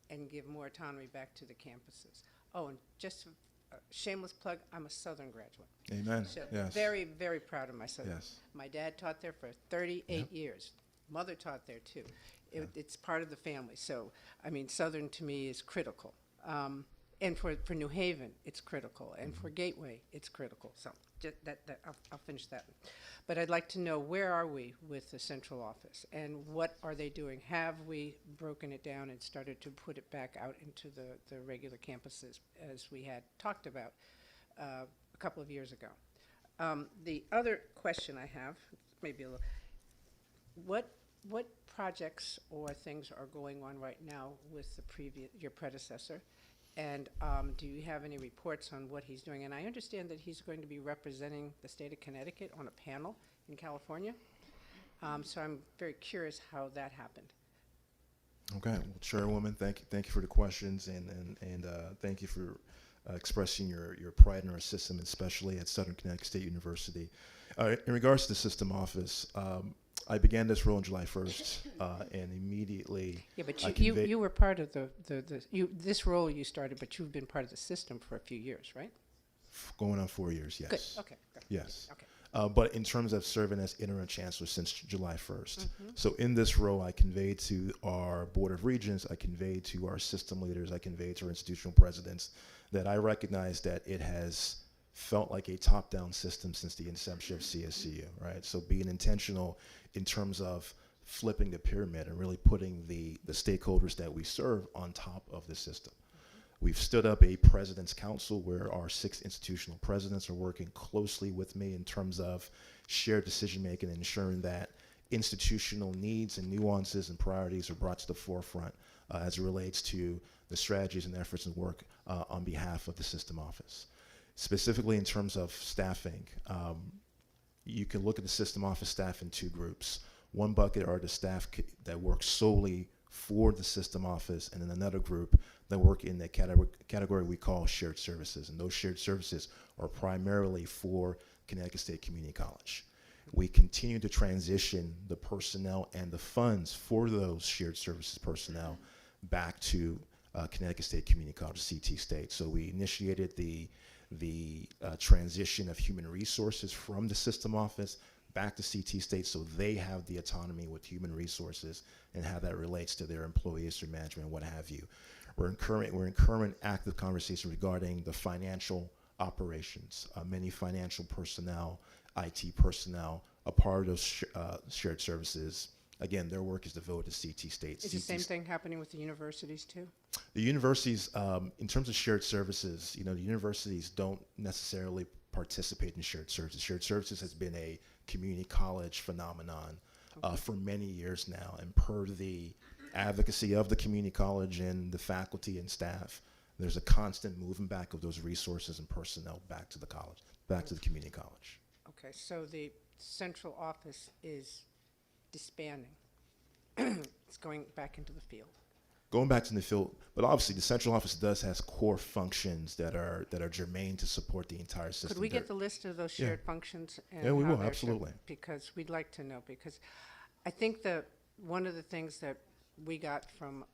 and give more autonomy back to the campuses. Oh, and just a shameless plug, I'm a Southern graduate. Amen. So Yes. very, very proud of my Southern. Yes. My dad taught there for 38 years. Mother taught there too. It's part of the family. So, I mean, Southern to me is critical. And for New Haven, it's critical. And for Gateway, it's critical. So I'll finish that. But I'd like to know, where are we with the central office, and what are they doing? Have we broken it down and started to put it back out into the regular campuses as we had talked about a couple of years ago? The other question I have, maybe a little, what projects or things are going on right now with your predecessor? And do you have any reports on what he's doing? And I understand that he's going to be representing the state of Connecticut on a panel in California. So I'm very curious how that happened. Okay, well, Chairwoman, thank you for the questions, and thank you for expressing your pride in our system, especially at Southern Connecticut State University. In regards to the system office, I began this role on July 1st, and immediately. Yeah, but you were part of this role you started, but you've been part of the system for a few years, right? Going on 4 years, yes. Good. Okay. Good. Yes. Okay. But in terms of serving as interim chancellor since July 1st. So in this role, I conveyed to our Board of Regents, I conveyed to our system leaders, I conveyed to our institutional presidents that I recognize that it has felt like a top-down system since the inception of CSCU, right? So being intentional in terms of flipping the pyramid and really putting the stakeholders that we serve on top of the system. We've stood up a President's Council where our 6 institutional presidents are working closely with me in terms of shared decision-making and ensuring that institutional needs and nuances and priorities are brought to the forefront as it relates to the strategies and efforts and work on behalf of the system office. Specifically in terms of staffing, you can look at the system office staff in 2 groups. One bucket are the staff that work solely for the system office, and then another group that work in the category we call shared services. And those shared services are primarily for Connecticut State Community College. We continue to transition the personnel and the funds for those shared services personnel back to Connecticut State Community College, CT State. So we initiated the transition of human resources from the system office back to CT State, so they have the autonomy with human resources and how that relates to their employees, their management, what have you. We're in current active conversation regarding the financial operations. Many financial personnel, IT personnel, a part of those shared services. Again, their work is devoted to CT State. Is the same thing happening with the universities too? The universities, in terms of shared services, the universities don't necessarily participate in shared services. Shared services has been a community college phenomenon for many years now, and per the advocacy of the community college and the faculty and staff, there's a constant moving back of those resources and personnel back to the college, back to the community college. Okay, so the central office is disbanding. It's going back into the field. Going back to the field, but obviously the central office does has core functions that are germane to support the entire system. Could we get the list of those shared functions? And yeah, we how will, they're absolutely. Because we'd like to know, because I think that one of the things that we got from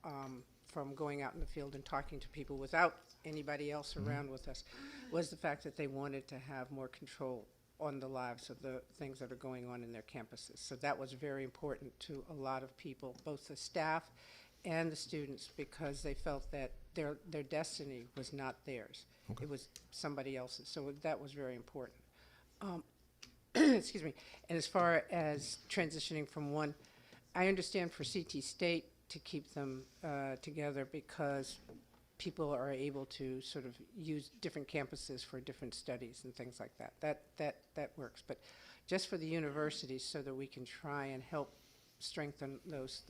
going out in the field and talking to people without anybody else around with us was the fact that they wanted to have more control on the lives of the things that are going on in their campuses. So that was very important to a lot of people, both the staff and the students, because they felt that their destiny was not theirs. Okay. It was somebody else's. So that was very important. Excuse me. And as far as transitioning from one, I understand for CT State to keep them together because people are able to sort of use different campuses for different studies and things like that. That works. But just for the universities, so that we can try and help strengthen those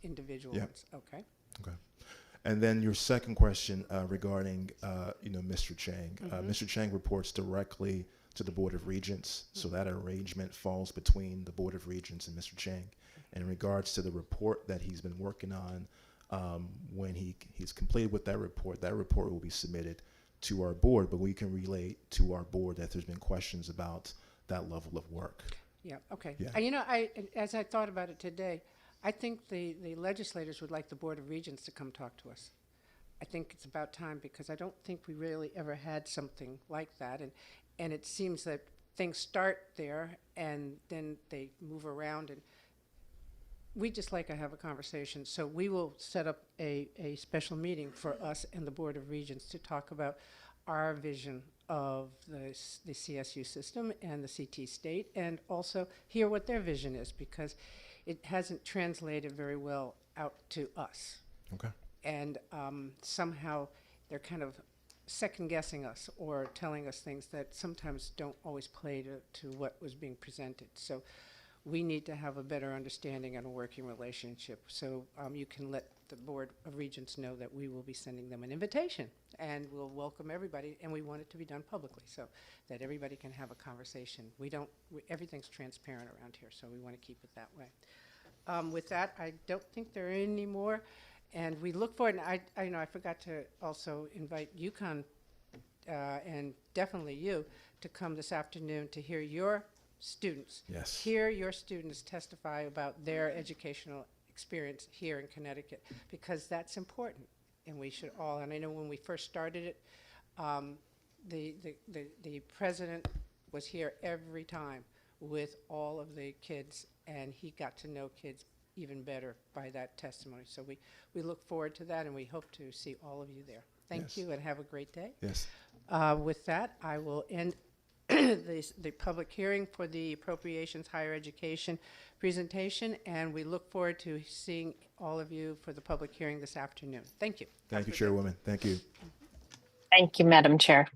individual ones. Okay. Okay. And then your second question regarding Mr. Chang. Mr. Chang reports directly to the Board of Regents, so that arrangement falls between the Board of Regents and Mr. Chang. And in regards to the report that he's been working on, when he's completed with that report will be submitted to our board, but we can relate to our board that there's been questions about that level of work. Yeah, okay. Yeah. As I thought about it today, I think the legislators would like the Board of Regents to come talk to us. I think it's about time, because I don't think we really ever had something like that. And it seems that things start there and then they move around, and we just like to have a conversation. So we will set up a special meeting for us and the Board of Regents to talk about our vision of the CSU system and the CT State, and also hear what their vision is, because it hasn't translated very well out to us. Okay. And somehow they're kind of second guessing us or telling us things that sometimes don't always play to what was being presented. So we need to have a better understanding and a working relationship. So you can let the Board of Regents know that we will be sending them an invitation, and we'll welcome everybody, and we want it to be done publicly so that everybody can have a conversation. Everything's transparent around here, so we want to keep it that way. With that, I don't think there are any more, and we look forward, and I forgot to also invite UConn and definitely you to come this afternoon to hear your students. Yes. Hear your students testify about their educational experience here in Connecticut, because that's important, and we should all. And I know when we first started it, the president was here every time with all of the kids, and he got to know kids even better by that testimony. So we look forward to that, and we hope to see all of you there. Thank Yes. you, and have a great day. Yes. With that, I will end the public hearing for the appropriations higher education presentation, and we look forward to seeing all of you for the public hearing this afternoon. Thank you. Thank you, Chairwoman. Thank you. Thank you, Madam Chair.